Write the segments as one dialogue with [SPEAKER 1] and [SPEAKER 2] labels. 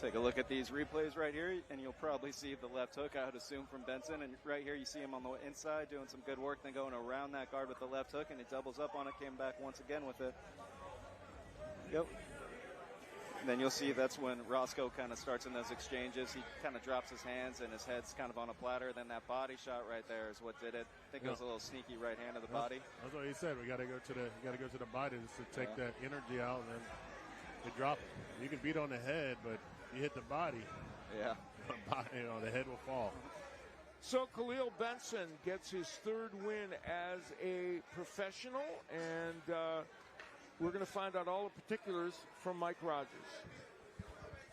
[SPEAKER 1] Take a look at these replays right here, and you'll probably see the left hook, I would assume, from Benson. And right here you see him on the inside doing some good work, then going around that guard with the left hook, and he doubles up on it, came back once again with it. Yep. And then you'll see that's when Roscoe kind of starts in those exchanges. He kind of drops his hands, and his head's kind of on a platter. Then that body shot right there is what did it. I think it was a little sneaky right hand of the body.
[SPEAKER 2] That's what he said. We got to go to the body to take that energy out, and then they drop it. You can beat on the head, but you hit the body.
[SPEAKER 1] Yeah.
[SPEAKER 2] The head will fall.
[SPEAKER 3] So Khalil Benson gets his third win as a professional, and we're going to find out all the particulars from Mike Rogers.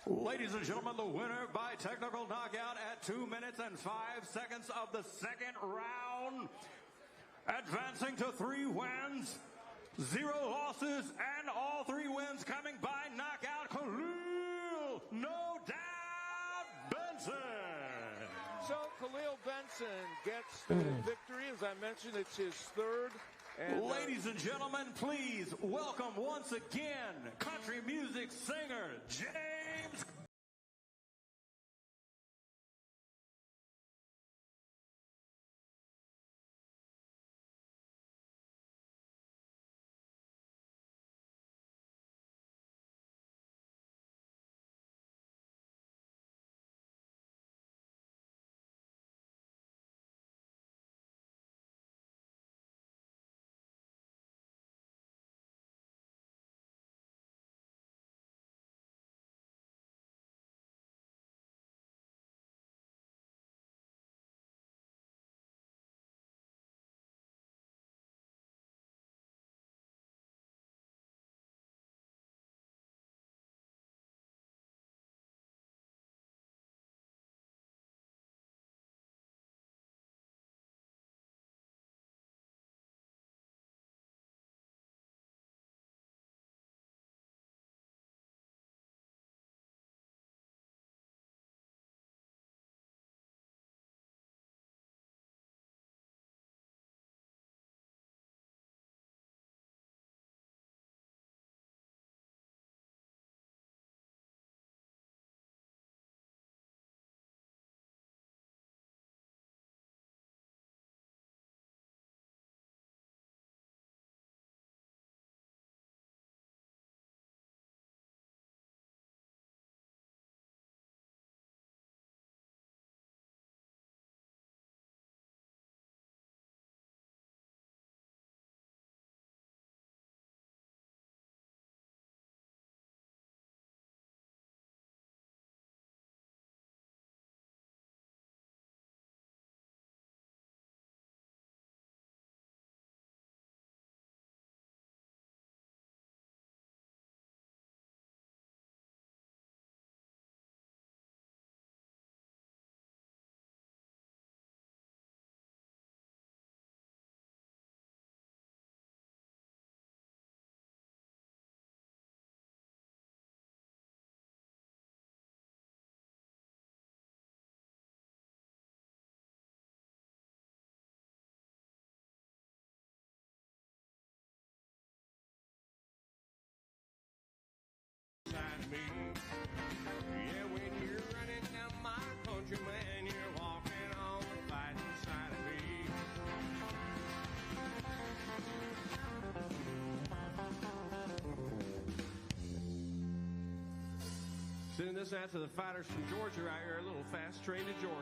[SPEAKER 4] Ladies and gentlemen, the winner by technical knockout at 2 minutes and 5 seconds of the second round, advancing to 3 wins, 0 losses, and all 3 wins coming by knockout, Khalil No Doubt Benson.
[SPEAKER 3] So Khalil Benson gets the victory. As I mentioned, it's his third. And,
[SPEAKER 4] ladies and gentlemen, please welcome once again country music singer James.
[SPEAKER 5] Me. Yeah, when you're running down my country, man, you're walking on the fighting side of me. Sending this out to the fighters from Georgia right here, a little fast train to Georgia.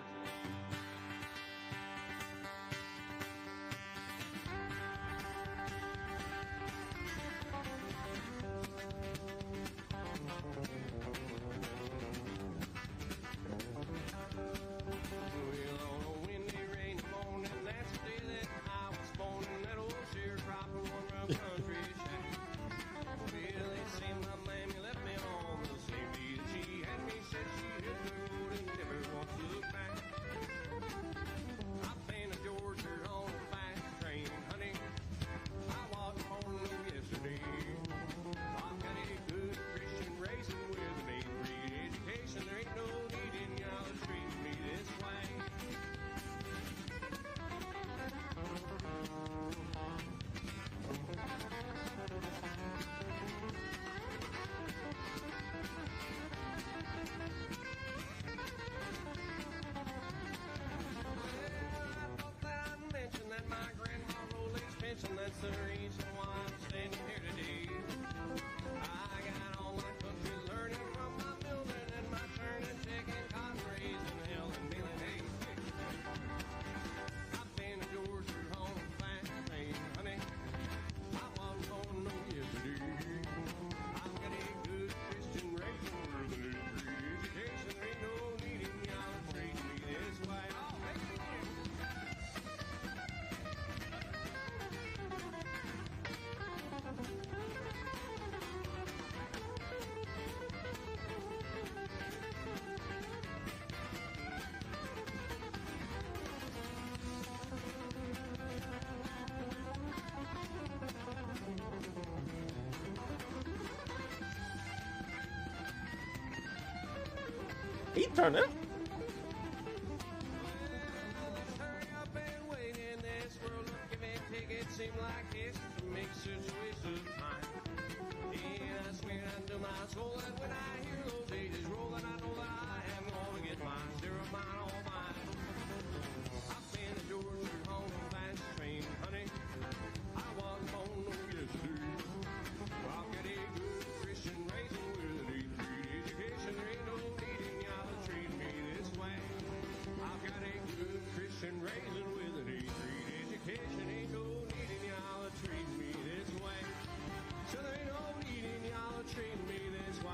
[SPEAKER 6] He turning.
[SPEAKER 5] Let's hurry up and wait in this world. Look, if it take it seem like this makes us waste of time. And I swear unto my soul that when I hear those ages roll, then I know that I am gonna get mine. They're mine, all mine. I've been a Georgia home fast train, honey. I was born no yesterday. I'll get a good Christian raising with an E3 education. There ain't no need in y'all to treat me this way. I've got a good Christian raising with an E3 education. Ain't no need in y'all to treat me this way. So there ain't no need in y'all to treat me this way.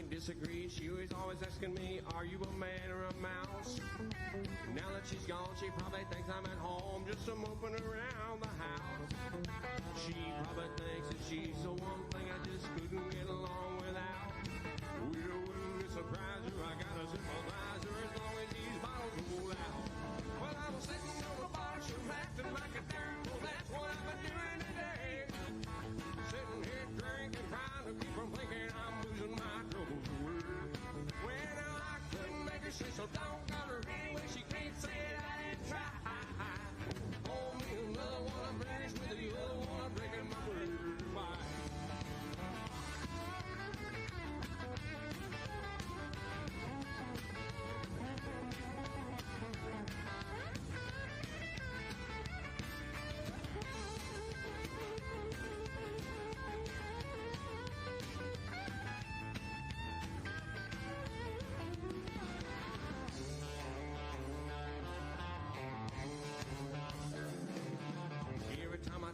[SPEAKER 5] Disagree. She was always asking me, are you a man or a mouse? Now that she's gone, she probably thinks I'm at home, just a moping around the house. She probably thinks that she's the one thing I just couldn't get along without. Well, it wouldn't surprise her, I got a sympathizer as long as these bottles roll out. Well, I was sitting on the bar, she acting like a darn fool, that's what I've been doing today. Sitting here drinking, trying to keep from thinking I'm losing my troubles. Well, I couldn't make her say so, don't got her anyway. She can't say it, I didn't try. Oh, me another one, I'm finished with the other one, I'm drinking my beer. Bye.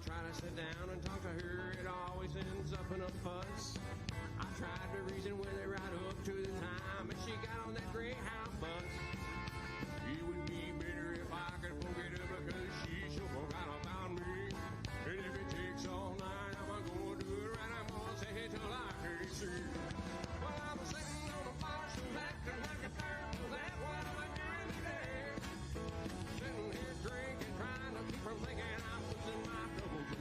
[SPEAKER 5] Try to sit down and talk to her, it always ends up in a fuss. I tried to reason with her right up to the time, and she got on that Greyhound bus. It would be better if I could forget her because she sure forgot about me. And if it takes all night, I'm gonna do it right. I'm gonna say it till I can't see. Well, I'm sitting on a bar, so acting like a girl. That's what I'm doing today. Sitting here drinking, trying to keep from thinking I'm losing my troubles.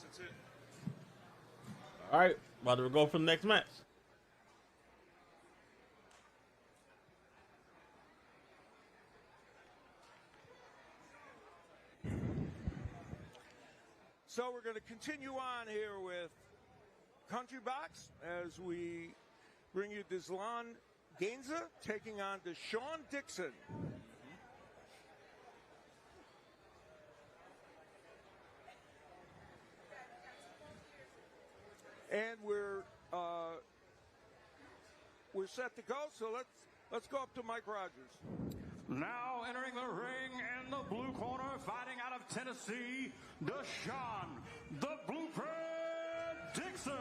[SPEAKER 2] That's it.
[SPEAKER 6] All right, about to go for the next match.
[SPEAKER 3] So we're going to continue on here with Country Box as we bring you Deslan Gainza taking on Deshaun Dixon. And we're set to go. So let's go up to Mike Rogers.
[SPEAKER 4] Now entering the ring in the blue corner, fighting out of Tennessee, Deshaun, the Blueprint Dixon.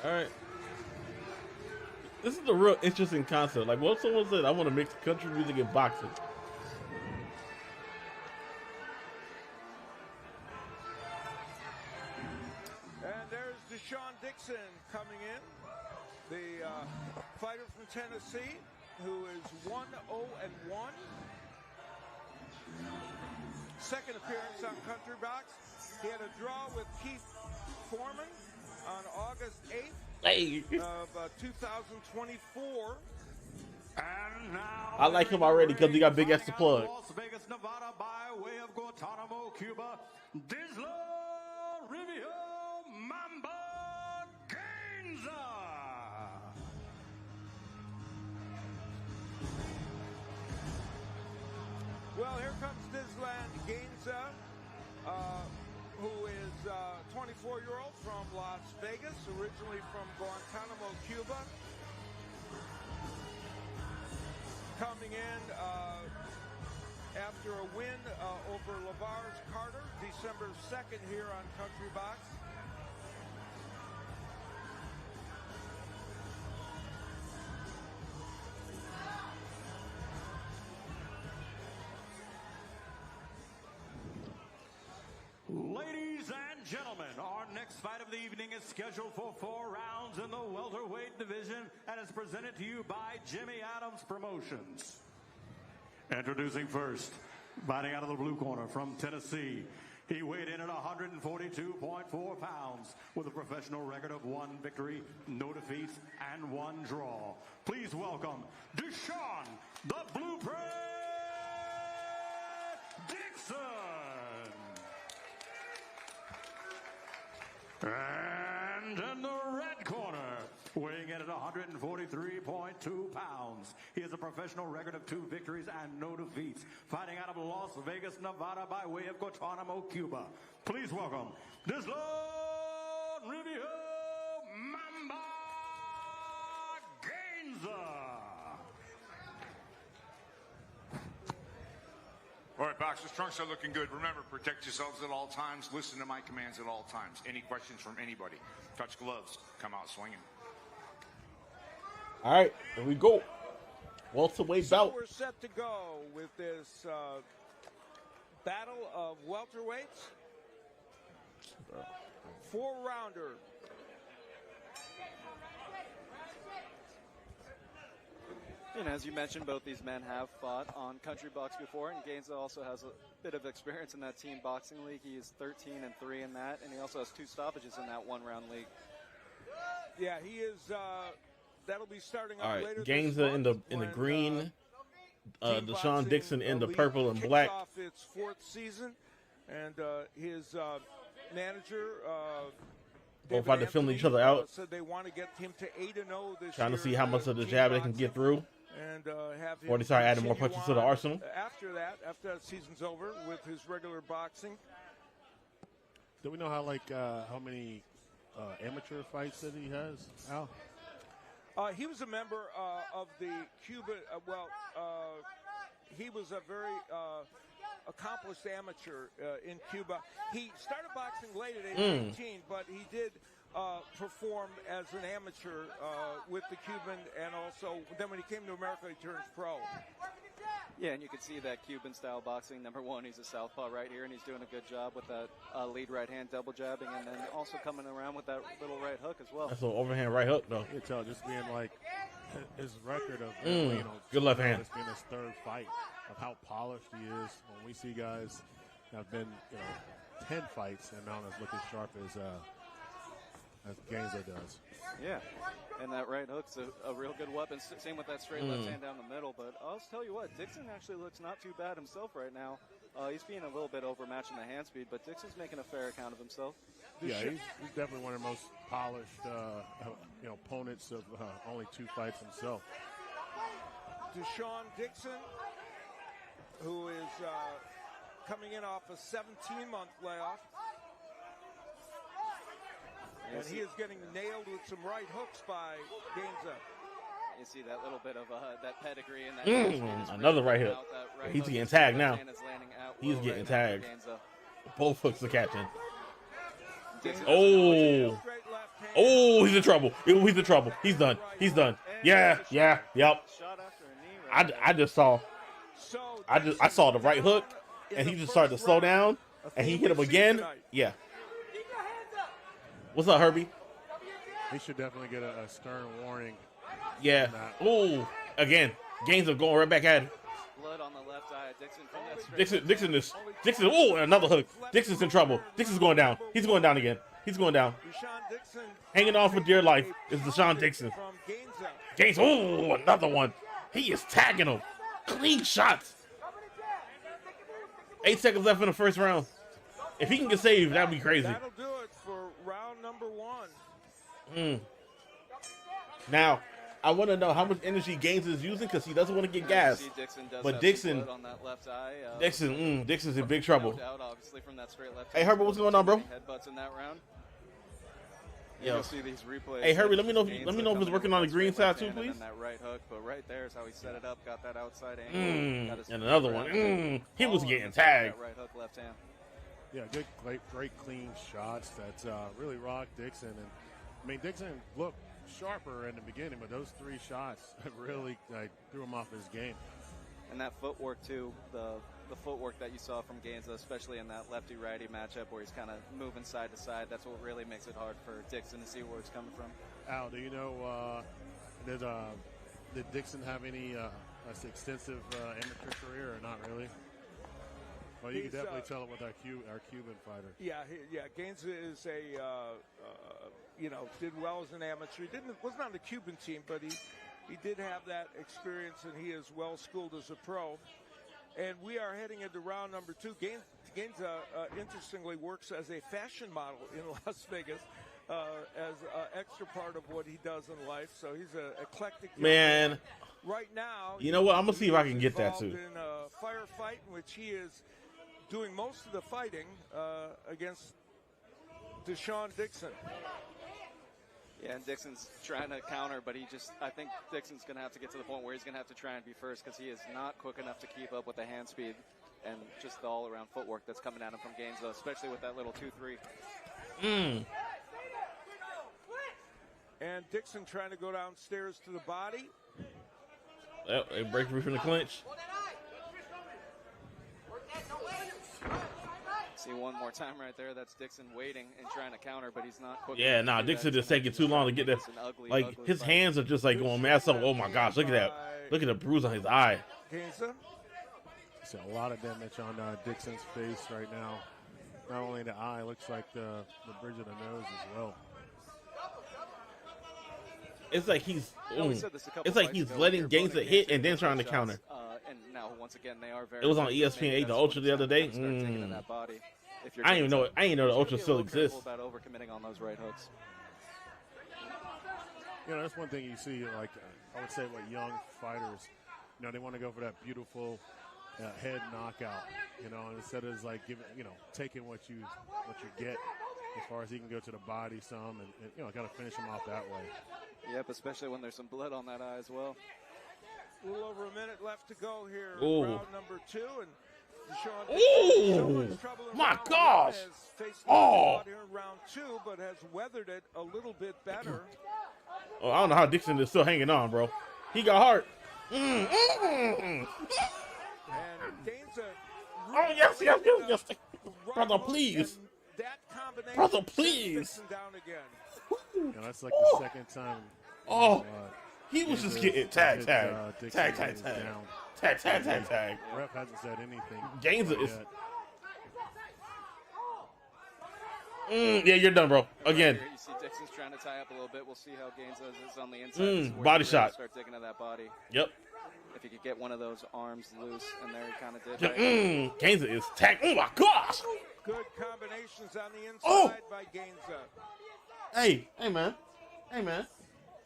[SPEAKER 6] All right. This is a real interesting concept. Like, what if someone said, I want to mix country music and boxing?
[SPEAKER 3] And there's Deshaun Dixon coming in, the fighter from Tennessee, who is 1-0-1. Second appearance on Country Box. He had a draw with Keith Foreman on August 8th of 2024.
[SPEAKER 4] And now
[SPEAKER 6] I like him already because he got big ass to plug.
[SPEAKER 4] Las Vegas, Nevada, by way of Guantanamo, Cuba, Deslan Rivio Mamba Gainza.
[SPEAKER 3] Well, here comes Deslan Gainza, who is a 24-year-old from Las Vegas, originally from Guantanamo, Cuba. Coming in after a win over LaVars Carter, December 2nd here on Country Box.
[SPEAKER 4] Ladies and gentlemen, our next fight of the evening is scheduled for 4 rounds in the welterweight division and is presented to you by Jimmy Adams Promotions. Introducing first, fighting out of the blue corner from Tennessee. He weighed in at 142.4 pounds with a professional record of 1 victory, no defeats, and 1 draw. Please welcome Deshaun, the Blueprint Dixon. And in the red corner, weighing in at 143.2 pounds, he has a professional record of 2 victories and no defeats, fighting out of Las Vegas, Nevada, by way of Guantanamo, Cuba. Please welcome Deslan Rivio Mamba Gainza.
[SPEAKER 7] All right, Boxers, trunks are looking good. Remember, protect yourselves at all times. Listen to my commands at all times. Any questions from anybody? Touch gloves. Come out swinging.
[SPEAKER 6] All right, here we go. Welterweight
[SPEAKER 3] So
[SPEAKER 6] bout.
[SPEAKER 3] we're set to go with this battle of welterweights. 4-rounder.
[SPEAKER 1] And as you mentioned, both these men have fought on Country Box before, and Gainza also has a bit of experience in that team boxing league. He is 13-3 in that, and he also has 2 stoppages in that 1-round league.
[SPEAKER 3] Yeah, he is. That'll be starting
[SPEAKER 6] All
[SPEAKER 3] up
[SPEAKER 6] right,
[SPEAKER 3] later.
[SPEAKER 6] Gainza
[SPEAKER 3] this
[SPEAKER 6] in the
[SPEAKER 3] month
[SPEAKER 6] green,
[SPEAKER 3] when, Team
[SPEAKER 6] Deshaun
[SPEAKER 3] Boxing
[SPEAKER 6] Dixon in the
[SPEAKER 3] Elite
[SPEAKER 6] purple and
[SPEAKER 3] kicks
[SPEAKER 6] black.
[SPEAKER 3] off its 4th season, and his manager.
[SPEAKER 6] Both
[SPEAKER 3] David
[SPEAKER 6] about to film
[SPEAKER 3] Anthony,
[SPEAKER 6] each other out.
[SPEAKER 3] Said they want to get him to 8-0 this
[SPEAKER 6] Trying to
[SPEAKER 3] year
[SPEAKER 6] see how
[SPEAKER 3] in
[SPEAKER 6] much of the
[SPEAKER 3] team
[SPEAKER 6] jab they can
[SPEAKER 3] boxing.
[SPEAKER 6] get through.
[SPEAKER 3] And have him
[SPEAKER 6] Or they start adding more
[SPEAKER 3] continue
[SPEAKER 6] punches to the
[SPEAKER 3] on
[SPEAKER 6] arsenal.
[SPEAKER 3] After that season's over with his regular boxing.
[SPEAKER 2] Do we know how many amateur fights that he has, Al?
[SPEAKER 3] He was a member of the Cuba. He was a very accomplished amateur in Cuba. He started boxing late at age 18, but he did perform as an amateur with the Cuban, and also then when he came to America, he turned pro.
[SPEAKER 1] Yeah, and you can see that Cuban-style boxing. Number one, he's a southpaw right here, and he's doing a good job with that lead right hand double jabbing, and then also coming around with that little right hook as well.
[SPEAKER 6] That's an overhand right hook, though.
[SPEAKER 2] You can tell just being like his record of
[SPEAKER 6] good left hand.
[SPEAKER 2] This being his 3rd fight of how polished he is. When we see guys that have been 10 fights and not as looking sharp as Gainza does.
[SPEAKER 1] Yeah. And that right hook's a real good weapon. Same with that straight left hand down the middle. But I'll tell you what, Dixon actually looks not too bad himself right now. He's being a little bit overmatched in the hand speed, but Dixon's making a fair account of himself.
[SPEAKER 2] Yeah, he's definitely one of the most polished, opponents of only 2 fights himself.
[SPEAKER 3] Deshaun Dixon, who is coming in off a 17-month layoff. And he is getting nailed with some right hooks by Gainza.
[SPEAKER 1] You see that little bit of that pedigree and that.
[SPEAKER 6] Another right hook. He's getting tagged now. He's getting tagged. Both hooks are catching. Oh, he's in trouble. He's in trouble. He's done. He's done. Yeah, yep. I just saw. I saw the right hook, and he just started to slow down, and he hit him again. Yeah. What's up, Herbie?
[SPEAKER 2] He should definitely get a stern warning.
[SPEAKER 6] Yeah. Oh, again, Gainza going right back at it.
[SPEAKER 1] Blood on the left eye of Dixon from that straight.
[SPEAKER 6] Dixon. Oh, another hook. Dixon's in trouble. Dixon's going down. He's going down again. He's going down. Hanging on for dear life is Deshaun Dixon. Gainza. Oh, another one. He is tagging him. Clean shots. 8 seconds left in the first round. If he can get saved, that'd be crazy.
[SPEAKER 3] That'll do it for round number 1.
[SPEAKER 6] Now, I want to know how much energy Gainza is using because he doesn't want to get gas. But Dixon,
[SPEAKER 1] on that left eye,
[SPEAKER 6] Dixon's in big trouble.
[SPEAKER 1] Out, obviously, from that straight left
[SPEAKER 6] hey, Herbert, what's going on, bro?
[SPEAKER 1] Headbutts in that round.
[SPEAKER 6] Yo.
[SPEAKER 1] You'll see these replays.
[SPEAKER 6] Hey, Herbie, let me know if it's working on the green side too, please.
[SPEAKER 1] And that right hook, but right there is how he set it up. Got that outside angle.
[SPEAKER 6] And another one. He was getting tagged.
[SPEAKER 1] Right hook, left hand.
[SPEAKER 2] Yeah, good, great clean shots that really rocked Dixon. And I mean, Dixon looked sharper in the beginning, but those 3 shots really threw him off his game.
[SPEAKER 1] And that footwork too, the footwork that you saw from Gainza, especially in that lefty-righty matchup where he's kind of moving side to side, that's what really makes it hard for Dixon to see where it's coming from.
[SPEAKER 2] Al, do you know, did Dixon have any extensive amateur career or not really? Well, you can definitely tell it with our Cuban fighter.
[SPEAKER 3] Yeah, Gainza is did well as an amateur. Wasn't on the Cuban team, but he did have that experience, and he is well schooled as a pro. And we are heading into round number 2. Gainza, interestingly, works as a fashion model in Las Vegas as an extra part of what he does in life. So he's an eclectic
[SPEAKER 6] man.
[SPEAKER 3] Right now,
[SPEAKER 6] you know what? I'm gonna see if I can get that too.
[SPEAKER 3] In a firefight in which he is doing most of the fighting against Deshaun Dixon.
[SPEAKER 1] Yeah, and Dixon's trying to counter, but I think Dixon's going to have to get to the point where he's going to have to try and be first because he is not quick enough to keep up with the hand speed and just the all-around footwork that's coming at him from Gainza, especially with that little 2-3.
[SPEAKER 3] And Dixon trying to go downstairs to the body.
[SPEAKER 6] A break free from the clinch.
[SPEAKER 1] See one more time right there. That's Dixon waiting and trying to counter, but he's not quick.
[SPEAKER 6] Yeah, Dixon just taking too long to get that. Like his hands are just like going mad. So, oh my gosh, look at that! Look at the bruise on his eye.
[SPEAKER 3] Gainza.
[SPEAKER 2] See a lot of damage on Dixon's face right now. Not only the eye, looks like the bridge of the nose as well.
[SPEAKER 6] It's like he's letting Gainza hit and then trying to counter.
[SPEAKER 1] And now, once again, they are very.
[SPEAKER 6] It was on ESPN 8, the Ultra the other day. I didn't know the Ultra still exists.
[SPEAKER 1] About overcommitting on those right hooks.
[SPEAKER 2] You know, that's one thing you see. Like I would say, with young fighters, they want to go for that beautiful head knockout. And instead of taking what you get, as far as he can go to the body some, and kind of finish him off that way.
[SPEAKER 1] Yep, especially when there's some blood on that eye as well.
[SPEAKER 3] A little over a minute left to go here.
[SPEAKER 6] Ooh.
[SPEAKER 3] Round number 2, and Deshaun Dixon,
[SPEAKER 6] my gosh!
[SPEAKER 3] Has faced here in round 2, but has weathered it a little bit better.
[SPEAKER 6] Oh, I don't know how Dixon is still hanging on, bro. He got heart.
[SPEAKER 3] And Gainza.
[SPEAKER 6] Oh yes. Brother, please.
[SPEAKER 3] That combination.
[SPEAKER 6] Brother, please.
[SPEAKER 3] Down again.
[SPEAKER 2] That's like the second time.
[SPEAKER 6] He was just getting tag.
[SPEAKER 2] Ref hasn't said anything.
[SPEAKER 6] Gainza is. Yeah, you're done, bro. Again.
[SPEAKER 1] Here you see Dixon's trying to tie up a little bit. We'll see how Gainza is on the inside. This is where
[SPEAKER 6] Body
[SPEAKER 1] he
[SPEAKER 6] shot.
[SPEAKER 1] Start digging at that body.
[SPEAKER 6] Yep.
[SPEAKER 1] If he could get one of those arms loose, and there he kind of did. Right.
[SPEAKER 6] Gainza is tagged. Oh my gosh.
[SPEAKER 3] Good combinations on the inside by Gainza.
[SPEAKER 6] Hey, man. Hey, man.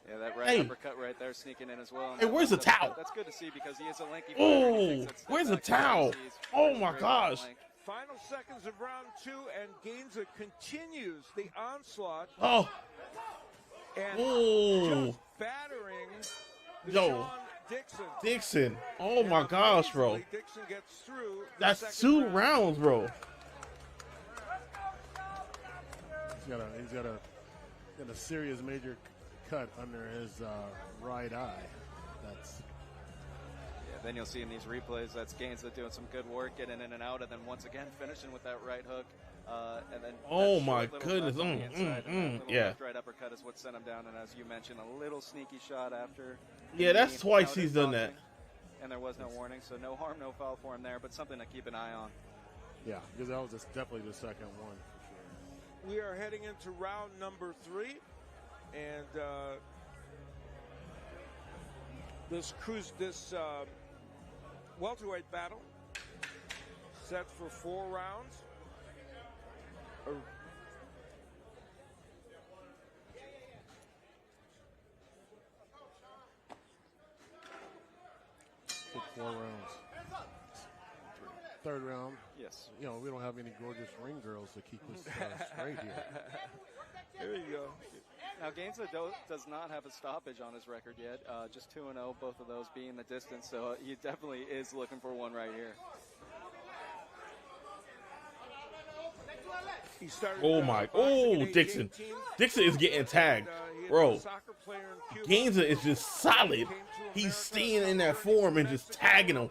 [SPEAKER 1] Yeah, that right uppercut right there sneaking in as well.
[SPEAKER 6] Hey, where's the towel?
[SPEAKER 1] That's good to see because he is a lanky fighter.
[SPEAKER 6] Oh, where's the towel? Oh my gosh.
[SPEAKER 3] Final seconds of round 2, and Gainza continues the onslaught.
[SPEAKER 6] Oh.
[SPEAKER 3] And just battering Sean
[SPEAKER 6] Dixon. Oh my gosh, bro.
[SPEAKER 3] Dixon gets through.
[SPEAKER 6] That's 2 rounds, bro.
[SPEAKER 2] He's got a serious major cut under his right eye.
[SPEAKER 1] Then you'll see in these replays that's Gainza doing some good work, getting in and out, and then once again finishing with that right hook. And then
[SPEAKER 6] oh my goodness.
[SPEAKER 1] Yeah. Right uppercut is what sent him down, and as you mentioned, a little sneaky shot after.
[SPEAKER 6] Yeah, that's twice he's done that.
[SPEAKER 1] And there was no warning, so no harm, no foul for him there, but something to keep an eye on.
[SPEAKER 2] Yeah, because that was definitely the second one for sure.
[SPEAKER 3] We are heading into round number 3, and this welterweight battle set for 4 rounds.
[SPEAKER 2] Took 4 rounds. Third round.
[SPEAKER 1] Yes.
[SPEAKER 2] You know, we don't have any gorgeous ring girls to keep us straight here.
[SPEAKER 3] There you go.
[SPEAKER 1] Now, Gainza does not have a stoppage on his record yet. Just 2-0, both of those being the distance. So he definitely is looking for one right here.
[SPEAKER 3] He started,
[SPEAKER 6] Dixon. Dixon is getting tagged. Bro, Gainza is just solid. He's staying in that form and just tagging him.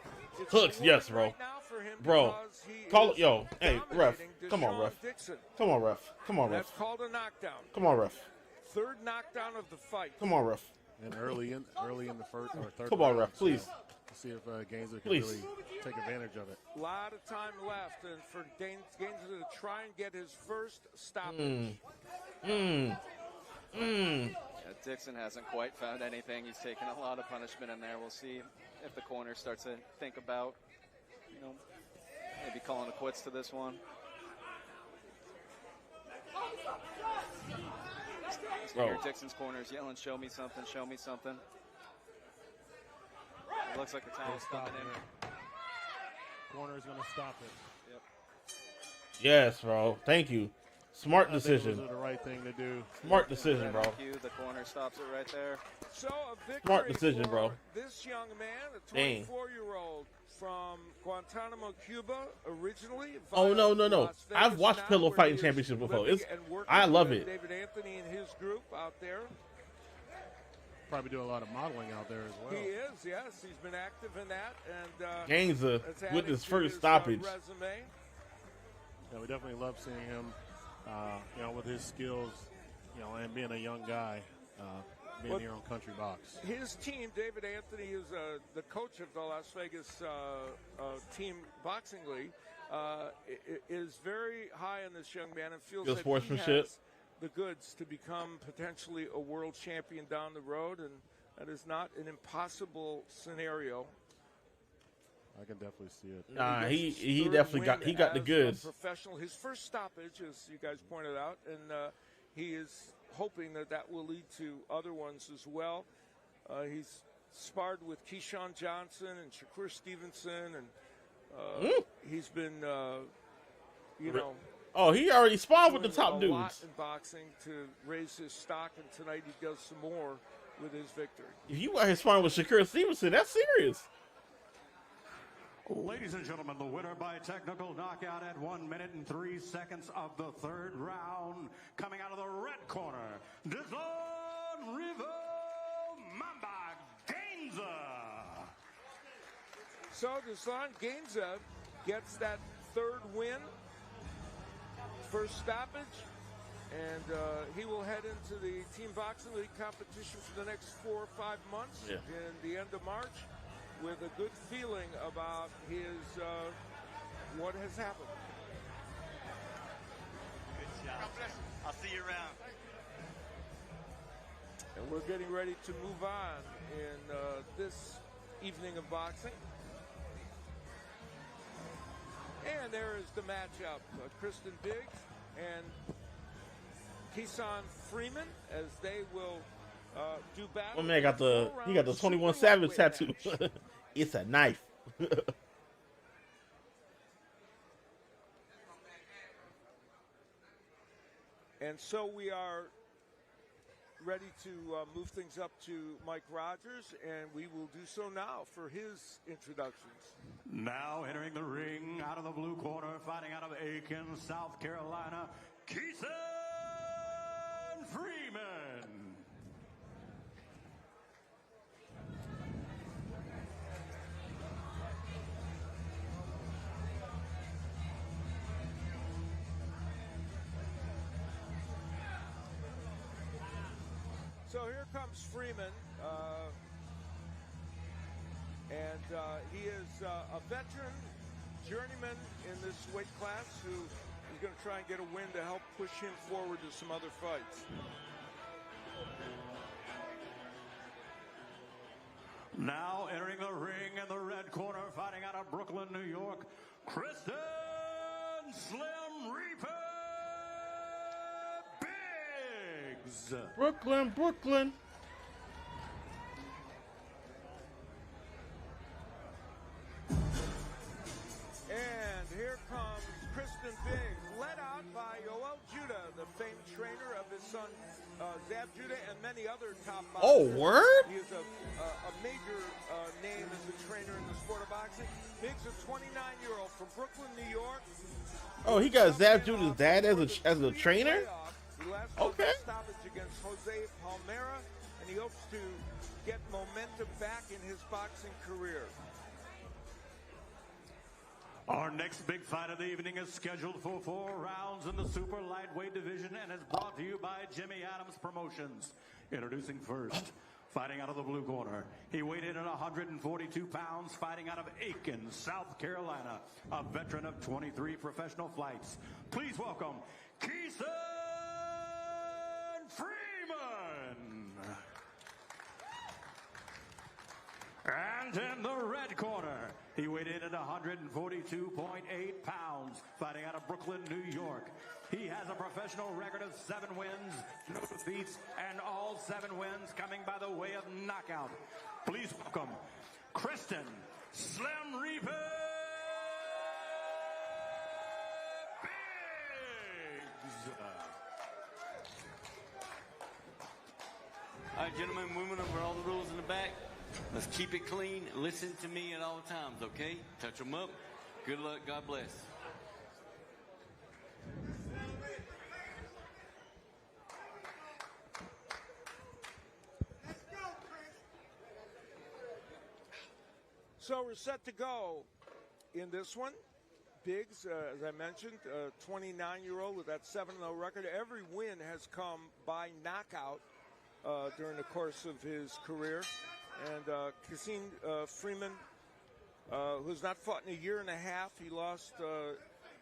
[SPEAKER 6] Hooks, yes, bro. Bro, call it, yo. Hey, ref. Come on, ref. Come on, ref. Come on, ref.
[SPEAKER 3] That's called a knockdown.
[SPEAKER 6] Come on, ref.
[SPEAKER 3] Third knockdown of the fight.
[SPEAKER 6] Come on, ref.
[SPEAKER 2] And early in the first or third.
[SPEAKER 6] Come on, ref, please.
[SPEAKER 2] To see if Gainza can really take advantage of it.
[SPEAKER 3] A lot of time left, and for Gainza to try and get his first stoppage.
[SPEAKER 1] Yeah, Dixon hasn't quite found anything. He's taken a lot of punishment in there. We'll see if the corner starts to think about, maybe calling it quits to this one. Here, Dixon's corner is yelling, "Show me something, show me something." It looks like the towel's coming in.
[SPEAKER 2] Corner's going to stop it.
[SPEAKER 1] Yep.
[SPEAKER 6] Yes, bro. Thank you. Smart decision.
[SPEAKER 2] Those are the right thing to do.
[SPEAKER 6] Smart decision, bro.
[SPEAKER 1] The corner stops it right there.
[SPEAKER 3] So a victory
[SPEAKER 6] Smart decision,
[SPEAKER 3] for
[SPEAKER 6] bro.
[SPEAKER 3] This young man, a 24-year-old from Guantanamo, Cuba, originally.
[SPEAKER 6] Oh, no. I've watched Pillow Fighting Championship before. I love it.
[SPEAKER 3] David Anthony and his group out there.
[SPEAKER 2] Probably doing a lot of modeling out there as well.
[SPEAKER 3] He is, yes. He's been active in that. And
[SPEAKER 6] Gainza with his first stoppage.
[SPEAKER 3] Resume.
[SPEAKER 2] Yeah, we definitely love seeing him, with his skills, and being a young guy, being here on Country Box.
[SPEAKER 3] His team, David Anthony, is the coach of the Las Vegas team boxing league, is very high on this young man and feels that he has the goods to become potentially a world champion down the road, and that is not an impossible scenario.
[SPEAKER 2] I can definitely see it.
[SPEAKER 6] Nah, he definitely got the goods.
[SPEAKER 3] Professional, his first stoppage, as you guys pointed out, and he is hoping that will lead to other ones as well. He's sparred with Keyshawn Johnson and Shakur Stevenson, and he's been,
[SPEAKER 6] Oh, he already sparred with the top dudes.
[SPEAKER 3] A lot in boxing to raise his stock, and tonight he does some more with his victory.
[SPEAKER 6] If you out here sparring with Shakur Stevenson, that's serious.
[SPEAKER 4] Ladies and gentlemen, the winner by technical knockout at 1 minute and 3 seconds of the third round, coming out of the red corner, Dazon River Mamba Gainza.
[SPEAKER 3] So Dazon Gainza gets that third win, first stoppage, and he will head into the Team Boxing League competition for the next 4 or 5 months in the end of March, with a good feeling about his what has happened.
[SPEAKER 8] I'll see you around.
[SPEAKER 3] And we're getting ready to move on in this evening of boxing. And there is the matchup, Kristen Biggs and Keyshawn Freeman, as they will do battle.
[SPEAKER 6] My man got the 21 Savage tattoo. It's a knife.
[SPEAKER 3] And so we are ready to move things up to Mike Rogers, and we will do so now for his introductions.
[SPEAKER 4] Now entering the ring out of the blue corner, fighting out of Aiken, South Carolina, Keyshawn Freeman.
[SPEAKER 3] So here comes Freeman, and he is a veteran journeyman in this weight class who is going to try and get a win to help push him forward to some other fights.
[SPEAKER 4] Now entering the ring in the red corner, fighting out of Brooklyn, New York, Kristen Slim Reaper Biggs.
[SPEAKER 6] Brooklyn.
[SPEAKER 3] And here comes Kristen Biggs, led out by Yoel Judah, the famed trainer of his son Zab Judah and many other top boxers.
[SPEAKER 6] Oh, word?
[SPEAKER 3] He is a major name as a trainer in the sport of boxing. Biggs, a 29-year-old from Brooklyn, New York.
[SPEAKER 6] Oh, he got Zab Judah's dad as a trainer? Okay.
[SPEAKER 3] Stoppage against Jose Palmera, and he hopes to get momentum back in his boxing career.
[SPEAKER 4] Our next big fight of the evening is scheduled for 4 rounds in the super lightweight division and is brought to you by Jimmy Adams Promotions. Introducing first, fighting out of the blue corner. He weighed in at 142 pounds, fighting out of Aiken, South Carolina, a veteran of 23 professional fights. Please welcome Keyshawn Freeman. And in the red corner, he weighed in at 142.8 pounds, fighting out of Brooklyn, New York. He has a professional record of 7 wins, no defeats, and all 7 wins coming by the way of knockout. Please welcome Kristen Slim Reaper Biggs.
[SPEAKER 8] All right, gentlemen, women, over all the rules in the back. Let's keep it clean. Listen to me at all times, okay? Touch them up. Good luck. God bless.
[SPEAKER 3] So we're set to go in this one. Biggs, as I mentioned, a 29-year-old with that 7-0 record. Every win has come by knockout during the course of his career. And Keyshawn Freeman, who's not fought in a year and a half, he lost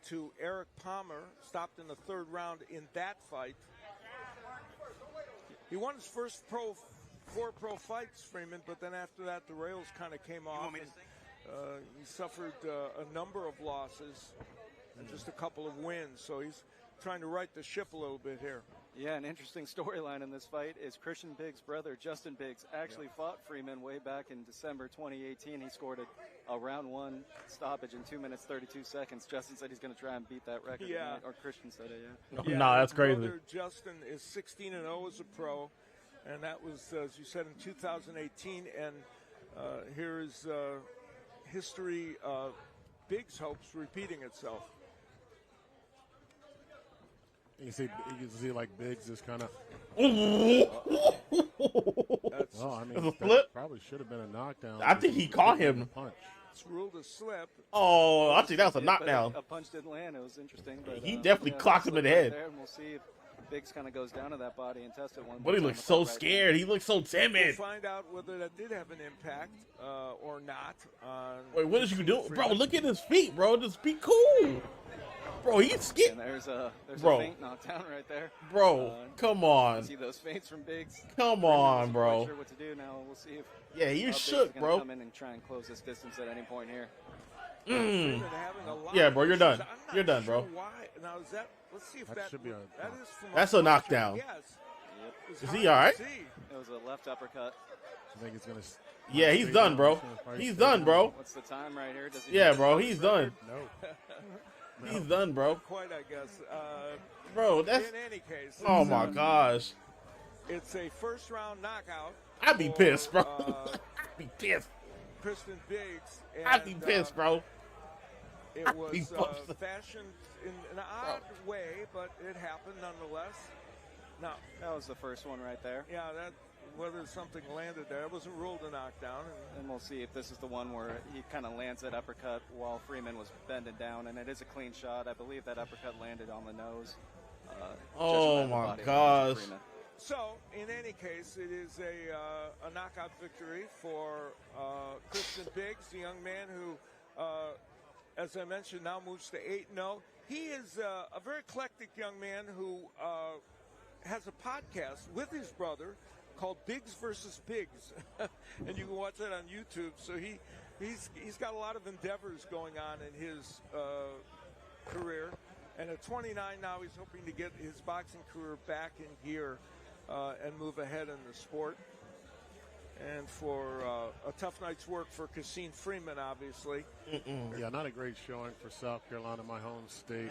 [SPEAKER 3] to Eric Palmer, stopped in the 3rd round in that fight. He won his first 4 pro fights, Freeman, but then after that the rails kind of came off. And, he suffered a number of losses and just a couple of wins, so he's trying to right the ship a little bit here.
[SPEAKER 1] Yeah, an interesting storyline in this fight is Christian Biggs' brother, Justin Biggs, actually fought Freeman way back in December 2018. He scored a round 1 stoppage in 2 minutes, 32 seconds. Justin said he's going to try and beat that record.
[SPEAKER 3] Yeah.
[SPEAKER 1] Or Christian said it,
[SPEAKER 3] yeah.
[SPEAKER 6] No, that's crazy.
[SPEAKER 3] Brother Justin is 16-0 as a pro, and that was, as you said, in 2018. And here is history of Biggs' hopes repeating itself.
[SPEAKER 2] You can see like Biggs is kind of.
[SPEAKER 6] Oh,
[SPEAKER 2] I mean,
[SPEAKER 6] a
[SPEAKER 2] that
[SPEAKER 6] flip?
[SPEAKER 2] probably should have been a knockdown.
[SPEAKER 6] I think he caught him.
[SPEAKER 2] Punch.
[SPEAKER 3] It's ruled a slip.
[SPEAKER 6] Oh, I think that was a knockdown.
[SPEAKER 1] A punch didn't land. It was interesting. But,
[SPEAKER 6] He definitely clocked him in the head.
[SPEAKER 1] There, and we'll see if Biggs kind of goes down to that body and test it one.
[SPEAKER 6] But he looks so scared. He looks so timid.
[SPEAKER 3] We'll find out whether that did have an impact or not.
[SPEAKER 6] Wait, what is you doing? Bro, look at his feet, bro. His feet cool. Bro, he's
[SPEAKER 1] And there's a
[SPEAKER 6] Bro.
[SPEAKER 1] feint knockdown right there.
[SPEAKER 6] Bro, come on.
[SPEAKER 1] See those feints from Biggs.
[SPEAKER 6] Come
[SPEAKER 1] Freeman
[SPEAKER 6] on,
[SPEAKER 1] wasn't
[SPEAKER 6] bro.
[SPEAKER 1] quite sure what to do now. We'll see if
[SPEAKER 6] Yeah, you
[SPEAKER 1] Biggs
[SPEAKER 6] shook,
[SPEAKER 1] is gonna
[SPEAKER 6] bro.
[SPEAKER 1] come in and try and close this distance at any point here.
[SPEAKER 6] Mm.
[SPEAKER 3] Having a lot
[SPEAKER 6] Yeah,
[SPEAKER 3] of
[SPEAKER 6] bro, you're
[SPEAKER 3] issues.
[SPEAKER 6] done.
[SPEAKER 3] I'm not
[SPEAKER 6] You're done,
[SPEAKER 3] sure
[SPEAKER 6] bro.
[SPEAKER 3] Why? Now is that? Let's see if
[SPEAKER 2] That
[SPEAKER 3] that
[SPEAKER 2] should be a-
[SPEAKER 3] that is from
[SPEAKER 6] That's a knockdown.
[SPEAKER 3] Yes.
[SPEAKER 1] Yep.
[SPEAKER 3] It's
[SPEAKER 6] Is
[SPEAKER 3] hard
[SPEAKER 6] he all right?
[SPEAKER 3] to see.
[SPEAKER 1] It was a left uppercut.
[SPEAKER 2] I think he's gonna.
[SPEAKER 6] Yeah, he's done, bro. He's done, bro.
[SPEAKER 1] What's the time right here? Does he
[SPEAKER 6] Yeah,
[SPEAKER 1] know
[SPEAKER 6] bro,
[SPEAKER 1] the
[SPEAKER 6] he's
[SPEAKER 1] record?
[SPEAKER 6] done.
[SPEAKER 2] No.
[SPEAKER 6] He's done, bro.
[SPEAKER 3] Quite, I guess.
[SPEAKER 6] Bro, that's.
[SPEAKER 3] In any case,
[SPEAKER 6] Oh
[SPEAKER 3] it's,
[SPEAKER 6] my gosh.
[SPEAKER 3] it's a first round knockout.
[SPEAKER 6] I'd be
[SPEAKER 3] for,
[SPEAKER 6] pissed, bro. I'd be pissed.
[SPEAKER 3] Kristen Biggs. And,
[SPEAKER 6] I'd be pissed, bro.
[SPEAKER 3] It
[SPEAKER 6] I'd be
[SPEAKER 3] was
[SPEAKER 6] busted.
[SPEAKER 3] fashioned in an odd way, but it happened nonetheless. Now,
[SPEAKER 1] That was the first one right there.
[SPEAKER 3] yeah, that whether something landed there, it wasn't ruled a knockdown.
[SPEAKER 1] And we'll see if this is the one where he kind of lands that uppercut while Freeman was bending down. And it is a clean shot. I believe that uppercut landed on the nose.
[SPEAKER 6] Oh,
[SPEAKER 1] judging by the
[SPEAKER 6] my
[SPEAKER 1] body language of
[SPEAKER 6] gosh.
[SPEAKER 1] Freeman.
[SPEAKER 3] So, in any case, it is a knockout victory for Kristen Biggs, the young man who, as I mentioned, now moves to 8-0. He is a very eclectic young man who has a podcast with his brother called Biggs versus Pigs, and you can watch that on YouTube. So he's got a lot of endeavors going on in his career, and at 29 now, he's hoping to get his boxing career back in gear and move ahead in the sport. And for a tough night's work for Cassine Freeman, obviously.
[SPEAKER 2] Yeah, not a great showing for South Carolina, my home state.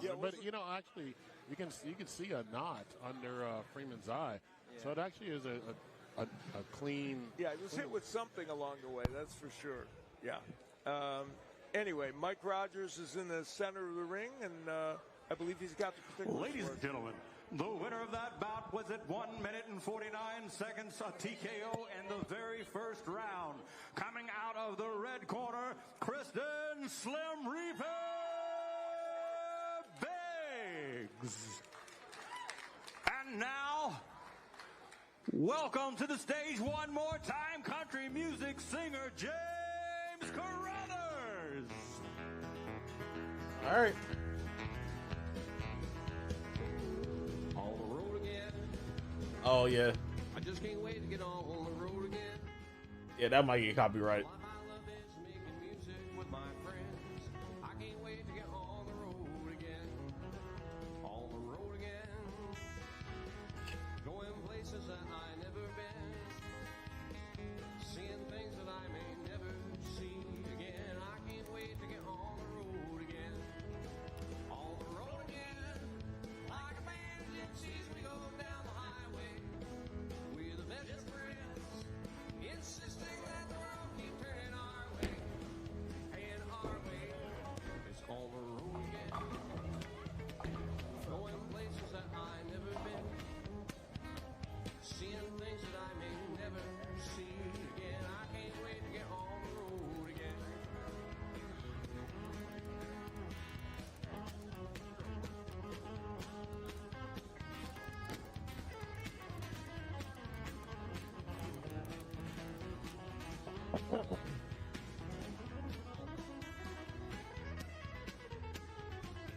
[SPEAKER 3] Yeah,
[SPEAKER 2] but actually, you can see a knot under Freeman's eye, so it actually is a clean.
[SPEAKER 3] Yeah, he was hit with something along the way, that's for sure. Yeah. Anyway, Mike Rogers is in the center of the ring, and I believe he's got the particulars.
[SPEAKER 4] Ladies
[SPEAKER 3] for
[SPEAKER 4] and
[SPEAKER 3] us.
[SPEAKER 4] gentlemen, the winner of that bout was at 1 minute and 49 seconds, a TKO in the very first round. Coming out of the red corner, Kristen Slim Reaper Biggs. And now, welcome to the stage one more time, country music singer James Carruthers.
[SPEAKER 6] All right.
[SPEAKER 5] On the road again.
[SPEAKER 6] Oh, yeah.
[SPEAKER 5] I just can't wait to get on the road again.
[SPEAKER 6] Yeah, that might get copyright.
[SPEAKER 5] What I love is making music with my friends. I can't wait to get on the road again. On the road again. Going places that I never been. Seeing things that I may never see again. I can't wait to get on the road again. On the road again. Like a band of gypsies, we go down the highway. We're the best friends. Insisting that the world keep turning our way. And our way is on the road again. Going places that I never been. Seeing things that I may never see again. I can't wait to get on the road again.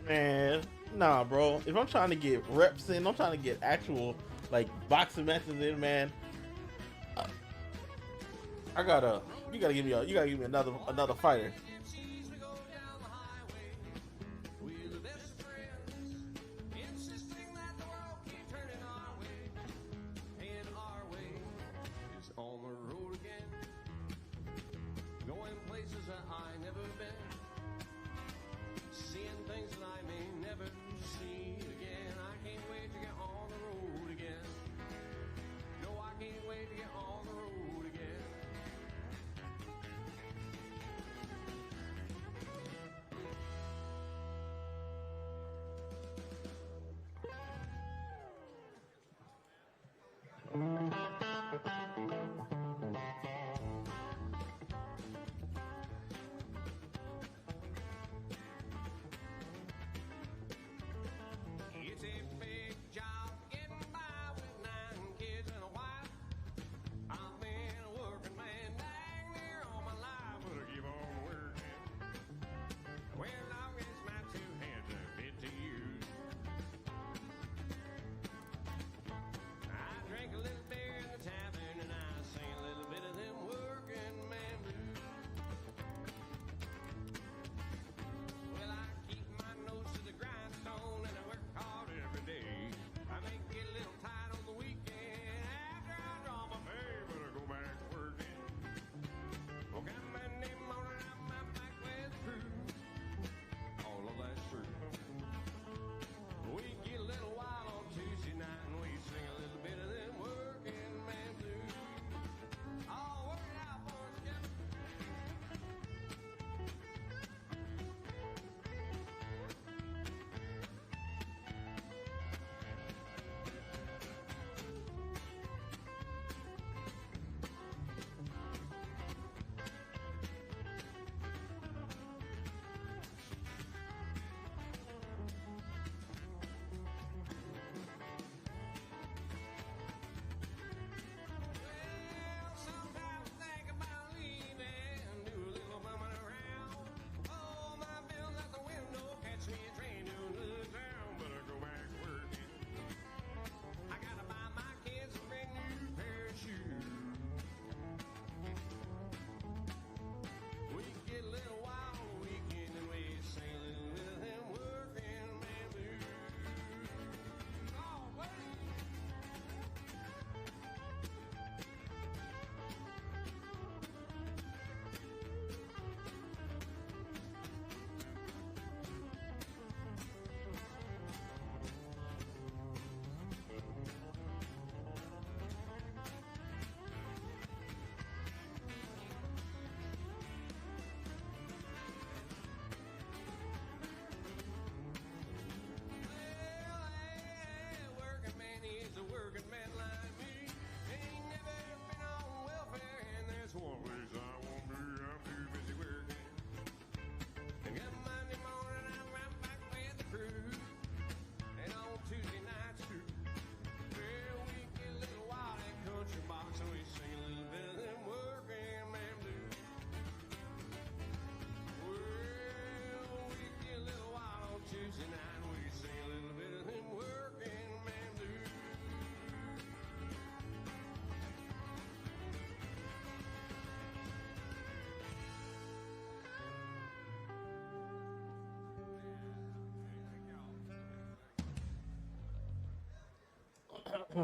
[SPEAKER 6] Man, nah, bro. If I'm trying to get reps in, I'm trying to get actual like boxing matches in, man. You gotta give me another fighter.
[SPEAKER 5] Gypsies, we go down the highway. We're the best friends. Insisting that the world keep turning our way. And our way is on the road again. Going places that I never been. Seeing things that I may never see again. I can't wait to get on the road again. No, I can't wait to get on the road again.
[SPEAKER 6] We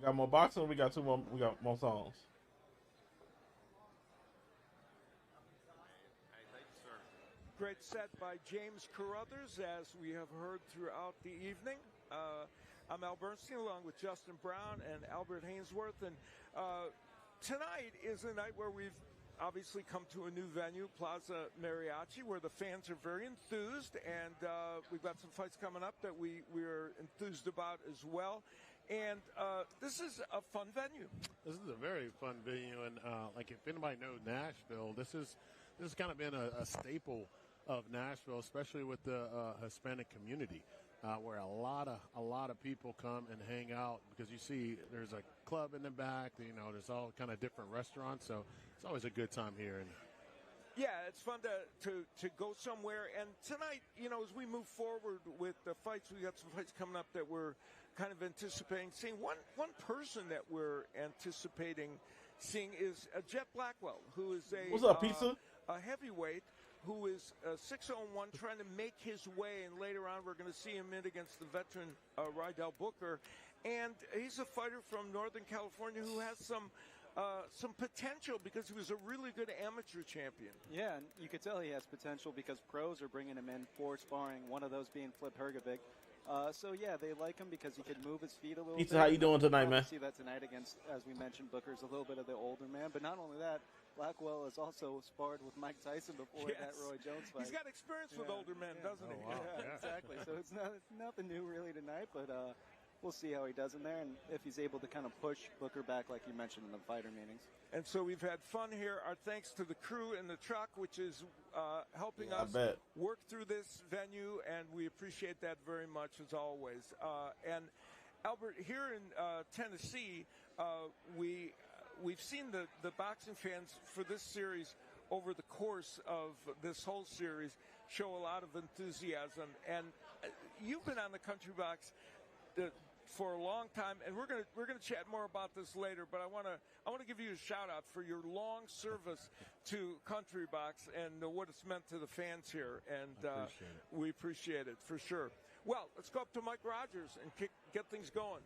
[SPEAKER 6] got more boxing. We got two more. We got more songs.
[SPEAKER 3] Great set by James Carruthers, as we have heard throughout the evening. I'm Al Bernstein, along with Justin Brown and Albert Hainsworth. And tonight is a night where we've obviously come to a new venue, Plaza Mariachi, where the fans are very enthused. And we've got some fights coming up that we're enthused about as well. And this is a fun venue.
[SPEAKER 2] This is a very fun venue. And like if anybody knows Nashville, this has kind of been a staple of Nashville, especially with the Hispanic community, where a lot of people come and hang out, because you see there's a club in the back, there's all kind of different restaurants, so it's always a good time here. And
[SPEAKER 3] yeah, it's fun to go somewhere. And tonight, as we move forward with the fights, we got some fights coming up that we're kind of anticipating seeing. One person that we're anticipating seeing is Jet Blackwell, who is
[SPEAKER 6] What's up, pizza?
[SPEAKER 3] A heavyweight who is 6-0-1, trying to make his way, and later on we're going to see him in against the veteran Rydell Booker. And he's a fighter from Northern California who has some potential, because he was a really good amateur champion.
[SPEAKER 1] Yeah, and you could tell he has potential because pros are bringing him in for sparring, one of those being Flip Hergovich. So yeah, they like him because he could move his feet a little bit.
[SPEAKER 6] How you doing tonight, man?
[SPEAKER 1] See that tonight against, as we mentioned, Booker's a little bit of the older man, but not only that, Blackwell has also sparred with Mike Tyson before that Roy Jones fight.
[SPEAKER 3] He's got experience with older men, doesn't he?
[SPEAKER 2] Wow.
[SPEAKER 1] Yeah, exactly. So it's nothing new really tonight, but we'll see how he does in there, and if he's able to kind of push Booker back like you mentioned in the fighter meetings.
[SPEAKER 3] And so we've had fun here. Our thanks to the crew in the truck, which is helping us work through this venue, and we appreciate that very much, as always. And Albert, here in Tennessee, we've seen the boxing fans for this series over the course of this whole series show a lot of enthusiasm. And you've been on the Country Box for a long time, and we're gonna chat more about this later. But I want to give you a shout out for your long service to Country Box and what it's meant to the fans here. And we appreciate it for sure. Well, let's go up to Mike Rogers and get things going.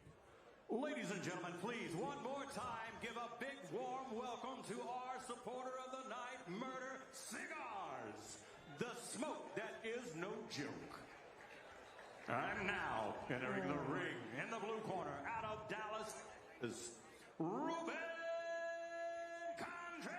[SPEAKER 4] Ladies and gentlemen, please, one more time, give a big warm welcome to our supporter of the night, Murder Cigars, the smoke that is no joke. And now, entering the ring in the blue corner, out of Dallas, is Ruben Contreras.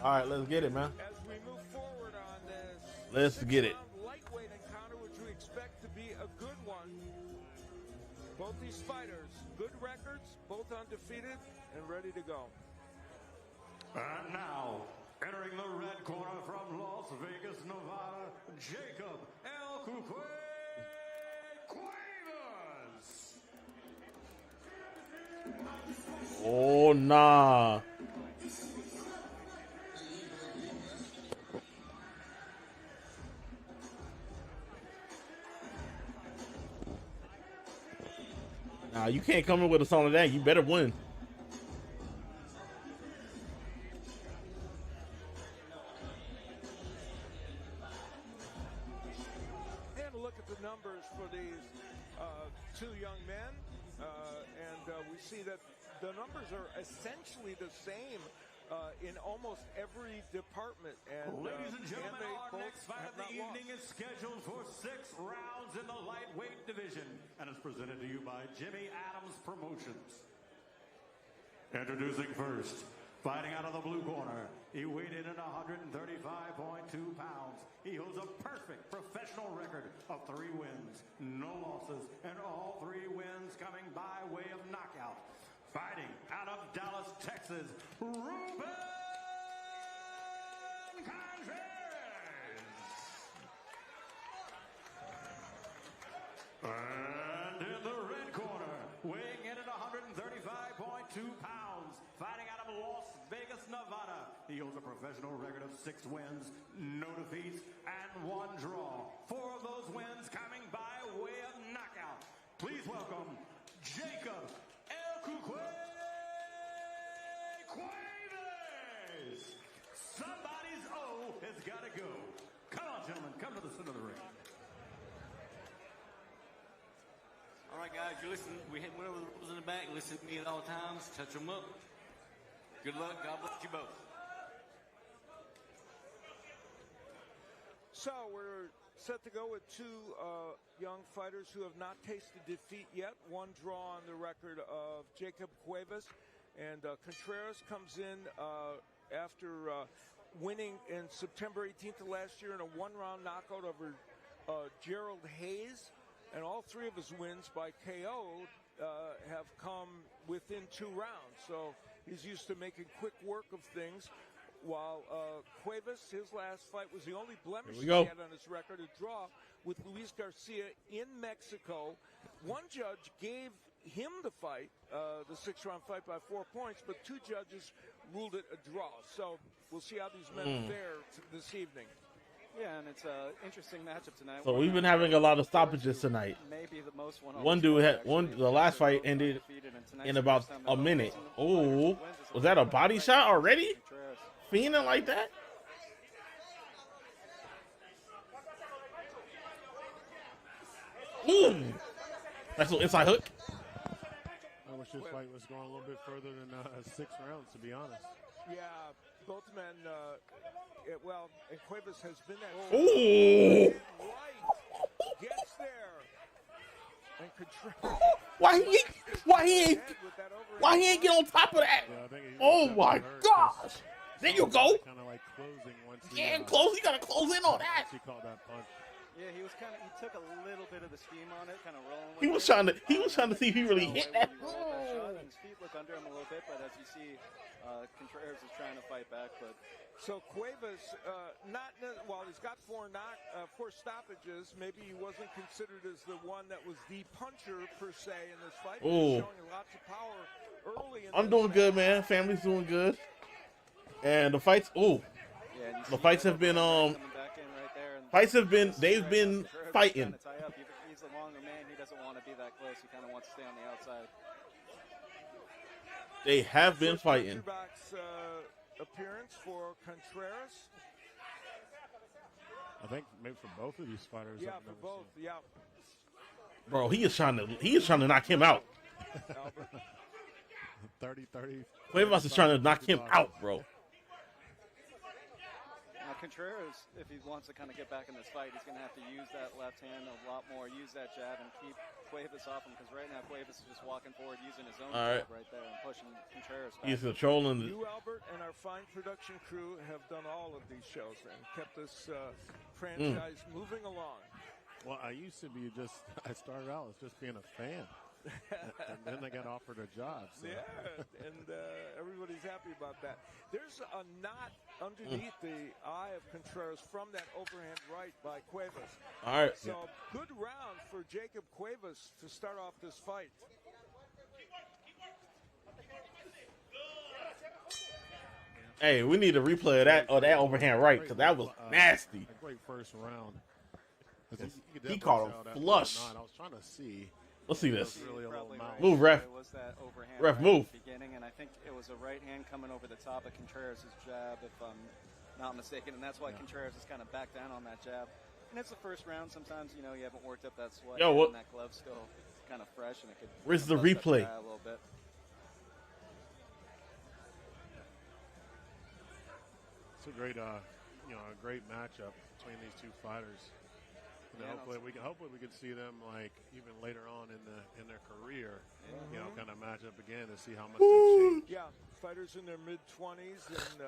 [SPEAKER 6] All right, let's get it, man.
[SPEAKER 3] As we move forward on this,
[SPEAKER 6] Let's get it.
[SPEAKER 3] lightweight encounter, which we expect to be a good one. Both these fighters, good records, both undefeated and ready to go.
[SPEAKER 4] And now, entering the red corner from Las Vegas, Nevada, Jacob El Cuevas.
[SPEAKER 6] Oh, nah. Nah, you can't come in with a song like that. You better win.
[SPEAKER 3] And a look at the numbers for these two young men. And we see that the numbers are essentially the same in almost every department. And
[SPEAKER 4] Ladies and gentlemen, our
[SPEAKER 3] both
[SPEAKER 4] next fight
[SPEAKER 3] have
[SPEAKER 4] of the
[SPEAKER 3] not
[SPEAKER 4] evening
[SPEAKER 3] lost.
[SPEAKER 4] is scheduled for 6 rounds in the lightweight division and is presented to you by Jimmy Adams Promotions. Introducing first, fighting out of the blue corner, he weighed in at 135.2 pounds. He holds a perfect professional record of 3 wins, no losses, and all 3 wins coming by way of knockout. Fighting out of Dallas, Texas, Ruben And in the red corner, weighing in at 135.2 pounds, fighting out of Las Vegas, Nevada. He holds a professional record of 6 wins, no defeats, and 1 draw. 4 of those wins coming by way of knockout. Please welcome Jacob El Cuevas. Somebody's O has got to go. Come on, gentlemen, come to the center of the ring.
[SPEAKER 8] All right, guys, you listen. We went over the rules in the back. Listen to me at all times. Touch them up. Good luck. God bless you both.
[SPEAKER 3] So we're set to go with 2 young fighters who have not tasted defeat yet. 1 draw on the record of Jacob Cuevas. And Contreras comes in after winning in September 18th of last year in a 1-round knockout over Gerald Hayes. And all 3 of his wins by KO have come within 2 rounds. So he's used to making quick work of things. While Cuevas, his last fight was the only blemish he had on his record, a draw with Luis Garcia in Mexico. 1 judge gave him the fight, the 6-round fight by 4 points, but 2 judges ruled it a draw. So we'll see how these men fare this evening.
[SPEAKER 1] Yeah, and it's an interesting matchup tonight.
[SPEAKER 6] So we've been having a lot of stoppages tonight.
[SPEAKER 1] Maybe the most
[SPEAKER 6] One dude had the last fight ended in about a minute. Oh, was that a body shot already? Fiending like that? Ooh, that's an inside hook.
[SPEAKER 2] I wish this fight was going a little bit further than 6 rounds, to be honest.
[SPEAKER 3] Yeah, both men, and Cuevas has been that.
[SPEAKER 6] Ooh.
[SPEAKER 3] Right. Gets there. And Contreras.
[SPEAKER 6] Why he ain't get on top of that?
[SPEAKER 2] Yeah,
[SPEAKER 6] Oh my gosh. There you go.
[SPEAKER 2] Kind of like closing once
[SPEAKER 6] He ain't close. He got to close in on that.
[SPEAKER 2] He called that punch.
[SPEAKER 1] Yeah, he took a little bit of the steam on it, kind of rolling with
[SPEAKER 6] He was trying to see if he really hit that.
[SPEAKER 1] shot, and his feet look under him a little bit, but as you see, Contreras is trying to fight back, but
[SPEAKER 3] So Cuevas, he's got 4 stoppages. Maybe he wasn't considered as the one that was the puncher per se in this fight. He's showing lots of power early.
[SPEAKER 6] I'm doing good, man. Family's doing good, and the fights. The fights have been they've been fighting.
[SPEAKER 1] He's a longer man. He doesn't want to be that close. He kind of wants to stay on the outside.
[SPEAKER 6] They have been fighting.
[SPEAKER 3] Appearance for Contreras.
[SPEAKER 2] I think maybe for both of these fighters.
[SPEAKER 3] Yeah, for both. Yeah.
[SPEAKER 6] Bro, he is trying to knock him out.
[SPEAKER 2] 30.
[SPEAKER 6] Cuevas is trying to knock him out, bro.
[SPEAKER 1] Now, Contreras, if he wants to kind of get back in this fight, he's going to have to use that left hand a lot more, use that jab, and keep Cuevas off him, because right now Cuevas is just walking forward using his own jab right there and pushing Contreras back.
[SPEAKER 6] He's controlling
[SPEAKER 3] You, Albert, and our fine production crew have done all of these shows and kept this franchise moving along.
[SPEAKER 2] Well, I started out as just being a fan. And then I got offered a job. So.
[SPEAKER 3] Yeah, and everybody's happy about that. There's a knot underneath the eye of Contreras from that overhand right by Cuevas.
[SPEAKER 6] All right.
[SPEAKER 3] So good round for Jacob Cuevas to start off this fight.
[SPEAKER 6] Hey, we need a replay of that overhand right, because that was nasty.
[SPEAKER 2] A great first round.
[SPEAKER 6] He caught him flush.
[SPEAKER 2] I was trying to see.
[SPEAKER 6] Let's see this.
[SPEAKER 2] Really
[SPEAKER 6] Move, ref.
[SPEAKER 1] It was that overhand
[SPEAKER 6] Ref,
[SPEAKER 1] right
[SPEAKER 6] move.
[SPEAKER 1] at the beginning, and I think it was a right hand coming over the top of Contreras' jab, if I'm not mistaken, and that's why Contreras is kind of back down on that jab. And it's the first round. Sometimes, you haven't worked up that sweat.
[SPEAKER 6] Yo, what?
[SPEAKER 1] And that glove still kind of fresh, and it could.
[SPEAKER 6] Where's the
[SPEAKER 1] bust up
[SPEAKER 6] replay?
[SPEAKER 1] A little bit.
[SPEAKER 2] It's a great, a great matchup between these 2 fighters. And hopefully we can see them even later on in their career, kind of match up again to see how much they change.
[SPEAKER 3] Yeah, fighters in their mid-20s and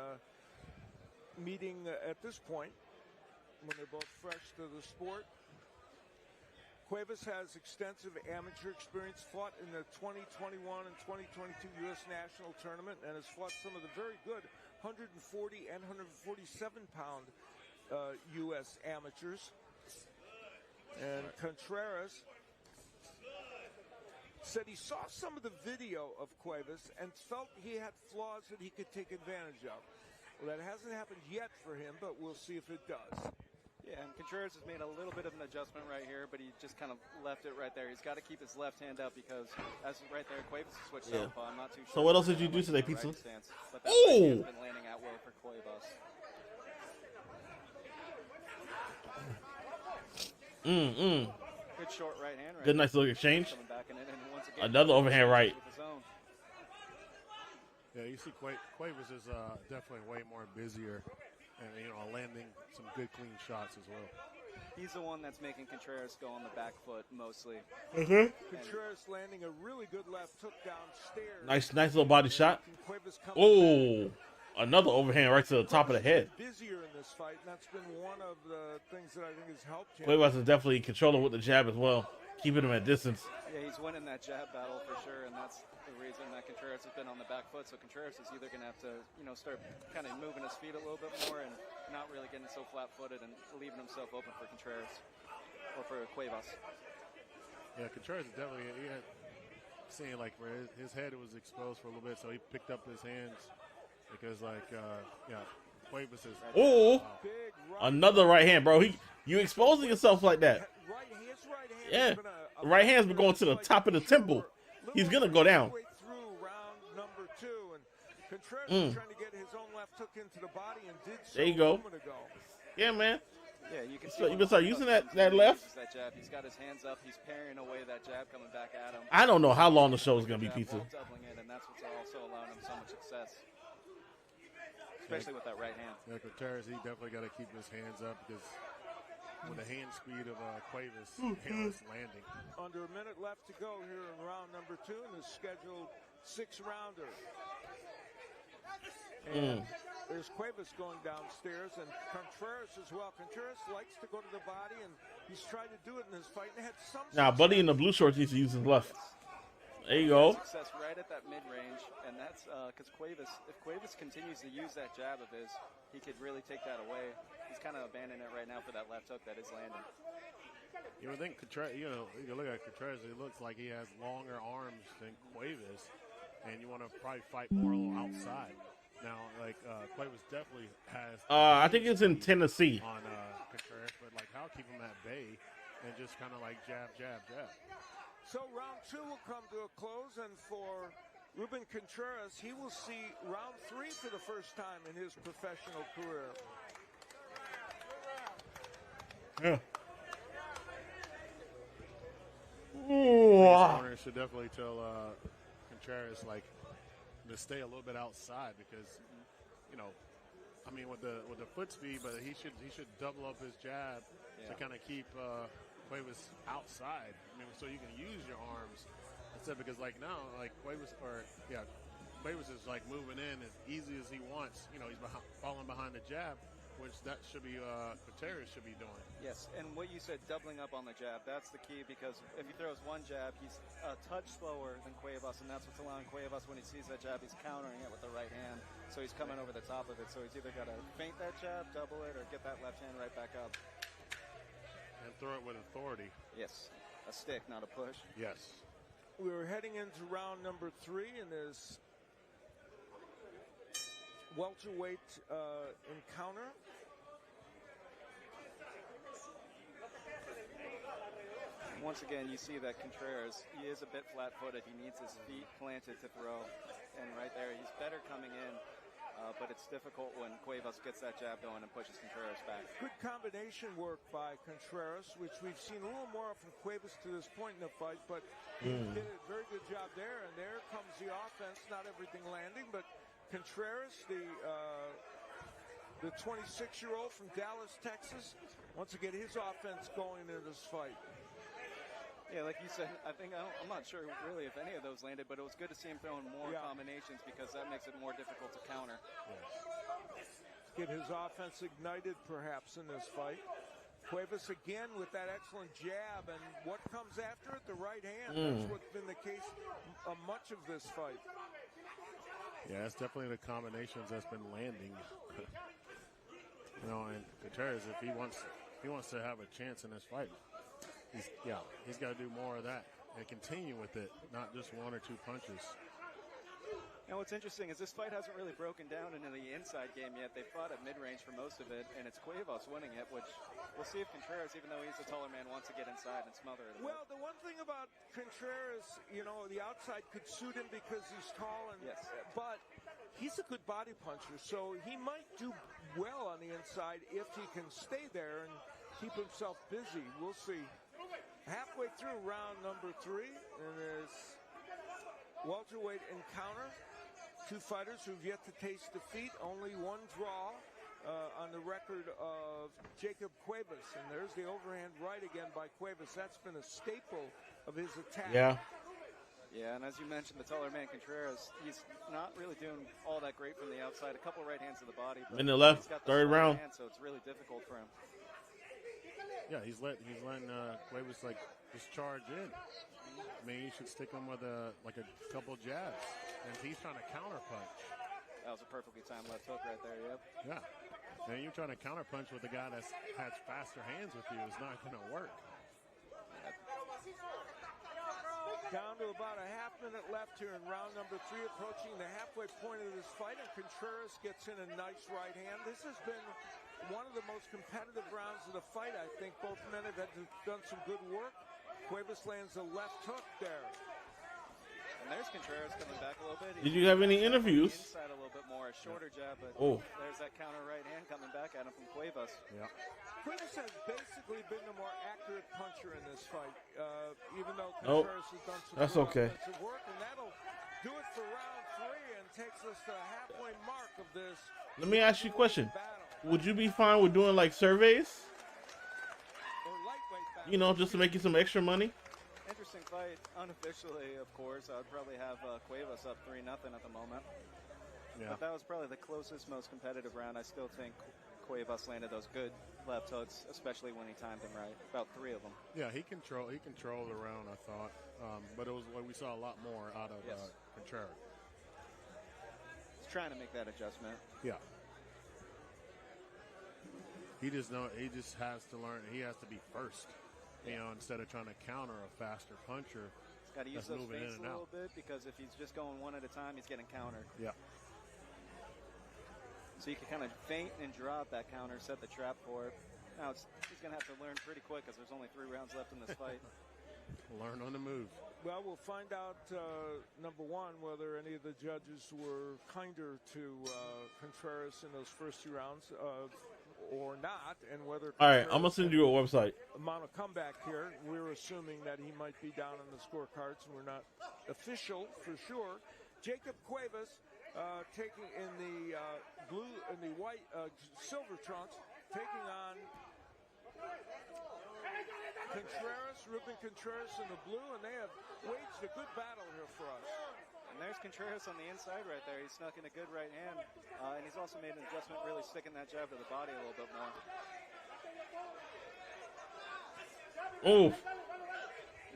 [SPEAKER 3] meeting at this point when they're both fresh to the sport. Cuevas has extensive amateur experience, fought in the 2021 and 2022 U.S. National Tournament, and has fought some of the very good 140 and 147-pound U.S. amateurs. And Contreras said he saw some of the video of Cuevas and felt he had flaws that he could take advantage of. Well, that hasn't happened yet for him, but we'll see if it does.
[SPEAKER 1] Yeah, and Contreras has made a little bit of an adjustment right here, but he just kind of left it right there. He's got to keep his left hand up because, as right there, Cuevas switched up. I'm not too sure.
[SPEAKER 6] So what else did you do today, Pizza?
[SPEAKER 1] Right stance, but that right hand's been landing out well for Cuevas. Good short right hand. Right.
[SPEAKER 6] Good, nice little exchange.
[SPEAKER 1] Coming back in it, and once again,
[SPEAKER 6] Another overhand right.
[SPEAKER 2] Yeah, you see Cuevas is definitely way more busier and, landing some good clean shots as well.
[SPEAKER 1] He's the one that's making Contreras go on the back foot mostly.
[SPEAKER 3] Contreras landing a really good left hook downstairs.
[SPEAKER 6] Nice little body shot. Oh, another overhand right to the top of the head.
[SPEAKER 3] Busier in this fight, and that's been one of the things that I think has helped him.
[SPEAKER 6] Cuevas is definitely controlling with the jab as well, keeping him at distance.
[SPEAKER 1] Yeah, he's winning that jab battle for sure, and that's the reason that Contreras has been on the back foot. So Contreras is either going to have to, start kind of moving his feet a little bit more and not really getting so flat-footed and leaving himself open for Contreras or for Cuevas.
[SPEAKER 2] Yeah, Contreras is definitely seeing like where his head was exposed for a little bit, so he picked up his hands because Cuevas is.
[SPEAKER 6] Another right hand, bro. You exposing yourself like that. Yeah, right hand's been going to the top of the temple. He's gonna go down.
[SPEAKER 3] Through round number 2, and Contreras is trying to get his own left hook into the body and did so.
[SPEAKER 6] There you go.
[SPEAKER 3] A moment ago.
[SPEAKER 6] Yeah, man.
[SPEAKER 1] Yeah, you can see.
[SPEAKER 6] You can start using that left.
[SPEAKER 1] That jab. He's got his hands up. He's parrying away that jab coming back at him.
[SPEAKER 6] I don't know how long the show is gonna be, Pizza.
[SPEAKER 1] Doubling it, and that's what's also allowing him so much success, especially with that right hand.
[SPEAKER 2] Yeah, Contreras, he definitely got to keep his hands up because with the hand speed of Cuevas, handless landing.
[SPEAKER 3] Under a minute left to go here in round number 2 in the scheduled 6-rounder. And there's Cuevas going downstairs, and Contreras as well. Contreras likes to go to the body, and he's tried to do it in this fight. And had some
[SPEAKER 6] now, Buddy in the blue shorts needs to use his left. There you go.
[SPEAKER 1] Success right at that mid-range, and that's because if Cuevas continues to use that jab of his, he could really take that away. He's kind of abandoning it right now for that left hook that is landing.
[SPEAKER 2] You would think Contreras, you look at Contreras, it looks like he has longer arms than Cuevas, and you want to probably fight more a little outside. Now, Cuevas definitely has.
[SPEAKER 6] I think it's in Tennessee.
[SPEAKER 2] On Contreras, but how keep him at bay and just kind of jab, jab, jab.
[SPEAKER 3] So round 2 will come to a close, and for Ruben Contreras, he will see round 3 for the first time in his professional career.
[SPEAKER 6] Yeah.
[SPEAKER 2] Corner should definitely tell Contreras to stay a little bit outside because, with the foot speed, but he should double up his jab to kind of keep Cuevas outside. So you can use your arms instead because now Cuevas is moving in as easy as he wants. He's falling behind the jab, which that should be Contreras should be doing.
[SPEAKER 1] Yes, and what you said, doubling up on the jab, that's the key because if he throws one jab, he's a touch slower than Cuevas, and that's what's allowing Cuevas when he sees that jab, he's countering it with the right hand. So he's coming over the top of it. So he's either got to feint that jab, double it, or get that left hand right back up.
[SPEAKER 2] And throw it with authority.
[SPEAKER 1] Yes, a stick, not a push.
[SPEAKER 2] Yes.
[SPEAKER 3] We're heading into round number 3 in this welterweight encounter.
[SPEAKER 1] Once again, you see that Contreras, he is a bit flat-footed. He needs his feet planted to throw. And right there, he's better coming in. But it's difficult when Cuevas gets that jab going and pushes Contreras back.
[SPEAKER 3] Good combination work by Contreras, which we've seen a little more from Cuevas to this point in the fight, but he did a very good job there, and there comes the offense, not everything landing, but Contreras, the 26-year-old from Dallas, Texas, wants to get his offense going into this fight.
[SPEAKER 1] Yeah, like you said, I'm not sure really if any of those landed, but it was good to see him throwing more combinations because that makes it more difficult to counter.
[SPEAKER 3] Yes. Get his offense ignited perhaps in this fight. Cuevas again with that excellent jab, and what comes after it? The right hand. That's what's been the case much of this fight.
[SPEAKER 2] Yeah, it's definitely the combinations that's been landing. You know, and Contreras, if he wants to have a chance in this fight, he's got to do more of that and continue with it, not just one or two punches.
[SPEAKER 1] And what's interesting is this fight hasn't really broken down into the inside game yet. They fought at mid-range for most of it, and it's Cuevas winning it, which we'll see if Contreras, even though he's a taller man, wants to get inside and smother it.
[SPEAKER 3] Well, the one thing about Contreras, you know, the outside could suit him because he's tall, but he's a good body puncher, so he might do well on the inside if he can stay there and keep himself busy. We'll see. Halfway through round number 3 in this welterweight encounter. Two fighters who've yet to taste defeat. Only one draw on the record of Jacob Cuevas. And there's the overhand right again by Cuevas. That's been a staple of his attack.
[SPEAKER 6] Yeah.
[SPEAKER 1] Yeah, and as you mentioned, the taller man Contreras, he's not really doing all that great from the outside. A couple right hands to the body.
[SPEAKER 6] In the left,
[SPEAKER 1] he's got
[SPEAKER 6] third round.
[SPEAKER 1] Hand, so it's really difficult for him.
[SPEAKER 2] Yeah, he's letting Cuevas just charge in. I mean, you should stick him with a couple jabs, and he's trying to counter punch.
[SPEAKER 1] That was a perfectly timed left hook right there. Yep.
[SPEAKER 2] Yeah, and you're trying to counter punch with a guy that has faster hands with you. It's not going to work.
[SPEAKER 3] Down to about a half minute left here in round number 3, approaching the halfway point of this fight, and Contreras gets in a nice right hand. This has been one of the most competitive rounds of the fight. I think both men have done some good work. Cuevas lands a left hook there.
[SPEAKER 1] And there's Contreras coming back a little bit.
[SPEAKER 6] Did you have any interviews?
[SPEAKER 1] Inside a little bit more, a shorter jab, but there's that counter right hand coming back at him from Cuevas.
[SPEAKER 2] Yeah.
[SPEAKER 3] Cuevas has basically been the more accurate puncher in this fight, even though Contreras has done some offensive work, and that'll do it for round 3 and takes us to the halfway mark of this.
[SPEAKER 6] Let me ask you a question.
[SPEAKER 3] Battle.
[SPEAKER 6] Would you be fine with doing like surveys?
[SPEAKER 3] Or lightweight battle.
[SPEAKER 6] You know, just to make you some extra money?
[SPEAKER 1] Interesting fight. Unofficially, of course, I would probably have Cuevas up 3-0 at the moment. Yeah. But that was probably the closest, most competitive round. I still think Cuevas landed those good left hooks, especially when he timed them right. About 3 of them.
[SPEAKER 2] Yeah, he controlled the round, I thought. But it was we saw a lot more out of Contreras.
[SPEAKER 1] He's trying to make that adjustment.
[SPEAKER 2] Yeah. He just has to learn. He has to be first. You know, instead of trying to counter a faster puncher.
[SPEAKER 1] He's got to use those feints a little bit, because if he's just going one at a time, he's getting countered.
[SPEAKER 2] Yeah.
[SPEAKER 1] So you can kind of feint and drop that counter, set the trap for it. Now he's going to have to learn pretty quick, because there's only 3 rounds left in this fight.
[SPEAKER 2] Learn on the move.
[SPEAKER 3] Well, we'll find out, number 1, whether any of the judges were kinder to Contreras in those first 2 rounds. Or not, and whether.
[SPEAKER 6] All right, I'm gonna send you a website.
[SPEAKER 3] Amount of comeback here. We're assuming that he might be down on the scorecards, and we're not official for sure. Jacob Cuevas taking in the silver trunks, taking on Ruben Contreras in the blue, and they have waged a good battle here for us.
[SPEAKER 1] And there's Contreras on the inside right there. He snuck in a good right hand. And he's also made an adjustment, really sticking that jab to the body a little bit more.
[SPEAKER 6] Oh.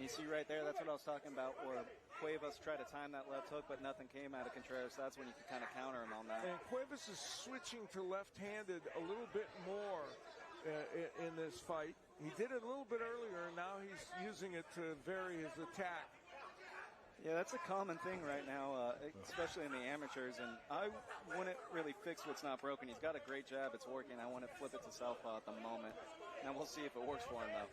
[SPEAKER 1] You see right there, that's what I was talking about, where Cuevas tried to time that left hook, but nothing came out of Contreras. That's when you can kind of counter him on that.
[SPEAKER 3] And Cuevas is switching to left-handed a little bit more in this fight. He did it a little bit earlier, and now he's using it to vary his attack.
[SPEAKER 1] Yeah, that's a common thing right now, especially in the amateurs, and I wouldn't really fix what's not broken. He's got a great jab. It's working. I want to flip it to southpaw at the moment. Now we'll see if it works for him, though.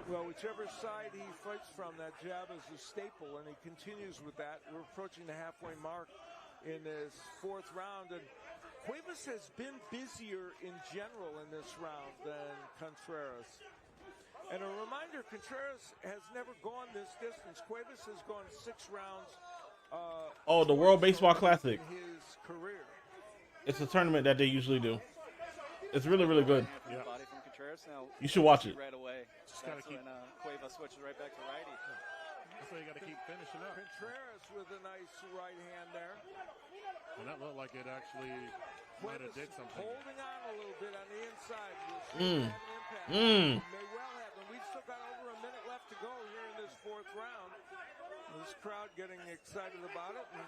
[SPEAKER 3] Well, whichever side he fights from, that jab is a staple, and he continues with that. We're approaching the halfway mark in this 4th round, and Cuevas has been busier in general in this round than Contreras. And a reminder, Contreras has never gone this distance. Cuevas has gone 6 rounds.
[SPEAKER 6] The World Baseball Classic.
[SPEAKER 3] In his career.
[SPEAKER 6] It's a tournament that they usually do. It's really, really good.
[SPEAKER 1] Yeah. Body from Contreras. Now,
[SPEAKER 6] you should watch it.
[SPEAKER 1] Right away. That's when Cuevas switches right back to righty.
[SPEAKER 2] That's why you got to keep finishing up.
[SPEAKER 3] Contreras with a nice right hand there.
[SPEAKER 2] And that looked like it actually might have did something.
[SPEAKER 3] Holding on a little bit on the inside. We'll see if it had an impact. May well have. And we've still got over a minute left left to go here in this fourth round. This crowd getting excited about it, and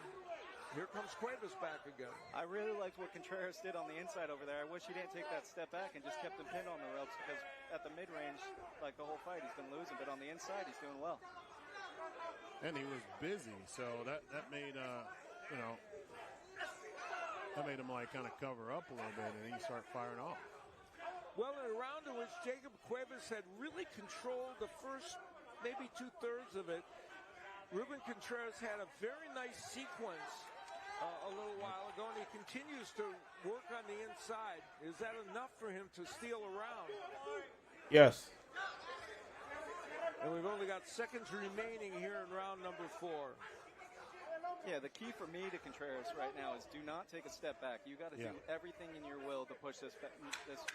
[SPEAKER 3] here comes Cuevas back again.
[SPEAKER 1] I really liked what Contreras did on the inside over there. I wish he didn't take that step back and just kept him pinned on the ropes, because at the mid-range, like the whole fight, he's been losing, but on the inside, he's doing well.
[SPEAKER 2] And he was busy, so that made that made him like kind of cover up a little bit, and he started firing off.
[SPEAKER 3] Well, in a round in which Jacob Cuevas had really controlled the first maybe 2/3 of it, Ruben Contreras had a very nice sequence a little while ago, and he continues to work on the inside. Is that enough for him to steal a round?
[SPEAKER 6] Yes.
[SPEAKER 3] And we've only got seconds remaining here in round number 4.
[SPEAKER 1] Yeah, the key for me to Contreras right now is do not take a step back. You got to do everything in your will to push this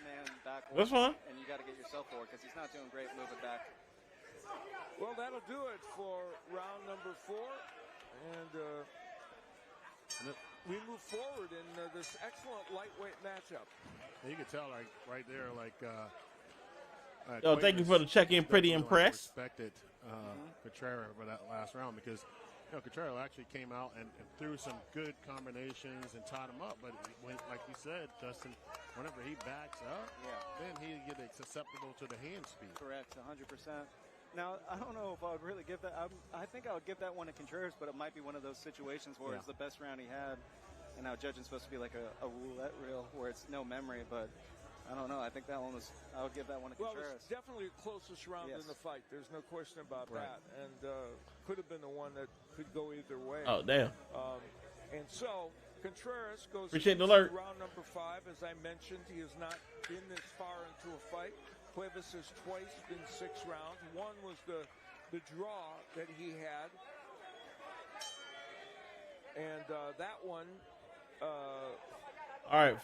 [SPEAKER 1] man backwards.
[SPEAKER 6] That's fine.
[SPEAKER 1] And you got to get yourself forward, because he's not doing great moving back.
[SPEAKER 3] Well, that'll do it for round number 4. And we move forward in this excellent lightweight matchup.
[SPEAKER 2] You can tell, like, right there, like...
[SPEAKER 6] Yo, thank you for the check-in. Pretty impressed.
[SPEAKER 2] Respected Contreras for that last round, because Contreras actually came out and threw some good combinations and tied him up. But when, like you said, Dustin, whenever he backs up, then he gets susceptible to the hand speed.
[SPEAKER 1] Correct, 100%. Now, I don't know if I would really give that. I think I would give that one to Contreras, but it might be one of those situations where it's the best round he had. And now judging's supposed to be like a roulette reel where it's no memory, but I don't know. I think that one was. I would give that one to Contreras.
[SPEAKER 3] Well, it's definitely the closest round in the fight. There's no question about that. And could have been the one that could go either way.
[SPEAKER 6] Oh, damn.
[SPEAKER 3] And so Contreras goes
[SPEAKER 6] Appreciate the
[SPEAKER 3] into
[SPEAKER 6] alert.
[SPEAKER 3] round number 5. As I mentioned, he has not been this far into a fight. Cuevas has twice been 6 rounds. One was the draw that he had. And that one...
[SPEAKER 6] all right,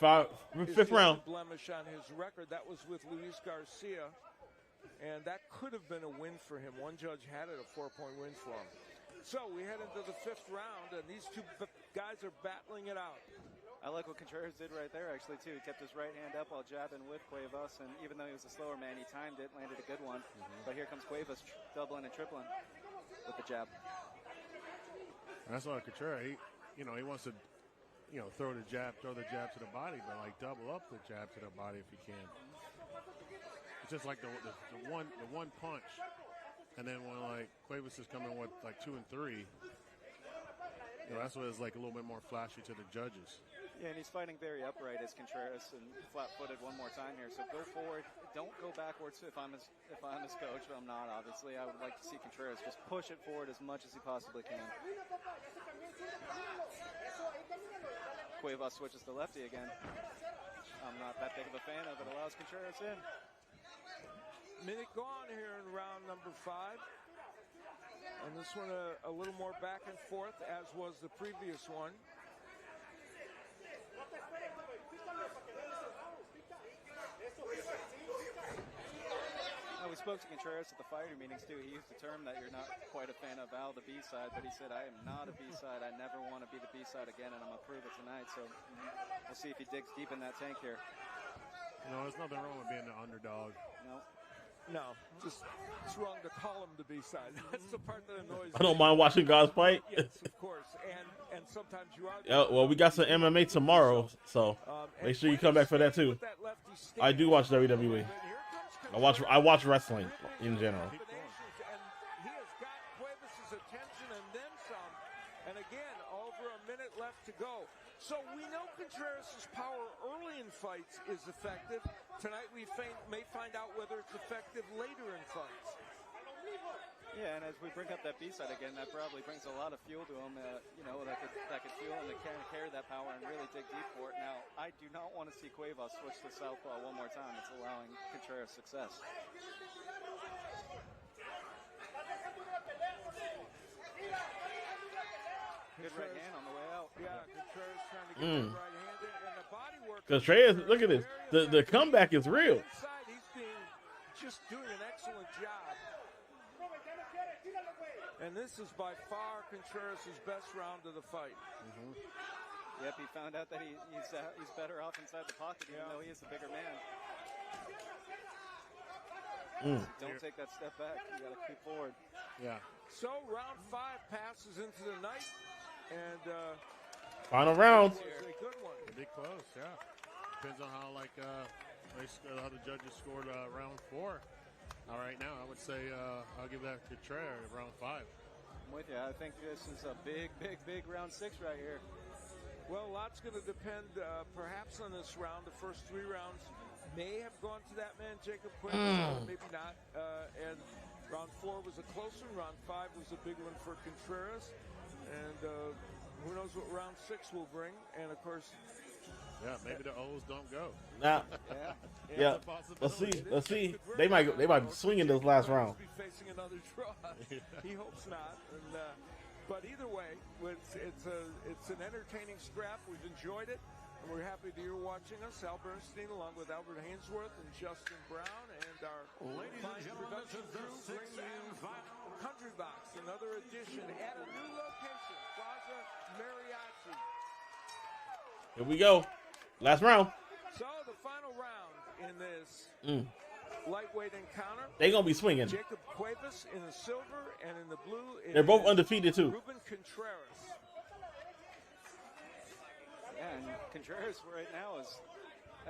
[SPEAKER 6] fifth round.
[SPEAKER 3] Blemish on his record. That was with Luis Garcia, and that could have been a win for him. One judge had it a 4-point win for him. So we head into the 5th round, and these two guys are battling it out.
[SPEAKER 1] I like what Contreras did right there, actually, too. He kept his right hand up while jabbing with Cuevas, and even though he was a slower man, he timed it, landed a good one. But here comes Cuevas doubling and tripling with the jab.
[SPEAKER 2] That's why Contreras, he wants to, throw the jab to the body, but like double up the jab to the body if he can. It's just like the one punch, and then when like Cuevas is coming with like 2 and 3, that's what it's like a little bit more flashy to the judges.
[SPEAKER 1] Yeah, and he's fighting very upright as Contreras and flat-footed one more time here. So go forward. Don't go backwards if I'm his coach, but I'm not, obviously. I would like to see Contreras just push it forward as much as he possibly can. Cuevas switches to lefty again. I'm not that big of a fan of it. Allows Contreras in.
[SPEAKER 3] Minute gone here in round number 5. And this one a little more back and forth, as was the previous one.
[SPEAKER 1] We spoke to Contreras at the fighter meetings, too. He used the term that you're not quite a fan of Al, the B-side, but he said, I am not a B-side. I never want to be the B-side again, and I'm going to prove it tonight. So we'll see if he digs deep in that tank here.
[SPEAKER 2] There's nothing wrong with being the underdog.
[SPEAKER 3] No, just it's wrong to call him the B-side. That's the part that annoys me.
[SPEAKER 6] I don't mind watching guys fight.
[SPEAKER 3] Yes, of course, and sometimes you are.
[SPEAKER 6] Well, we got some MMA tomorrow, so make sure you come back for that too. I do watch WWE. I watch wrestling in general.
[SPEAKER 3] And he has got Cuevas' attention and then some. And again, over a minute left to go. So we know Contreras' power early in fights is effective. Tonight we may find out whether it's effective later in fights.
[SPEAKER 1] Yeah, and as we bring up that B-side again, that probably brings a lot of fuel to him, that could fuel him to carry that power and really dig deep for it. Now, I do not want to see Cuevas switch to southpaw one more time. It's allowing Contreras success. Good right hand on the way out.
[SPEAKER 3] Yeah, Contreras trying to get the right-handed, and the body work.
[SPEAKER 6] Contreras, look at this. The comeback is real.
[SPEAKER 3] Inside, he's just doing an excellent job. And this is by far Contreras' best round of the fight.
[SPEAKER 1] Yep, he found out that he's better off inside the pocket, even though he is the bigger man. Don't take that step back. You got to keep forward.
[SPEAKER 2] Yeah.
[SPEAKER 3] So round 5 passes into the night, and
[SPEAKER 6] Final round.
[SPEAKER 3] it was a good one.
[SPEAKER 2] It'll be close, yeah. Depends on how how the judges scored round 4. All right, now I would say I'll give that to Trey round 5.
[SPEAKER 1] I'm with you. I think this is a big round 6 right here.
[SPEAKER 3] Well, a lot's going to depend perhaps on this round. The first 3 rounds may have gone to that man, Jacob Cuevas, maybe not. And round 4 was a close one. Round 5 was a big one for Contreras. And who knows what round 6 will bring. And, of course,
[SPEAKER 2] yeah, maybe the O's don't go.
[SPEAKER 6] Now, yeah. Let's see. They might be swinging this last round.
[SPEAKER 3] Be facing another draw. He hopes not. And, but either way, it's an entertaining scrap. We've enjoyed it, and we're happy that you're watching us. Al Bernstein, along with Albert Hainsworth and Justin Brown, and our
[SPEAKER 4] Ladies and
[SPEAKER 3] fine
[SPEAKER 4] gentlemen,
[SPEAKER 3] production
[SPEAKER 4] this is the
[SPEAKER 3] crew bringing you
[SPEAKER 4] 6th and final.
[SPEAKER 3] Country Box, another edition at a new location, Plaza Mariachi.
[SPEAKER 6] Here we go. Last round.
[SPEAKER 3] So the final round in this lightweight encounter.
[SPEAKER 6] They gonna be swinging.
[SPEAKER 3] Jacob Cuevas in the silver, and in the blue,
[SPEAKER 6] They're both undefeated too.
[SPEAKER 3] Ruben Contreras.
[SPEAKER 1] Yeah, and Contreras right now is,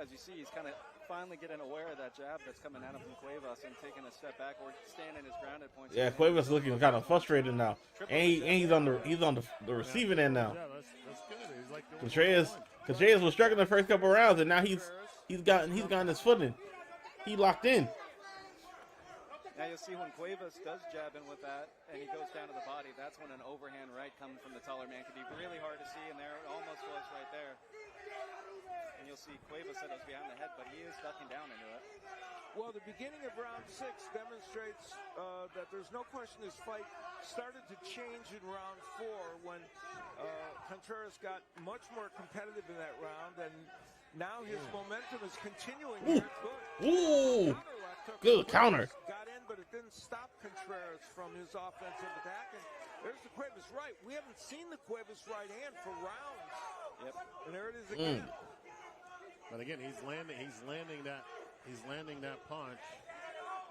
[SPEAKER 1] as you see, he's kind of finally getting aware of that jab that's coming at him from Cuevas and taking a step backward, standing his ground at points.
[SPEAKER 6] Yeah, Cuevas looking kind of frustrated now, and he's on the receiving end now.
[SPEAKER 2] Yeah, that's good. He's like doing
[SPEAKER 6] Contreras was struggling the first couple rounds, and now he's gotten his footing. He locked in.
[SPEAKER 1] Now you'll see when Cuevas does jab in with that, and he goes down to the body, that's when an overhand right coming from the taller man could be really hard to see, and there it almost was right there. And you'll see Cuevas said it was behind the head, but he is ducking down into it.
[SPEAKER 3] Well, the beginning of round 6 demonstrates that there's no question this fight started to change in round 4 when Contreras got much more competitive in that round, and now his momentum is continuing.
[SPEAKER 6] Ooh. Good counter.
[SPEAKER 3] Got in, but it didn't stop Contreras from his offensive attack. And there's the Cuevas right. We haven't seen the Cuevas right hand for rounds.
[SPEAKER 1] Yep.
[SPEAKER 3] And there it is again.
[SPEAKER 2] But again, he's landing that punch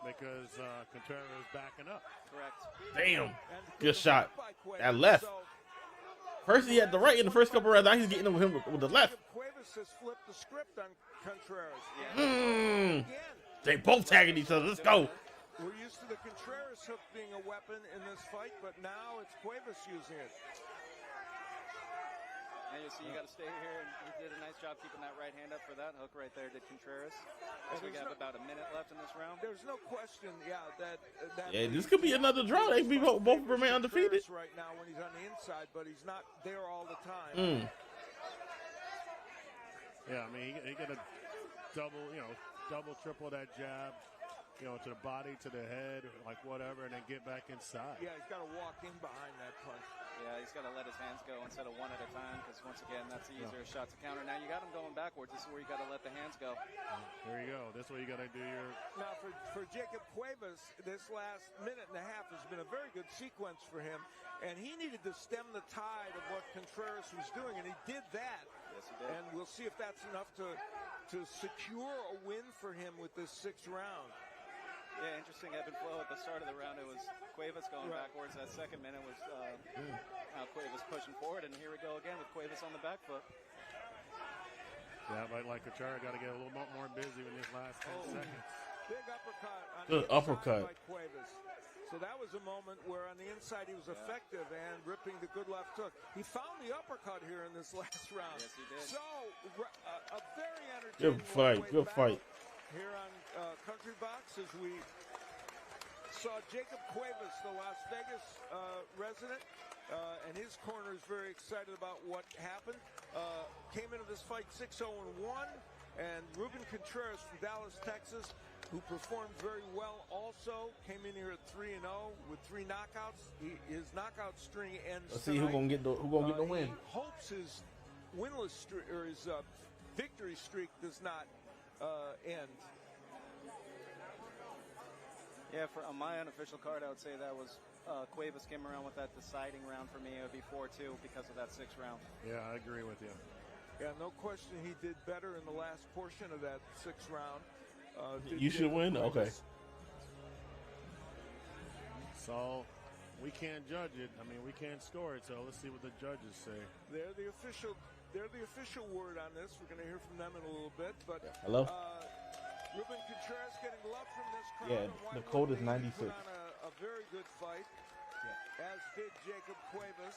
[SPEAKER 2] because Contreras is backing up.
[SPEAKER 1] Correct.
[SPEAKER 6] Damn. Good shot. That left. First he had the right in the first couple rounds. Now he's getting him with the left.
[SPEAKER 3] Cuevas has flipped the script on Contreras.
[SPEAKER 6] Again. They both tagging each other. Let's go.
[SPEAKER 3] We're used to the Contreras hook being a weapon in this fight, but now it's Cuevas using it.
[SPEAKER 1] Now you see you got to stay here, and he did a nice job keeping that right hand up for that hook right there, did Contreras. As we have about a minute left in this round.
[SPEAKER 3] There's no question, that
[SPEAKER 6] this could be another draw. They be both remain undefeated
[SPEAKER 3] right now when he's on the inside, but he's not there all the time.
[SPEAKER 2] Yeah, I mean he got a double, triple that jab, to the body, to the head, like whatever, and then get back inside.
[SPEAKER 3] Yeah, he's got to walk in behind that punch.
[SPEAKER 1] Yeah, he's got to let his hands go instead of one at a time, because once again, that's the easier shot to counter. Now you got him going backwards. This is where you got to let the hands go.
[SPEAKER 2] There you go. This is where you got to do your.
[SPEAKER 3] Now for Jacob Cuevas, this last minute and a half has been a very good sequence for him, and he needed to stem the tide of what Contreras was doing, and he did that.
[SPEAKER 1] Yes, he did.
[SPEAKER 3] And we'll see if that's enough to secure a win for him with this 6th round.
[SPEAKER 1] Yeah, interesting ebb and flow at the start of the round. It was Cuevas going backwards. That second minute was Cuevas pushing forward, and here we go again with Cuevas on the back foot.
[SPEAKER 2] Yeah, but like Contreras got to get a little more busy in this last 10 seconds.
[SPEAKER 3] Big uppercut on
[SPEAKER 6] Good
[SPEAKER 3] the
[SPEAKER 6] uppercut.
[SPEAKER 3] by Cuevas. So that was a moment where on the inside he was effective and ripping the good left hook. He found the uppercut here in this last round.
[SPEAKER 1] Yes, he did.
[SPEAKER 3] So a very entertaining
[SPEAKER 6] Good fight.
[SPEAKER 3] Here on Country Box as we saw Jacob Cuevas, the Las Vegas resident, and his corner is very excited about what happened. Came into this fight 6-0-1, and Ruben Contreras from Dallas, Texas, who performed very well also, came in here at 3-0 with 3 knockouts. His knockout string ends
[SPEAKER 6] Let's see who gonna get the win.
[SPEAKER 3] He hopes his winless streak or his victory streak does not end.
[SPEAKER 1] Yeah, on my unofficial card, I would say that was Cuevas came around with that deciding round for me. It would be 4-2 because of that 6th round.
[SPEAKER 2] Yeah, I agree with you.
[SPEAKER 3] Yeah, no question he did better in the last portion of that 6th round.
[SPEAKER 6] You should win? Okay.
[SPEAKER 2] So we can't judge it. I mean, we can't score it. So let's see what the judges say.
[SPEAKER 3] They're the official word on this. We're going to hear from them in a little bit. But
[SPEAKER 6] Hello?
[SPEAKER 3] Ruben Contreras getting love from this crowd.
[SPEAKER 6] Yeah,
[SPEAKER 3] and
[SPEAKER 6] the code is
[SPEAKER 3] White
[SPEAKER 6] 96.
[SPEAKER 3] put on a very good fight, as did Jacob Cuevas.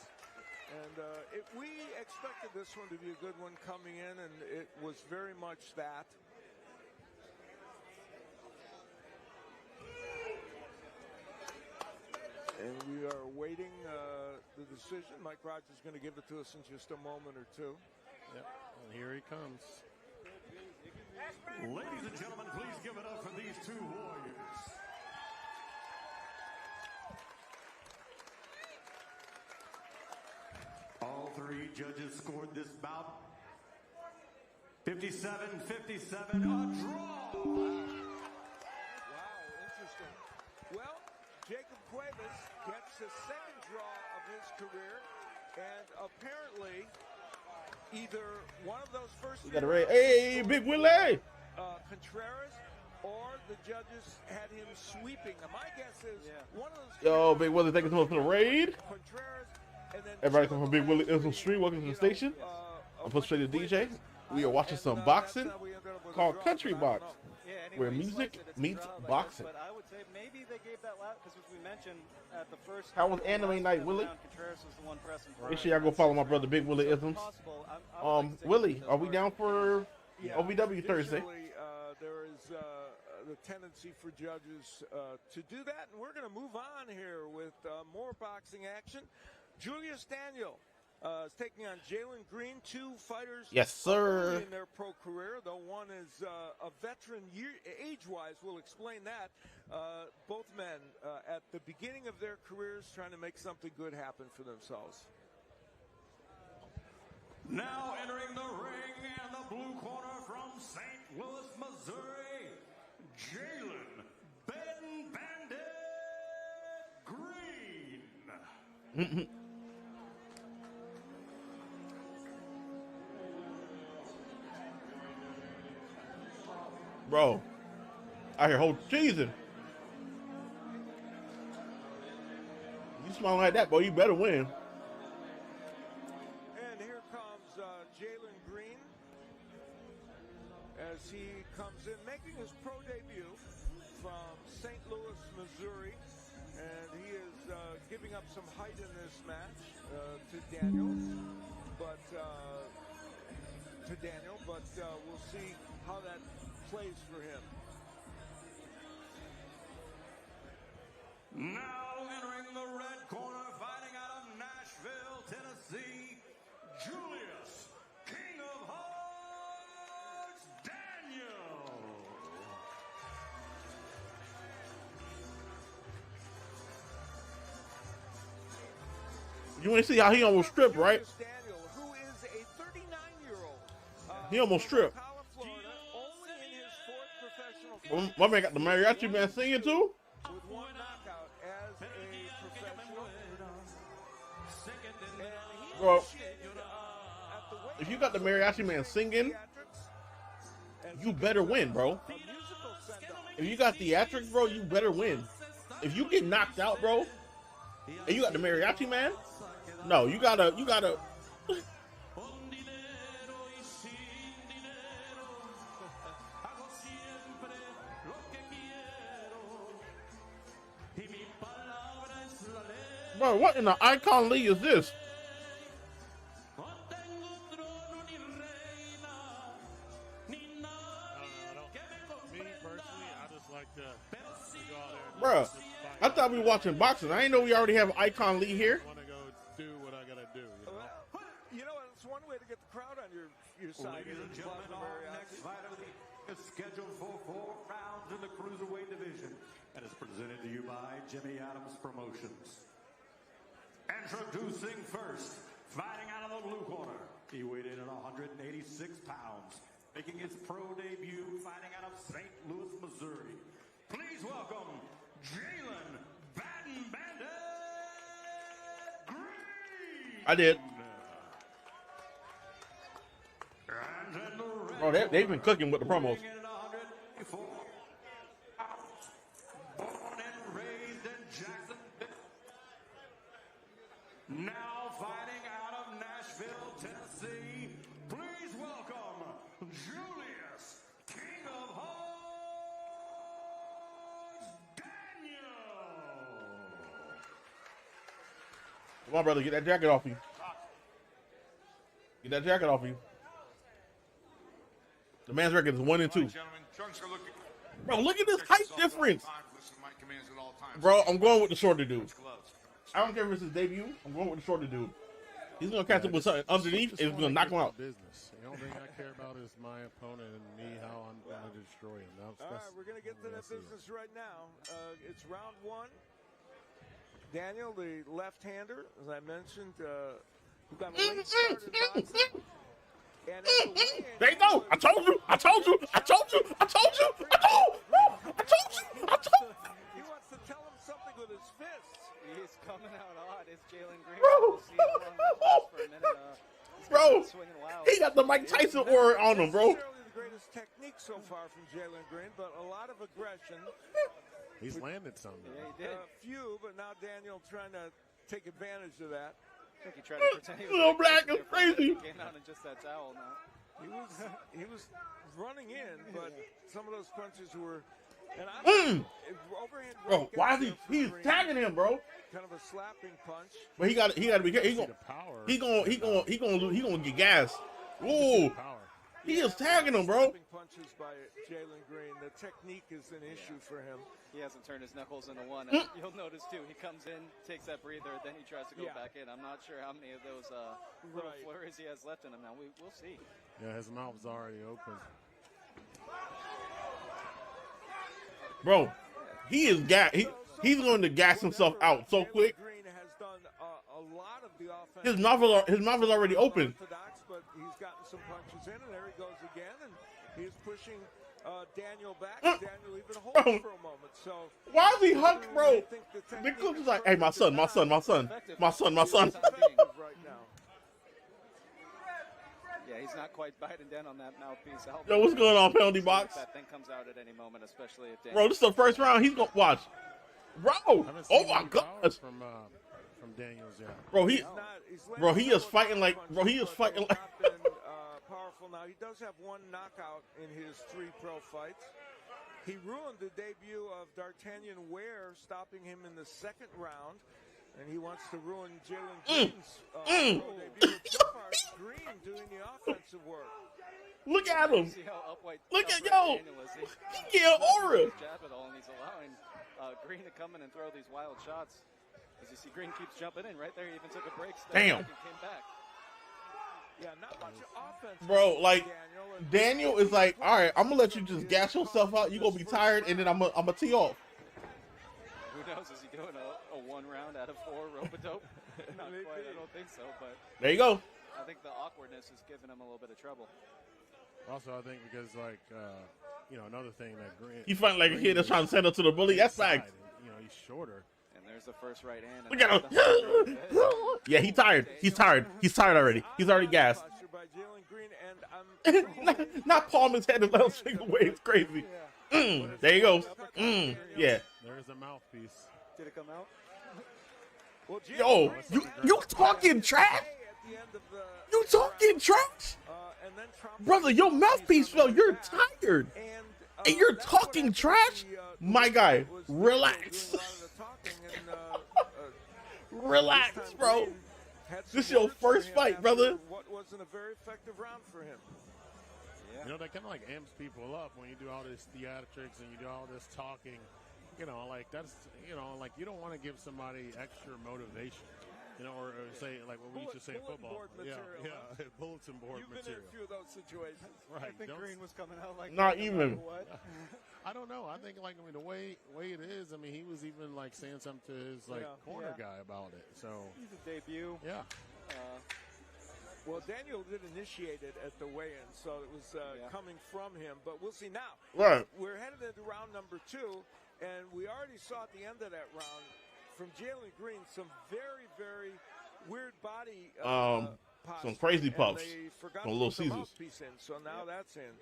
[SPEAKER 3] And we expected this one to be a good one coming in, and it was very much that. And we are awaiting the decision. Mike Rogers is going to give it to us in just a moment or two.
[SPEAKER 2] Yep. And here he comes.
[SPEAKER 4] Ladies and gentlemen, please give it up for these two warriors. All three judges scored this bout 57-57, a draw.
[SPEAKER 3] Wow, interesting. Well, Jacob Cuevas gets his second draw of his career, and apparently either one of those first
[SPEAKER 6] We got a raid. Hey, Big Willie!
[SPEAKER 3] Contreras, or the judges had him sweeping. Now, my guess is one of those.
[SPEAKER 6] Yo, Big Willie, thank you so much for the raid.
[SPEAKER 3] Contreras, and then
[SPEAKER 6] Everybody come from Big Willie Ism Street. Welcome to the station. I'm Frustrated DJ. We are watching some boxing called Country Box, where music meets boxing.
[SPEAKER 1] But I would say maybe they gave that last because as we mentioned at the first.
[SPEAKER 6] How was anime night, Willie?
[SPEAKER 1] Contreras was the one pressing for
[SPEAKER 6] Make sure y'all go follow my brother Big Willie Isms. Willie, are we down for OVW Thursday?
[SPEAKER 3] There is the tendency for judges to do that, and we're going to move on here with more boxing action. Julius Daniel is taking on Jalen Green, two fighters.
[SPEAKER 6] Yes, sir.
[SPEAKER 3] Early in their pro career, though one is a veteran age-wise. We'll explain that. Both men at the beginning of their careers trying to make something good happen for themselves.
[SPEAKER 4] Now entering the ring in the blue corner from St. Louis, Missouri, Jalen Ben Bandit Green.
[SPEAKER 6] Bro, I hear whole cheesing. You smell like that, boy, you better win.
[SPEAKER 3] And here comes Jalen Green as he comes in, making his pro debut from St. Louis, Missouri. And he is giving up some height in this match to Daniel. But we'll see how that plays for him.
[SPEAKER 4] Now entering the red corner, fighting out of Nashville, Tennessee, Julius, King of Hearts, Daniel.
[SPEAKER 6] You want to see how he almost stripped, right?
[SPEAKER 3] Daniel, who is a 39-year-old.
[SPEAKER 6] He almost stripped. My man got the mariachi man singing too.
[SPEAKER 3] With one knockout as a professional.
[SPEAKER 6] Bro, if you got the mariachi man singing, you better win, bro. If you got theatrics, bro, you better win. If you get knocked out, bro, and you got the mariachi man, no, you gotta. Bro, what in the Icon League is this?
[SPEAKER 2] Me personally, I just like to go out there.
[SPEAKER 6] Bro, I thought we were watching boxing. I didn't know we already have Icon Lee here.
[SPEAKER 2] I want to go do what I gotta do.
[SPEAKER 3] You know, it's one way to get the crowd on your side.
[SPEAKER 4] Ladies and gentlemen, our next fight of the week is scheduled for 4 rounds in the Cruiserweight division and is presented to you by Jimmy Adams Promotions. Introducing first, fighting out of the blue corner. He weighed in at 186 pounds, making his pro debut fighting out of St. Louis, Missouri. Please welcome Jalen Batten Bandit Green.
[SPEAKER 6] I did.
[SPEAKER 4] And in the red
[SPEAKER 6] Bro, they've been cooking with the promos.
[SPEAKER 4] weighing in at 184 pounds. Born and raised in Jacksonville, Now fighting out of Nashville, Tennessee, please welcome Julius, King of Hogs, Daniel.
[SPEAKER 6] Come on, brother, get that jacket off you. Get that jacket off you. The man's record is 1 and 2. Bro, look at this height difference. Bro, I'm going with the shorter dude. I don't care if it's his debut. I'm going with the shorter dude. He's gonna catch him with something underneath, and he's gonna knock him out.
[SPEAKER 2] Business. The only thing I care about is my opponent and me, how I'm gonna destroy him.
[SPEAKER 3] All right, we're gonna get to that business right now. It's round 1. Daniel, the left-hander, as I mentioned, who got a late start in boxing. And
[SPEAKER 6] there you go. I told you. I told you. I told you. I told you. I told you. I told you. I told you.
[SPEAKER 3] He wants to tell him something with his fists.
[SPEAKER 1] He's coming out hot. It's Jalen Green.
[SPEAKER 6] Bro.
[SPEAKER 1] We'll see him on the post for a minute.
[SPEAKER 6] Bro,
[SPEAKER 1] swinging wild.
[SPEAKER 6] he got the Mike Tyson aura on him, bro.
[SPEAKER 3] Not necessarily the greatest technique so far from Jalen Green, but a lot of aggression.
[SPEAKER 2] He's landed some.
[SPEAKER 1] Yeah, he did.
[SPEAKER 3] A few, but now Daniel trying to take advantage of that.
[SPEAKER 1] I think he tried to pretend he was
[SPEAKER 6] Little black is crazy.
[SPEAKER 1] He came out in just that towel now.
[SPEAKER 3] He was running in, but some of those punches were. And I'm overhand.
[SPEAKER 6] Bro, why is he's tagging him, bro?
[SPEAKER 3] Kind of a slapping punch.
[SPEAKER 6] But he got to be careful. He gonna get gas. Ooh, he is tagging him, bro.
[SPEAKER 3] Slapping punches by Jalen Green. The technique is an issue for him.
[SPEAKER 1] He hasn't turned his knuckles into one. And you'll notice too, he comes in, takes that breather, then he tries to go back in. I'm not sure how many of those little flurries he has left in him now. We'll see.
[SPEAKER 2] Yeah, his mouth's already open.
[SPEAKER 6] Bro, he is he's going to gas himself out so quick.
[SPEAKER 3] Green has done a lot of the offense.
[SPEAKER 6] His mouth is already open.
[SPEAKER 3] But he's gotten some punches in, and there he goes again, and he's pushing Daniel back. Daniel even holds for a moment. So
[SPEAKER 6] why is he hugged, bro? The coach is like, "Hey, my son."
[SPEAKER 3] Right now.
[SPEAKER 1] Yeah, he's not quite biting down on that mouthpiece.
[SPEAKER 6] Yo, what's going on, penalty box?
[SPEAKER 1] That thing comes out at any moment, especially if
[SPEAKER 6] Bro, this is the first round. He's gonna watch. Bro, oh my gosh.
[SPEAKER 2] From Daniels, yeah.
[SPEAKER 6] Bro, he is fighting like.
[SPEAKER 3] Powerful now. He does have one knockout in his 3 pro fights. He ruined the debut of D'Artagnan Ware, stopping him in the 2nd round. And he wants to ruin Jalen Green's debut. So far, Green doing the offensive work.
[SPEAKER 6] Look at him. Look at yo. He get aura.
[SPEAKER 1] Jab it all, and he's allowing Green to come in and throw these wild shots. As you see, Green keeps jumping in right there. He even took a break.
[SPEAKER 6] Damn.
[SPEAKER 1] And came back.
[SPEAKER 3] Yeah, not much offense.
[SPEAKER 6] Bro, like Daniel is like, all right, I'm gonna let you just gas yourself out. You gonna be tired, and then I'm gonna tee off.
[SPEAKER 1] Who knows? Is he doing a 1 round out of 4 rope-a-dope? Not quite. I don't think so, but
[SPEAKER 6] there you go.
[SPEAKER 1] I think the awkwardness is giving him a little bit of trouble.
[SPEAKER 2] Also, I think because another thing that Green.
[SPEAKER 6] He's fighting like a kid that's trying to send up to the bully. That's facts.
[SPEAKER 2] He's shorter.
[SPEAKER 1] And there's the first right hand.
[SPEAKER 6] Look at him. Yeah, he's tired. He's tired. He's tired already. He's already gassed. Not palm his head and let him swing away. It's crazy. There you go. Yeah.
[SPEAKER 2] There's a mouthpiece.
[SPEAKER 1] Did it come out?
[SPEAKER 6] Yo, you talking trash? You talking trash? Brother, your mouthpiece fell. You're tired. And you're talking trash? My guy, relax. Relax, bro. This is your first fight, brother.
[SPEAKER 3] What wasn't a very effective round for him.
[SPEAKER 2] You know, that kind of like amps people up when you do all this theatrics and you do all this talking. You know, like that's, like you don't want to give somebody extra motivation. Or say like what we used to say in football. Bulletin board
[SPEAKER 3] You've
[SPEAKER 2] material.
[SPEAKER 3] Been in a few of those situations.
[SPEAKER 2] Right.
[SPEAKER 1] I think Green was coming out like
[SPEAKER 6] not
[SPEAKER 1] that,
[SPEAKER 6] even.
[SPEAKER 2] I don't know. I think the way it is. I mean, he was even like saying something to his corner guy about it. So
[SPEAKER 1] he's a debut.
[SPEAKER 2] Yeah.
[SPEAKER 3] Well, Daniel did initiate it at the weigh-in, so it was coming from him. But we'll see now.
[SPEAKER 6] Right.
[SPEAKER 3] We're headed into round number 2, and we already saw at the end of that round from Jalen Green some very, very weird body
[SPEAKER 6] some crazy puffs
[SPEAKER 3] from
[SPEAKER 6] Little Caesars.
[SPEAKER 3] In, so now that's in.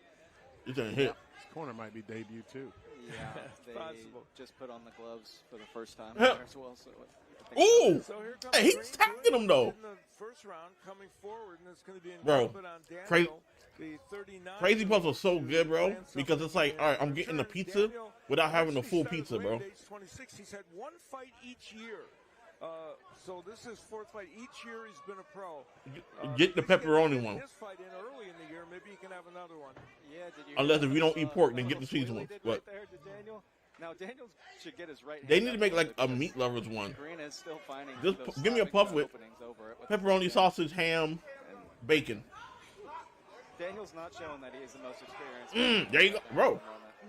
[SPEAKER 6] It didn't hit.
[SPEAKER 2] His corner might be debut too.
[SPEAKER 1] Yeah, they
[SPEAKER 3] possible.
[SPEAKER 1] just put on the gloves for the first time there as well. So think.
[SPEAKER 6] Ooh,
[SPEAKER 3] So here comes
[SPEAKER 6] hey, he's
[SPEAKER 3] Green
[SPEAKER 6] tagging him though.
[SPEAKER 3] in the first round, coming forward, and it's going to be
[SPEAKER 6] Bro,
[SPEAKER 3] incumbent on Daniel,
[SPEAKER 6] crazy-
[SPEAKER 3] the 39.
[SPEAKER 6] Crazy Puffs was so good, bro, because it's like, all right, I'm getting the
[SPEAKER 3] Return.
[SPEAKER 6] pizza
[SPEAKER 3] Daniel
[SPEAKER 6] without having the
[SPEAKER 3] actually
[SPEAKER 6] full
[SPEAKER 3] started
[SPEAKER 6] pizza,
[SPEAKER 3] great
[SPEAKER 6] bro.
[SPEAKER 3] at age 26. He's had one fight each year. So this is his fourth fight. Each year he's been a pro.
[SPEAKER 6] Get the
[SPEAKER 3] If he
[SPEAKER 6] pepperoni
[SPEAKER 3] gets
[SPEAKER 6] one.
[SPEAKER 3] His fight in early in the year, maybe he can have another one.
[SPEAKER 1] Yeah, did you
[SPEAKER 6] Unless
[SPEAKER 1] hear
[SPEAKER 6] if you don't
[SPEAKER 1] what,
[SPEAKER 6] eat pork, then
[SPEAKER 1] what
[SPEAKER 6] get the
[SPEAKER 1] little
[SPEAKER 6] cheese
[SPEAKER 1] squealy
[SPEAKER 6] one.
[SPEAKER 1] did
[SPEAKER 6] What?
[SPEAKER 1] right there to Daniel? Now Daniel should get his right
[SPEAKER 6] They
[SPEAKER 1] hand
[SPEAKER 6] need to
[SPEAKER 1] up
[SPEAKER 6] make like
[SPEAKER 1] really
[SPEAKER 6] a
[SPEAKER 1] because
[SPEAKER 6] meat lovers one.
[SPEAKER 1] Green is still finding
[SPEAKER 6] Just
[SPEAKER 1] those
[SPEAKER 6] give me a
[SPEAKER 1] stopping
[SPEAKER 6] puff with
[SPEAKER 1] openings over it with
[SPEAKER 6] pepperoni,
[SPEAKER 1] his
[SPEAKER 6] sausage, ham, bacon.
[SPEAKER 1] Daniel's not showing that he is the most experienced.
[SPEAKER 6] There you go, bro.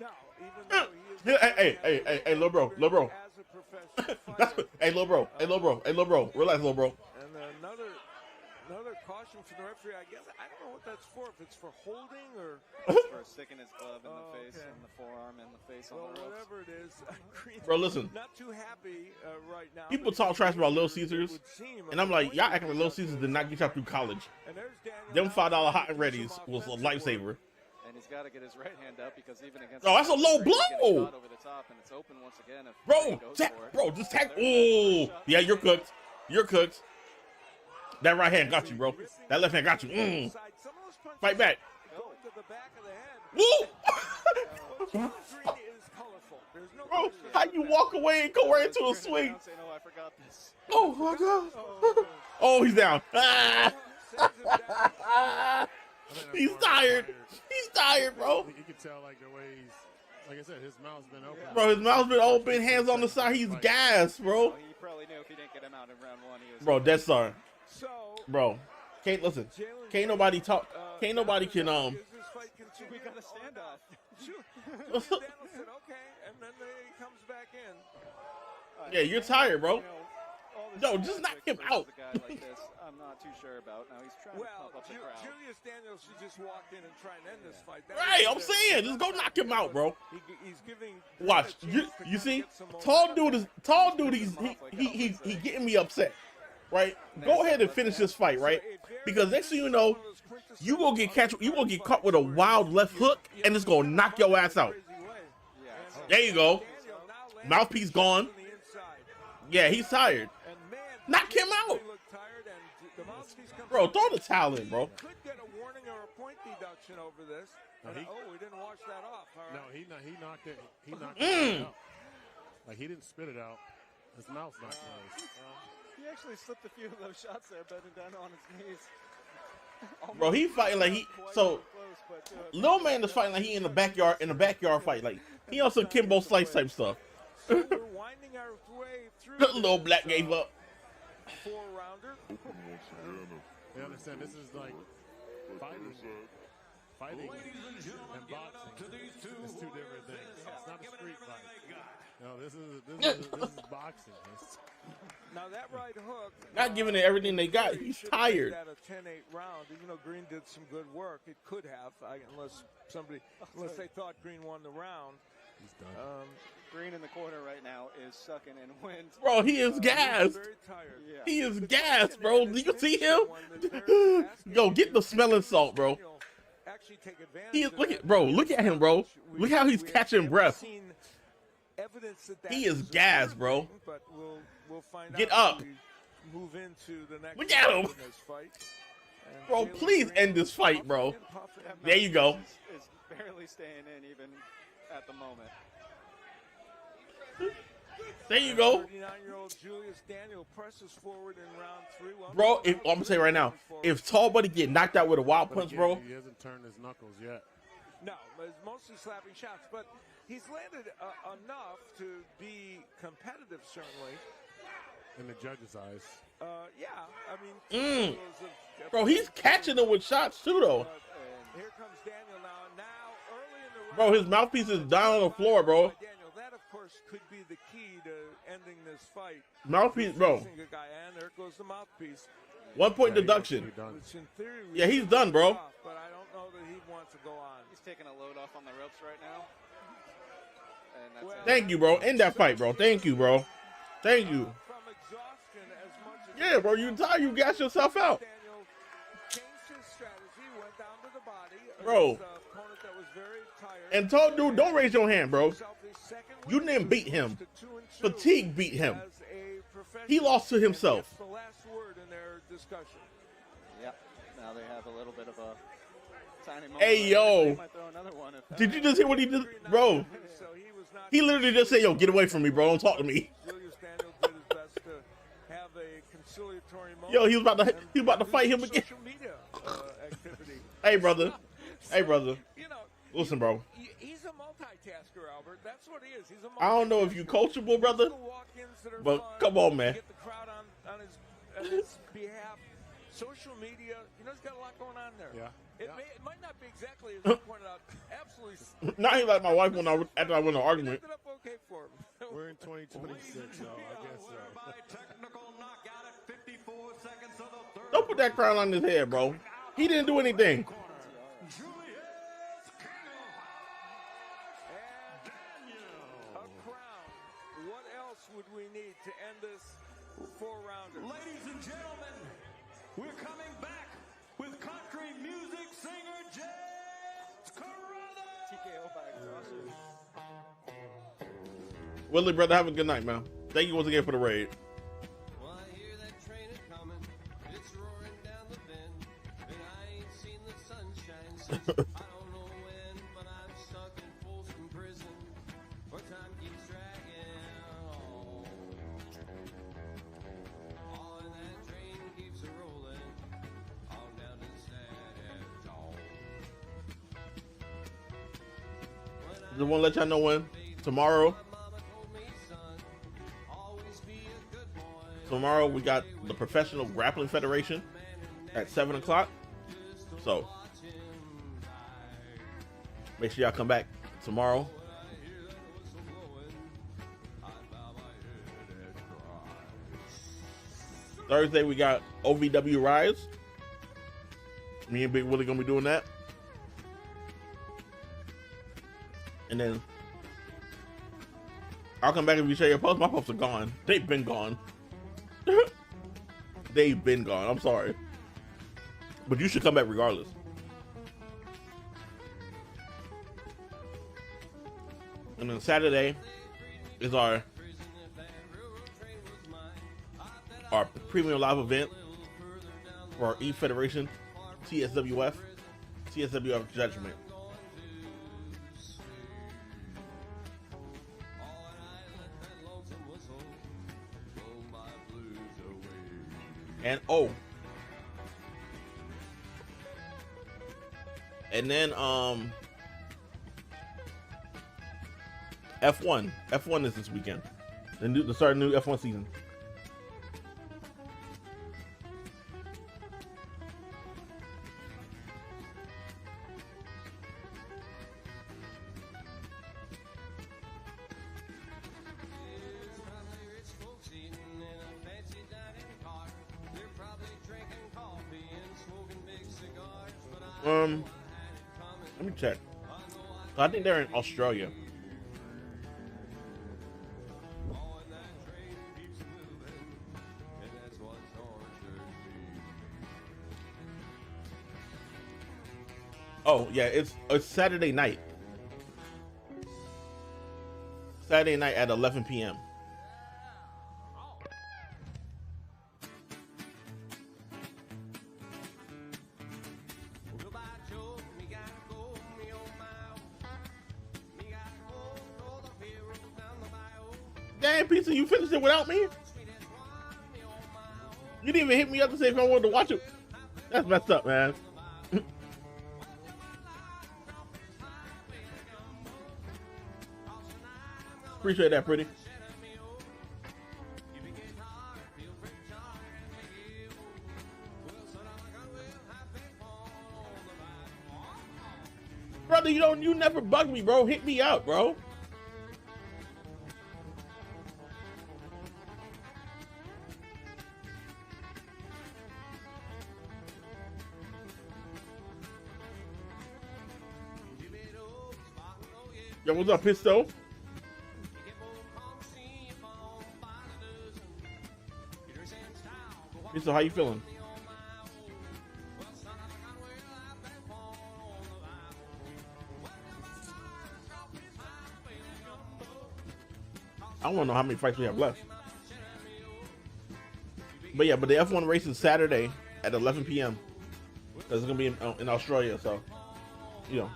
[SPEAKER 3] No, even though he is.
[SPEAKER 6] Hey, little bro, little bro.
[SPEAKER 3] As a professional
[SPEAKER 6] That's
[SPEAKER 3] fighter.
[SPEAKER 6] hey, little bro, hey, little bro, hey, little bro. Relax, little bro.
[SPEAKER 3] And another caution from the referee. I guess I don't know what that's for. If it's for holding or
[SPEAKER 1] For sticking his glove in the
[SPEAKER 3] Oh,
[SPEAKER 1] face
[SPEAKER 3] okay.
[SPEAKER 1] and the forearm and the face
[SPEAKER 3] well,
[SPEAKER 1] on the ropes.
[SPEAKER 3] whatever it is. Green's
[SPEAKER 6] Bro, listen.
[SPEAKER 3] Not too happy right now.
[SPEAKER 6] People
[SPEAKER 3] but
[SPEAKER 6] talk trash about Little
[SPEAKER 3] it
[SPEAKER 6] Caesars,
[SPEAKER 3] would seem,
[SPEAKER 6] and I'm like, y'all acting like Little Caesars did not get y'all through college.
[SPEAKER 3] And there's Daniel
[SPEAKER 6] Them
[SPEAKER 3] now
[SPEAKER 6] $5 hot and
[SPEAKER 3] trying to do
[SPEAKER 6] readies
[SPEAKER 3] some
[SPEAKER 6] was a
[SPEAKER 3] offensive work.
[SPEAKER 6] lifesaver.
[SPEAKER 1] And he's got to get his right hand up because even against
[SPEAKER 6] Oh, that's a low
[SPEAKER 1] Green's getting
[SPEAKER 6] blow.
[SPEAKER 1] caught over the top and it's open once again if
[SPEAKER 6] Bro,
[SPEAKER 1] Green goes
[SPEAKER 6] tag,
[SPEAKER 1] for it.
[SPEAKER 6] bro, just tag.
[SPEAKER 1] There's another
[SPEAKER 6] Oh,
[SPEAKER 1] shot
[SPEAKER 6] yeah,
[SPEAKER 1] from
[SPEAKER 6] you're
[SPEAKER 1] Daniel.
[SPEAKER 6] cooked. You're cooked. That right hand got you, bro. That left hand got you.
[SPEAKER 3] Some of those punches
[SPEAKER 6] Fight back.
[SPEAKER 3] go into the back of the head.
[SPEAKER 6] Woo!
[SPEAKER 3] Green is colorful. There's no
[SPEAKER 6] Bro,
[SPEAKER 3] question.
[SPEAKER 6] how you walk away and go right into a
[SPEAKER 1] Turning
[SPEAKER 6] swing?
[SPEAKER 1] around saying, "Oh, I forgot this."
[SPEAKER 6] Oh my god. Oh, he's down. Ah!
[SPEAKER 3] Sends him down.
[SPEAKER 2] I think that's
[SPEAKER 6] He's
[SPEAKER 2] why
[SPEAKER 6] tired. He's tired, bro.
[SPEAKER 2] You can tell like the way he's, like I said, his mouth's been open.
[SPEAKER 6] Bro, his mouth's been open, hands on the side. He's gassed, bro.
[SPEAKER 1] Well, he probably knew if he didn't get him out in round one, he was.
[SPEAKER 6] Bro, Death Star.
[SPEAKER 3] So,
[SPEAKER 6] Bro, can't listen.
[SPEAKER 3] Jalen
[SPEAKER 6] Can't nobody talk. Can't nobody can
[SPEAKER 3] Is this fight continue?
[SPEAKER 1] We got a standoff.
[SPEAKER 3] Daniel said, okay, and then he comes back in.
[SPEAKER 6] Yeah, you're tired, bro.
[SPEAKER 1] You know, all this
[SPEAKER 6] No, just knock him
[SPEAKER 1] versus
[SPEAKER 6] out.
[SPEAKER 1] A guy like this, I'm not too sure about. Now he's trying
[SPEAKER 3] Well,
[SPEAKER 1] to pump up the crowd.
[SPEAKER 3] Julius Daniels should just walk in and try and end this fight. That
[SPEAKER 6] Right,
[SPEAKER 3] would
[SPEAKER 6] I'm
[SPEAKER 3] be
[SPEAKER 6] saying, just go knock him out, bro.
[SPEAKER 3] He's giving.
[SPEAKER 6] Watch,
[SPEAKER 3] Green a
[SPEAKER 6] you
[SPEAKER 3] chance to
[SPEAKER 6] you
[SPEAKER 3] kinda
[SPEAKER 6] see,
[SPEAKER 3] get some
[SPEAKER 6] tall
[SPEAKER 3] momentum.
[SPEAKER 6] dude, he getting me upset, right? Go ahead and finish this fight, right? Because next thing you know, you gonna get caught with a wild left hook, and it's gonna knock your ass out. There you go. Mouthpiece gone. Yeah, he's tired. Knock him out. Bro, throw the towel in, bro.
[SPEAKER 3] Could get a warning or a point deduction over this.
[SPEAKER 2] No,
[SPEAKER 3] And,
[SPEAKER 2] he-
[SPEAKER 3] we didn't wash that off. All right.
[SPEAKER 2] No, he knocked it. He knocked it out. Like he didn't spit it out. His mouth's not closed.
[SPEAKER 1] He actually slipped a few of those shots there, bending down on his knees.
[SPEAKER 6] Bro, he fighting like he so. Lil man is fighting like he in the backyard fight. Like he on some Kimbo Slice type stuff.
[SPEAKER 3] So we're winding our way through.
[SPEAKER 6] Little black gave up.
[SPEAKER 3] 4-rounder.
[SPEAKER 2] They understand this is like fighting and boxing. It's two different things. It's not a street fight. No, this is boxing.
[SPEAKER 3] Now that right hook.
[SPEAKER 6] Not giving it everything they got. He's
[SPEAKER 3] should have made
[SPEAKER 6] tired.
[SPEAKER 3] That a 10-8 round, even though Green did some good work, it could have, unless they thought Green won the round.
[SPEAKER 2] He's done.
[SPEAKER 1] Green in the corner right now is sucking in wind.
[SPEAKER 6] Bro, he is gassed.
[SPEAKER 3] Very tired.
[SPEAKER 1] Yeah.
[SPEAKER 6] He is gassed, bro. Do you see him? Yo, get the smelling salt, bro.
[SPEAKER 3] Actually take advantage
[SPEAKER 6] He is
[SPEAKER 3] of
[SPEAKER 6] look
[SPEAKER 3] that.
[SPEAKER 6] at bro. Look at him, bro. Look how he's
[SPEAKER 3] We
[SPEAKER 6] catching
[SPEAKER 3] haven't
[SPEAKER 6] breath.
[SPEAKER 3] seen evidence that
[SPEAKER 6] He
[SPEAKER 3] that
[SPEAKER 6] is
[SPEAKER 3] is
[SPEAKER 6] gassed,
[SPEAKER 3] occurring,
[SPEAKER 6] bro.
[SPEAKER 3] But we'll find
[SPEAKER 6] Get
[SPEAKER 3] out
[SPEAKER 6] up.
[SPEAKER 3] as we move into the next
[SPEAKER 6] Look at
[SPEAKER 3] round
[SPEAKER 6] him.
[SPEAKER 3] in this fight. And
[SPEAKER 6] Bro,
[SPEAKER 3] Jalen
[SPEAKER 6] please
[SPEAKER 3] Green
[SPEAKER 6] end this fight, bro.
[SPEAKER 3] puffing and puffing.
[SPEAKER 6] There you go.
[SPEAKER 1] Is barely staying in even at the moment.
[SPEAKER 6] There you go.
[SPEAKER 3] 39-year-old Julius Daniel presses forward in round 3.
[SPEAKER 6] Bro, I'm gonna say right now, if Tall Buddy get knocked out with a wild
[SPEAKER 2] But
[SPEAKER 6] punch,
[SPEAKER 2] again,
[SPEAKER 6] bro,
[SPEAKER 2] he hasn't turned his knuckles yet.
[SPEAKER 3] No, it's mostly slapping shots, but he's landed enough to be competitive, certainly.
[SPEAKER 2] In the judge's eyes.
[SPEAKER 3] Yeah, I mean, those of-
[SPEAKER 6] bro, he's catching them with shots too, though.
[SPEAKER 3] Here comes Daniel now. Now, early in the round,
[SPEAKER 6] Bro, his mouthpiece is down on the floor, bro.
[SPEAKER 3] Daniel, that of course could be the key to ending this fight.
[SPEAKER 6] Mouthpiece, bro.
[SPEAKER 3] Facing a guy, and there goes the mouthpiece.
[SPEAKER 6] 1 point
[SPEAKER 2] Yeah, he
[SPEAKER 6] deduction.
[SPEAKER 2] must be done.
[SPEAKER 3] Which in theory,
[SPEAKER 6] Yeah, he's done, bro.
[SPEAKER 3] off, but I don't know that he wants to go on.
[SPEAKER 1] He's taking a load off on the ropes right now. And that's
[SPEAKER 3] Well,
[SPEAKER 1] it.
[SPEAKER 6] Thank you, bro. End that fight, bro. Thank you, bro. Thank you.
[SPEAKER 3] From exhaustion as much as
[SPEAKER 6] Yeah, bro, you tired. You gas yourself out.
[SPEAKER 3] Daniel changed his strategy, went down to the body.
[SPEAKER 6] Bro.
[SPEAKER 3] against an opponent that was very tired.
[SPEAKER 6] And Tall Dude, don't raise your hand, bro.
[SPEAKER 3] Himself his second
[SPEAKER 6] You
[SPEAKER 3] win,
[SPEAKER 6] didn't beat him.
[SPEAKER 3] to 2-2
[SPEAKER 6] Fatigue beat him.
[SPEAKER 3] as a professional.
[SPEAKER 6] He lost to himself.
[SPEAKER 3] The last word in their discussion.
[SPEAKER 1] Yep. Now they have a little bit of a tiny moment.
[SPEAKER 6] Hey, yo.
[SPEAKER 1] They might throw another one if
[SPEAKER 6] Did you just hear what he did, bro? He literally just said, "Yo, get away from me, bro. Don't talk to me."
[SPEAKER 3] Julius Daniels did his best to have a conciliatory moment.
[SPEAKER 6] Yo, he was about to fight him again.
[SPEAKER 3] Social media activity.
[SPEAKER 6] Hey, brother. Hey, brother.
[SPEAKER 3] You know,
[SPEAKER 6] Listen, bro.
[SPEAKER 3] he's a multitasker, Albert. That's what he is. He's a
[SPEAKER 6] I don't know if you coachable, brother, but come on, man.
[SPEAKER 3] Get the crowd on his behalf. Social media, he's got a lot going on there.
[SPEAKER 2] Yeah.
[SPEAKER 3] It might not be exactly as you pointed out. Absolutely.
[SPEAKER 6] Now he like my wife after I won the argument.
[SPEAKER 3] Ended up okay for him.
[SPEAKER 2] We're in 2026, so I guess so.
[SPEAKER 4] Winner by technical knockout at 54 seconds of the third.
[SPEAKER 6] Don't put that crown on his head, bro. He didn't do anything.
[SPEAKER 4] Julius King
[SPEAKER 3] A crown. What else would we need to end this 4-rounder?
[SPEAKER 4] Ladies and gentlemen, we're coming back with country music singer James Carruthers.
[SPEAKER 1] TKO by Crosser.
[SPEAKER 6] Willie, brother, have a good night, man. Thank you once again for the raid.
[SPEAKER 5] Well, I hear that train a-comin'. It's roaring down the bend. And I ain't seen the sunshine since I don't know when. But I'm stuck in Folsom Prison where time keeps dragging on. Oh, and that train keeps a-rolling on down to San Antonio.
[SPEAKER 6] Just want to let y'all know when. Tomorrow we got the Professional Grappling Federation at 7 o'clock. So make sure y'all come back tomorrow. Thursday we got OVW Rise. Me and Big Willie gonna be doing that. And then I'll come back if you share your posts. My posts are gone. They've been gone. They've been gone. I'm sorry. But you should come back regardless. And then Saturday is our premium live event for our E-Federation TSWF Judgment. And and then F1 is this weekend. The start of the new F1 season. Let me check. I think they're in Australia. Oh yeah, it's Saturday night. Saturday night at 11 p.m. Damn, pizza, you finished it without me? You didn't even hit me up to say if I wanted to watch it. That's messed up, man. Appreciate that, pretty. Brother, you never bug me, bro. Hit me up, bro. Yo, what's up, Pisto? Pisto, how you feeling? I want to know how many fights we have left. But yeah, but the F1 race is Saturday at 11 p.m. Because it's gonna be in Australia, so you know.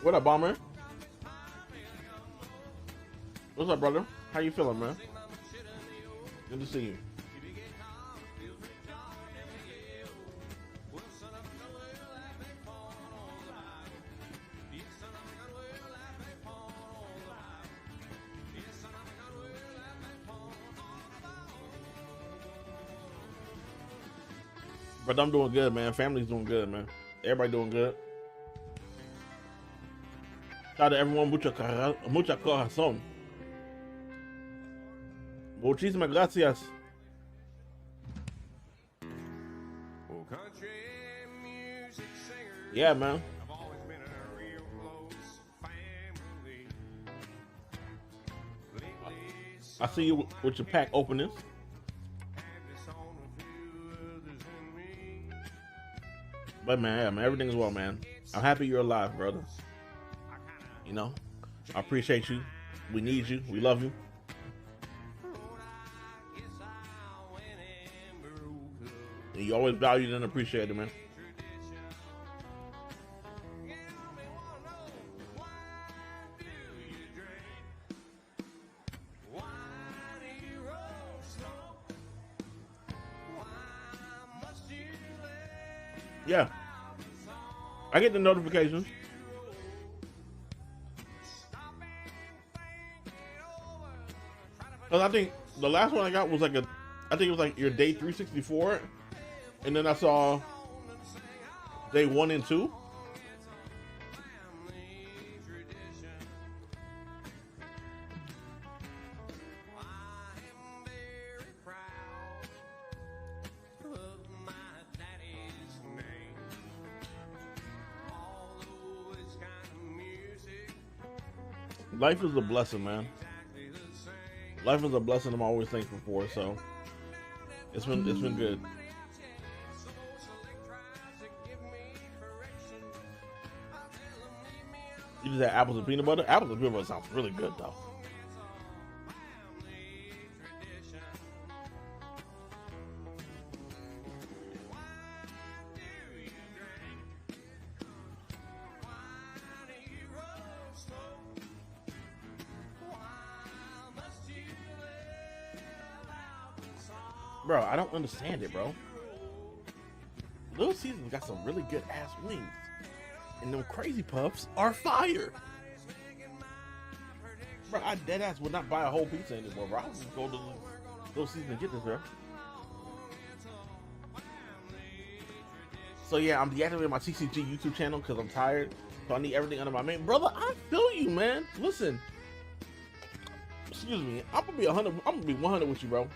[SPEAKER 6] What up, Bomber? What's up, brother? How you feeling, man? Good to see you. But I'm doing good, man. Family's doing good, man. Everybody doing good. Shout out to everyone, mucha corazón. Muchísimas gracias. Yeah, man. I see you with your pack openings. But man, yeah, man, everything's well, man. I'm happy you're alive, brother. You know, I appreciate you. We need you. We love you. And you always valued and appreciated, man. Yeah. I get the notifications. I think the last one I got was like I think it was like your day 364, and then I saw day 1 and 2. Life is a blessing, man. Life is a blessing I'm always thankful for, so it's been good. You just had apples and peanut butter? Apples and peanut butter sounds really good though. Bro, I don't understand it, bro. Little Caesars got some really good ass wings. And them Crazy Puffs are fire. Bro, I dead ass would not buy a whole pizza anymore, bro. I would just go to Little Caesars and get this, bro. So yeah, I'm deactivating my TCG YouTube channel because I'm tired. So I need everything under my main. Brother, I feel you, man. Listen. Excuse me. I'm gonna be 100. I'm gonna be 100 with you, bro.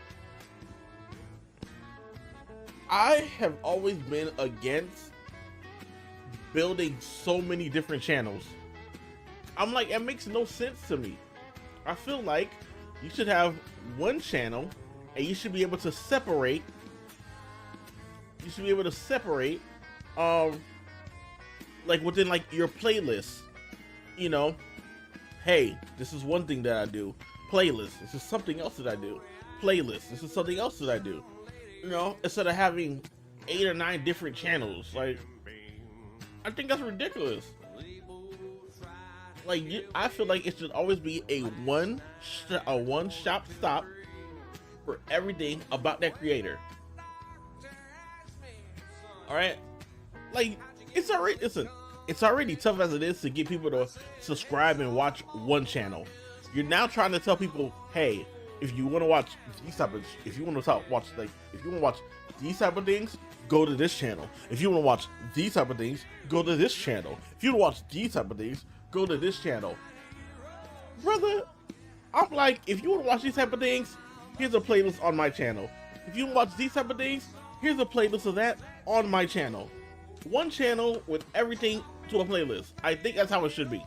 [SPEAKER 6] I have always been against building so many different channels. I'm like, it makes no sense to me. I feel like you should have one channel and you should be able to separate. You should be able to separate, like within like your playlist. You know, hey, this is one thing that I do. Playlist. This is something else that I do. Playlist. This is something else that I do. You know, instead of having 8 or 9 different channels, like, I think that's ridiculous. Like, I feel like it should always be a one-shop stop for everything about that creator. All right, like it's already tough as it is to get people to subscribe and watch one channel. You're now trying to tell people, hey, if you want to watch these type of, if you want to watch these type of things, go to this channel. If you want to watch these type of things, go to this channel. If you want to watch these type of things, go to this channel. Brother, I'm like, if you want to watch these type of things, here's a playlist on my channel. If you watch these type of things, here's a playlist of that on my channel. One channel with everything to a playlist. I think that's how it should be.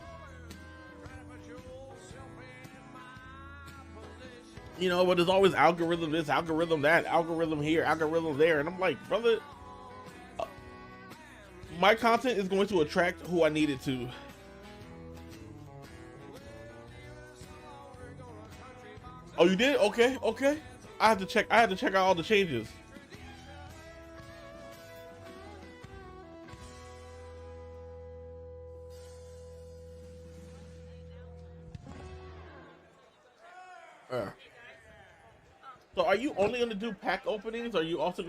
[SPEAKER 6] You know, but there's always algorithm this, algorithm that, algorithm here, algorithm there. And I'm like, brother, my content is going to attract who I need it to. Oh, you did? Okay, okay. I had to check out all the changes. So are you only gonna do pack openings? Are you also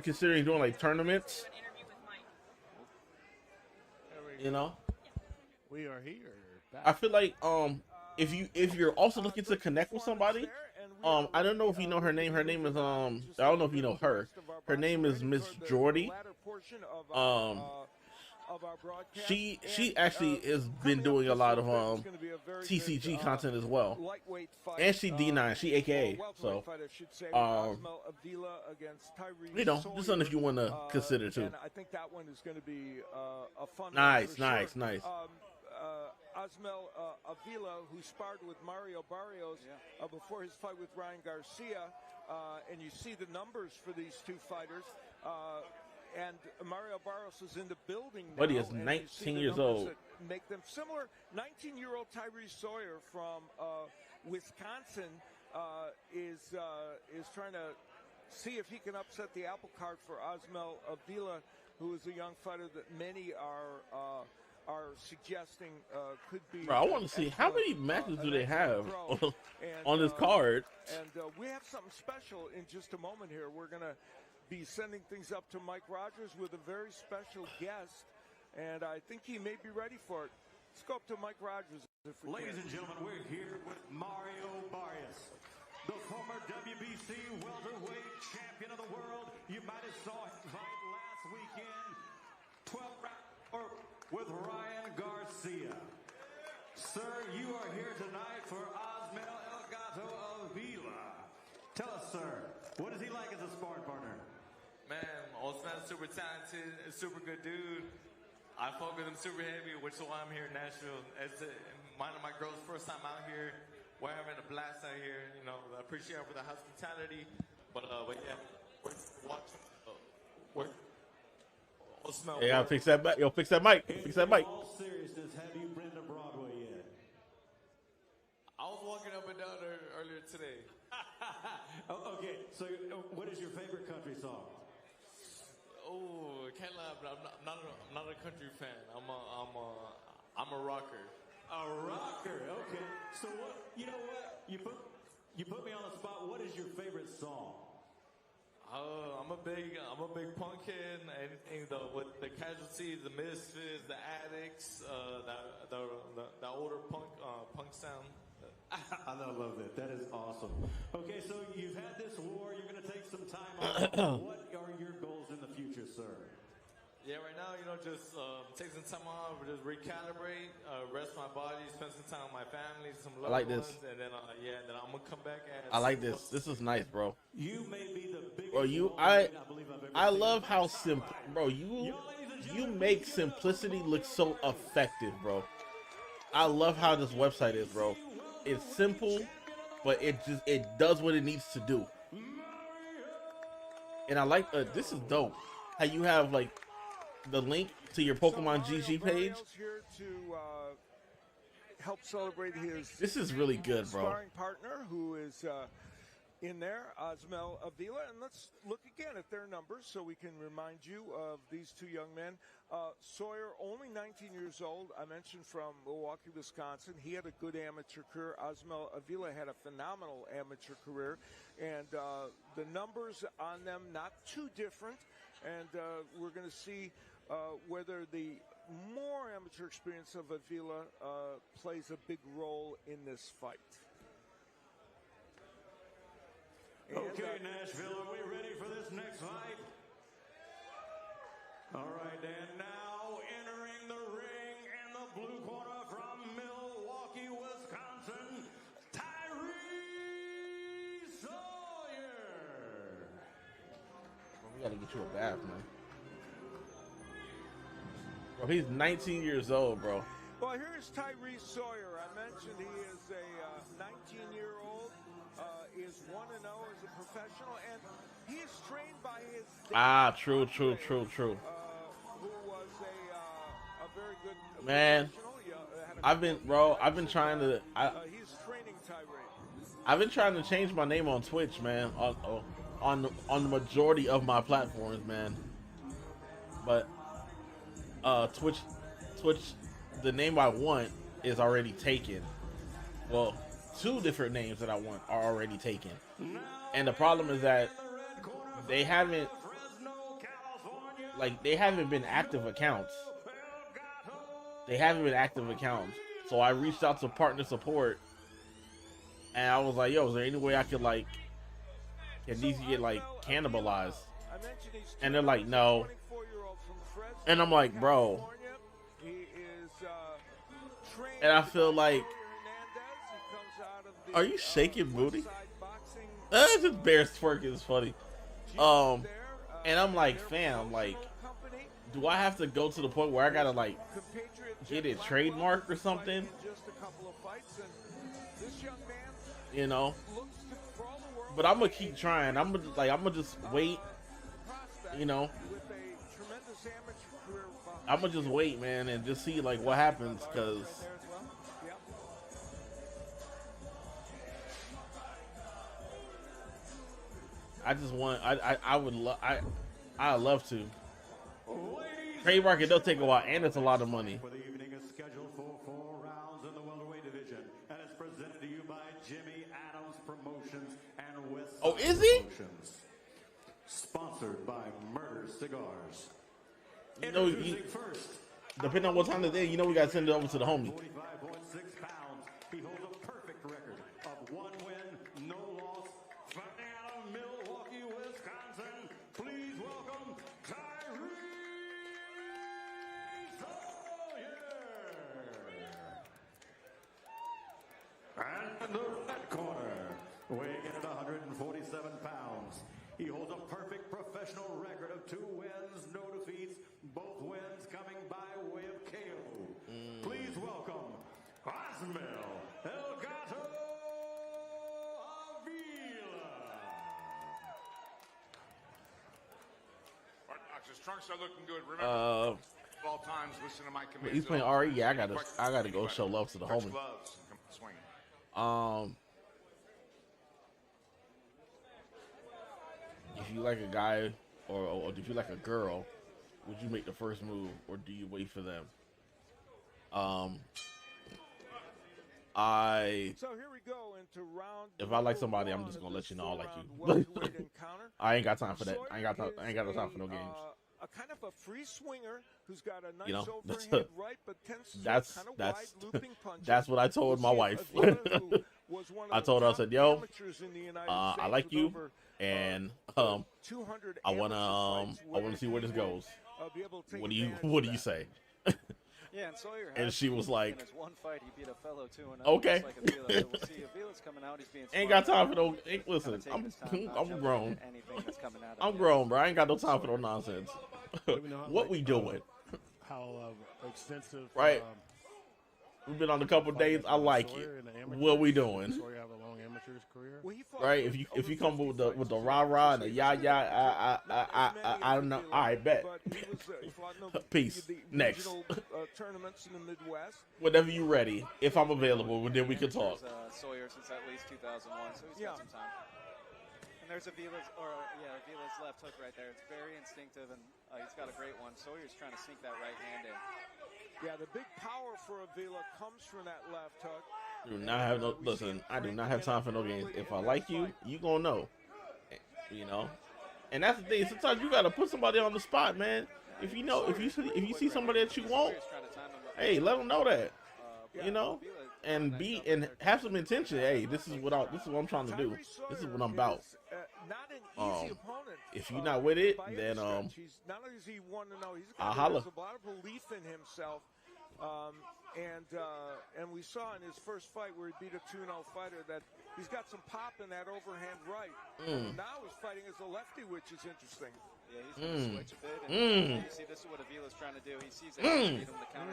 [SPEAKER 6] considering doing like tournaments? You know?
[SPEAKER 2] We are here.
[SPEAKER 6] I feel like if you're also looking to connect with somebody, I don't know if you know her name. Her name is I don't know if you know her. Her name is Miss Jordy. She actually has been doing a lot of TCG content as well, and she D9, she AKA. So you know, just something if you want to consider too.
[SPEAKER 3] I think that one is going to be a fun one.
[SPEAKER 6] Nice.
[SPEAKER 3] Osmel Avila, who sparred with Mario Barrios before his fight with Ryan Garcia, and you see the numbers for these two fighters. And Mario Barrios is in the building now.
[SPEAKER 6] But he is 19 years old.
[SPEAKER 3] Make them similar. 19-year-old Tyrese Sawyer from Wisconsin is trying to see if he can upset the apple cart for Osmel Avila, who is a young fighter that many are suggesting could be.
[SPEAKER 6] Bro, I want to see how many matches do they have on this card.
[SPEAKER 3] And we have something special in just a moment here. We're gonna be sending things up to Mike Rogers with a very special guest, and I think he may be ready for it. Let's go up to Mike Rogers.
[SPEAKER 4] Ladies and gentlemen, we're here with Mario Barrios, the former WBC welterweight champion of the world. You might have saw him fight last weekend, 12 round with Ryan Garcia. Sir, you are here tonight for Osmel El Gato Avila. Tell us, sir, what is he like as a sparring partner?
[SPEAKER 9] Man, Osman's super talented, a super good dude. I fuck with him super heavy, which is why I'm here in Nashville. It's mine and my girl's first time out here. We're having a blast out here. You know, I appreciate her for the hospitality. But yeah, we're watching. Osman.
[SPEAKER 6] Yeah, fix that mic. Yo, fix that mic. Fix that mic.
[SPEAKER 4] In all seriousness, have you been to Broadway yet?
[SPEAKER 9] I was walking up and down there earlier today.
[SPEAKER 4] Okay, so what is your favorite country song?
[SPEAKER 9] Oh, can't lie, but I'm not a country fan. I'm a rocker.
[SPEAKER 4] A rocker, okay. So what? You know what? You put me on the spot. What is your favorite song?
[SPEAKER 9] I'm a big punk head. Anything with the Casualties, the Misfits, the Addicts, the older punk sound.
[SPEAKER 4] I love that. That is awesome. Okay, so you've had this war. You're going to take some time off. What are your goals in the future, sir?
[SPEAKER 9] Yeah, right now, just take some time off, just recalibrate, rest my body, spend some time with my family, some loved
[SPEAKER 6] I like
[SPEAKER 9] ones,
[SPEAKER 6] this.
[SPEAKER 9] and then then I'm gonna come back.
[SPEAKER 6] I like this. This is nice, bro.
[SPEAKER 4] You may be the biggest.
[SPEAKER 6] Bro, I love how simple, bro. You make simplicity look so effective, bro. I love how this website is, bro. It's simple, but it does what it needs to do. And I like this is dope. How you have like the link to your Pokemon GG page.
[SPEAKER 3] Here to help celebrate his.
[SPEAKER 6] This is really good, bro.
[SPEAKER 3] Sparring partner who is in there, Osmel Avila, and let's look again at their numbers so we can remind you of these two young men. Sawyer, only 19 years old. I mentioned from Milwaukee, Wisconsin. He had a good amateur career. Osmel Avila had a phenomenal amateur career, and the numbers on them not too different. And we're going to see whether the more amateur experience of Avila plays a big role in this fight.
[SPEAKER 4] Okay, Nashville, are we ready for this next fight? All right, and now entering the ring in the blue corner from Milwaukee, Wisconsin, Tyrese
[SPEAKER 6] gotta get you a bath, man. Bro, he's 19 years old, bro.
[SPEAKER 3] Well, here's Tyrese Sawyer. I mentioned he is a 19-year-old, is 1-0 as a professional, and he is trained by his dad.
[SPEAKER 6] True.
[SPEAKER 3] Who was a very good
[SPEAKER 6] man. I've been trying to.
[SPEAKER 3] He's training Tyrese.
[SPEAKER 6] I've been trying to change my name on Twitch, man. On the majority of my platforms, man. But Twitch, the name I want is already taken. Well, 2 different names that I want are already taken, and the problem is that they haven't been active accounts. So I reached out to partner support, and I was like, "Yo, is there any way I could can these get cannibalized?" And they're like, "No." And I'm like, "Bro." And I feel like, are you shaking booty? Just bear twerking is funny. And I'm like, fam, do I have to go to the point where I gotta get it trademarked or something? You know? But I'm gonna keep trying. I'm gonna just wait. You know? I'm gonna just wait, man, and just see what happens, cause I just want. I love to. Trademark it does take a while, and it's a lot of money.
[SPEAKER 4] For the evening is scheduled for 4 rounds in the welterweight division, and it's presented to you by Jimmy Adams Promotions and West.
[SPEAKER 6] Oh, is he?
[SPEAKER 4] Promotions. Sponsored by Murder Cigars.
[SPEAKER 6] You know,
[SPEAKER 4] First,
[SPEAKER 6] depending on what time of the day, you know we gotta send it over to the homie.
[SPEAKER 4] 45.6 pounds. He holds a perfect record of 1 win, no loss. Fighting out of Milwaukee, Wisconsin. Please welcome Tyrese Sawyer. And in the red corner, weighing in at 147 pounds. He holds a perfect professional record of 2 wins, no defeats, both wins coming by way of KO. Please welcome Osmel El Gato Avila.
[SPEAKER 7] His trunks are looking good. Remember, at all times, listen to my commands.
[SPEAKER 6] He's playing RE. Yeah, I gotta go show love to the homie. If you like a guy or if you like a girl, would you make the first move or do you wait for them?
[SPEAKER 3] So here we go into round.
[SPEAKER 6] If I like somebody, I'm just gonna let you know I like you. I ain't got time for that. I ain't got no time for no games.
[SPEAKER 3] A kind of a free swinger who's got a nice
[SPEAKER 6] that's
[SPEAKER 3] overhand right, but tends to kind of wide looping punches.
[SPEAKER 6] That's what I told my wife. I told her, I said, "Yo, I like you, and I wanna see where this goes. What do you say?"
[SPEAKER 1] Yeah, and Sawyer
[SPEAKER 6] and she was like,
[SPEAKER 1] in his one fight, he beat a fellow 2-0.
[SPEAKER 6] Okay.
[SPEAKER 1] Like Avila. So we'll see. Avila's coming out. He's being
[SPEAKER 6] ain't got
[SPEAKER 1] smart.
[SPEAKER 6] time for no. Listen, I'm grown.
[SPEAKER 1] Anything that's coming out of
[SPEAKER 6] I'm
[SPEAKER 1] him.
[SPEAKER 6] grown, bro. I ain't got no time for no nonsense. What we doing?
[SPEAKER 2] How extensive?
[SPEAKER 6] Right. We've been on a couple days. I like it. What we doing?
[SPEAKER 2] Sawyer have a long amateur's career.
[SPEAKER 6] Right? If you come with the rah and the I don't know. All right, bet. Peace. Next.
[SPEAKER 3] Tournaments in the Midwest.
[SPEAKER 6] Whenever you ready, if I'm available, then we can talk.
[SPEAKER 1] Sawyer since at least 2001, so he's got some time. And there's Avila's left hook right there. It's very instinctive, and he's got a great one. Sawyer's trying to sneak that right hand in.
[SPEAKER 3] Yeah, the big power for Avila comes from that left hook.
[SPEAKER 6] I do not have time for no games. If I like you, you gonna know. You know? And that's the thing. Sometimes you gotta put somebody on the spot, man. If you see somebody that you want, hey, let them know that. You know? And have some intention. Hey, this is what I'm trying to do. This is what I'm about. If you're not with it, then
[SPEAKER 3] not only is he 1-0,
[SPEAKER 6] I'll holla.
[SPEAKER 3] There's a lot of belief in himself. And we saw in his first fight where he beat a 2-0 fighter that he's got some pop in that overhand right. Now he's fighting as a lefty, which is interesting.
[SPEAKER 1] Yeah, he's going to switch a bit. And you see, this is what Avila's trying to do. He sees it.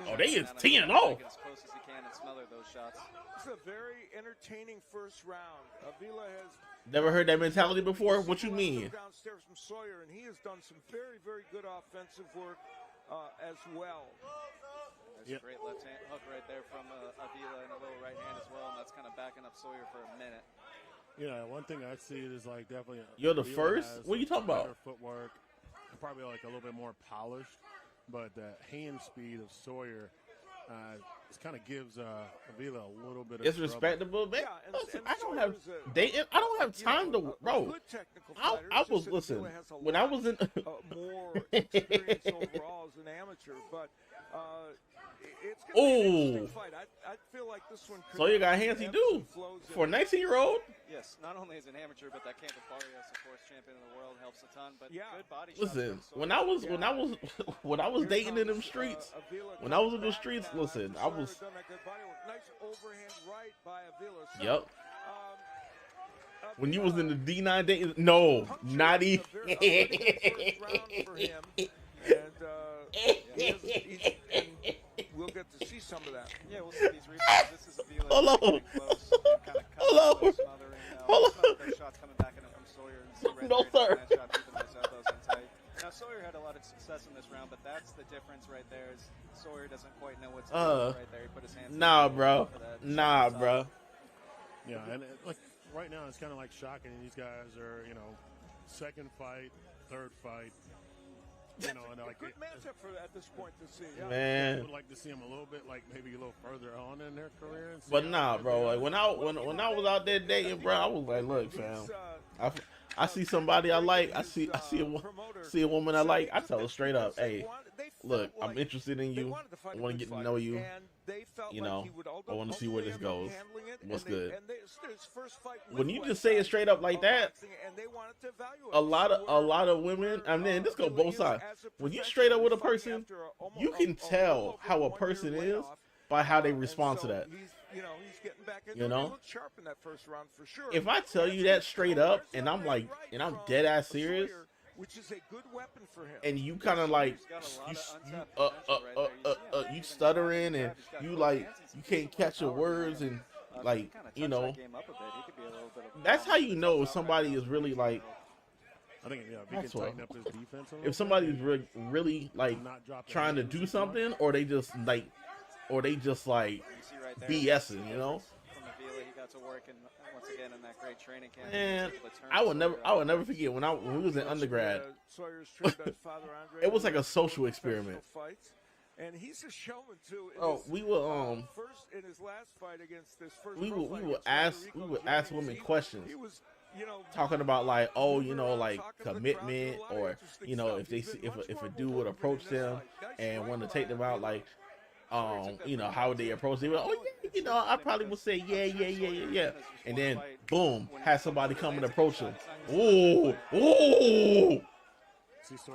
[SPEAKER 6] Oh, they is 10-0.
[SPEAKER 1] As close as he can and smother those shots.
[SPEAKER 3] This is a very entertaining first round. Avila has
[SPEAKER 6] Never heard that mentality before? What you mean?
[SPEAKER 3] Downstairs from Sawyer, and he has done some very, very good offensive work as well.
[SPEAKER 1] There's a great left hand hook right there from Avila and a little right hand as well, and that's kind of backing up Sawyer for a minute.
[SPEAKER 2] Yeah, one thing I see is like definitely.
[SPEAKER 6] You're the
[SPEAKER 2] Avila
[SPEAKER 6] first? What are you talking about?
[SPEAKER 2] better footwork, and probably like a little bit more polished, but the hand speed of Sawyer kind of gives Avila a little bit of.
[SPEAKER 6] It's respectable, man.
[SPEAKER 3] Yeah,
[SPEAKER 6] Listen, I don't have time to, bro. I was listen when I was in
[SPEAKER 3] more experience overall as an amateur, but it's gonna be an interesting fight. I feel like this one.
[SPEAKER 6] So you got hands, he do for a 19-year-old.
[SPEAKER 1] Yes, not only as an amateur, but that Campbell Barrios, of course, champion of the world, helps a ton. But
[SPEAKER 3] yeah,
[SPEAKER 1] good body shots.
[SPEAKER 6] Listen, when I was dating in them streets, when I was in the streets, listen, I was.
[SPEAKER 3] Nice overhand right by Avila.
[SPEAKER 6] Yep. When you was in the D9 dating, no, not even.
[SPEAKER 3] We'll get to see some of that.
[SPEAKER 1] Yeah, we'll see these replays. This is Avila.
[SPEAKER 6] Hello. Hello. Hello.
[SPEAKER 1] Those shots coming back in from Sawyer. And
[SPEAKER 6] No, sir.
[SPEAKER 1] Now Sawyer had a lot of success in this round, but that's the difference right there. Is Sawyer doesn't quite know what to do right there. He put his hands.
[SPEAKER 6] Nah, bro. Nah, bro.
[SPEAKER 2] Yeah, and like right now, it's kind of like shocking. These guys are, second fight, third fight. And like
[SPEAKER 3] good matchup for at this point to see. Yeah.
[SPEAKER 6] Man,
[SPEAKER 2] I would like to see them a little bit, like maybe a little further on in their career.
[SPEAKER 6] But nah, bro. Like when I was out there dating, bro, I was like, look, fam. I see somebody I like. I see a woman I like. I tell her straight up, hey, look, I'm interested in you. I want to get to know you. I want to see where this goes. What's good? When you just say it straight up like that, a lot of women. I mean, this goes both sides. When you straight up with a person, you can tell how a person is by how they respond to that.
[SPEAKER 3] He's getting back into it. He looked sharp in that first round for sure.
[SPEAKER 6] If I tell you that straight up, and I'm dead ass serious,
[SPEAKER 3] which is a good weapon for him,
[SPEAKER 6] and you kind of like you stuttering and you can't catch your words and that's how you know if somebody is really like.
[SPEAKER 2] I think if he can tighten up his defense a little
[SPEAKER 6] if somebody's really like trying to do something, or they just like BSing,
[SPEAKER 1] From Avila, he got to work once again in that great training camp.
[SPEAKER 6] And I would never forget when we was in undergrad. It was like a social experiment.
[SPEAKER 3] And he's a showman too.
[SPEAKER 6] We were
[SPEAKER 3] first in his last fight against this first.
[SPEAKER 6] We would ask women questions.
[SPEAKER 3] He was,
[SPEAKER 6] talking about like commitment, or if they see if a dude would approach them and want to take them out, like how would they approach them? I probably would say yeah, and then boom, have somebody come and approach them.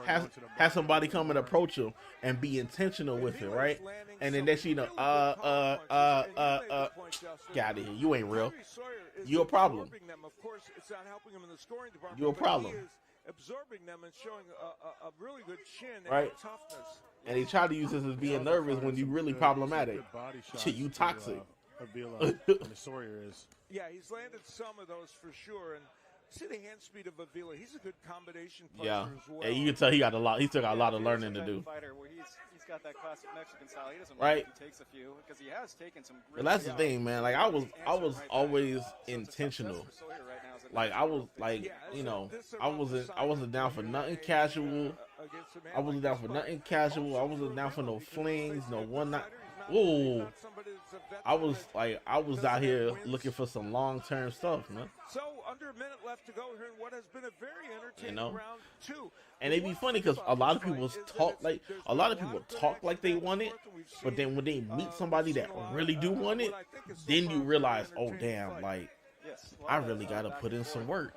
[SPEAKER 6] Have somebody come and approach him and be intentional with it, right? And then next get out of here. You ain't real. You're a problem. You're a problem.
[SPEAKER 3] Absorbing them and showing a really good chin and
[SPEAKER 6] right?
[SPEAKER 3] toughness.
[SPEAKER 6] And he tried to use this as being nervous when you're really problematic. You toxic.
[SPEAKER 2] Sawyer is.
[SPEAKER 3] Yeah, he's landed some of those for sure. And see the hand speed of Avila. He's a good combination puncher as well.
[SPEAKER 6] Yeah, you can tell he got a lot. He still got a lot of learning to do.
[SPEAKER 1] Fighter where he's got that classic Mexican style. He doesn't
[SPEAKER 6] right.
[SPEAKER 1] He takes a few because he has taken some.
[SPEAKER 6] But that's the thing, man. Like I was always intentional. Like I was like I wasn't down for nothing casual. I wasn't down for nothing casual. I wasn't down for no flings, no one night. Ooh, I was out here looking for some long-term stuff, man.
[SPEAKER 3] So under a minute left to go here in what has been a very entertaining round two.
[SPEAKER 6] And it'd be funny because a lot of people talk like they want it, but then when they meet somebody that really do want it, then you realize, oh damn, like I really gotta put in some work.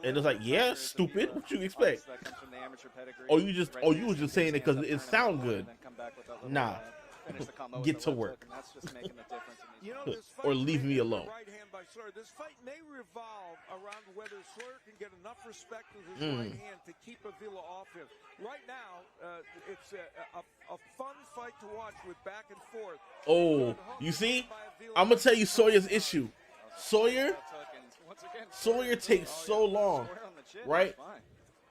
[SPEAKER 6] And it's like, yeah, stupid. What you expect?
[SPEAKER 1] Or
[SPEAKER 6] you was just saying it because it sound good. Nah,
[SPEAKER 1] finish the combo with
[SPEAKER 6] Get
[SPEAKER 1] the
[SPEAKER 6] to
[SPEAKER 1] left
[SPEAKER 6] work.
[SPEAKER 1] hook, and that's just making the difference in these
[SPEAKER 3] You know,
[SPEAKER 1] moments.
[SPEAKER 3] this fight
[SPEAKER 6] Or leave me
[SPEAKER 3] may get the
[SPEAKER 6] alone.
[SPEAKER 3] Right hand by Sawyer. This fight may revolve around whether Sawyer can get enough respect with his
[SPEAKER 6] Mm.
[SPEAKER 3] right hand to keep Avila off him. Right now, it's a fun fight to watch with back and forth.
[SPEAKER 6] Oh, you see? I'm gonna tell you Sawyer's issue. Sawyer,
[SPEAKER 1] Left hook, and once again,
[SPEAKER 6] Sawyer takes so long,
[SPEAKER 1] Sawyer on the chin,
[SPEAKER 6] right?
[SPEAKER 1] that's fine.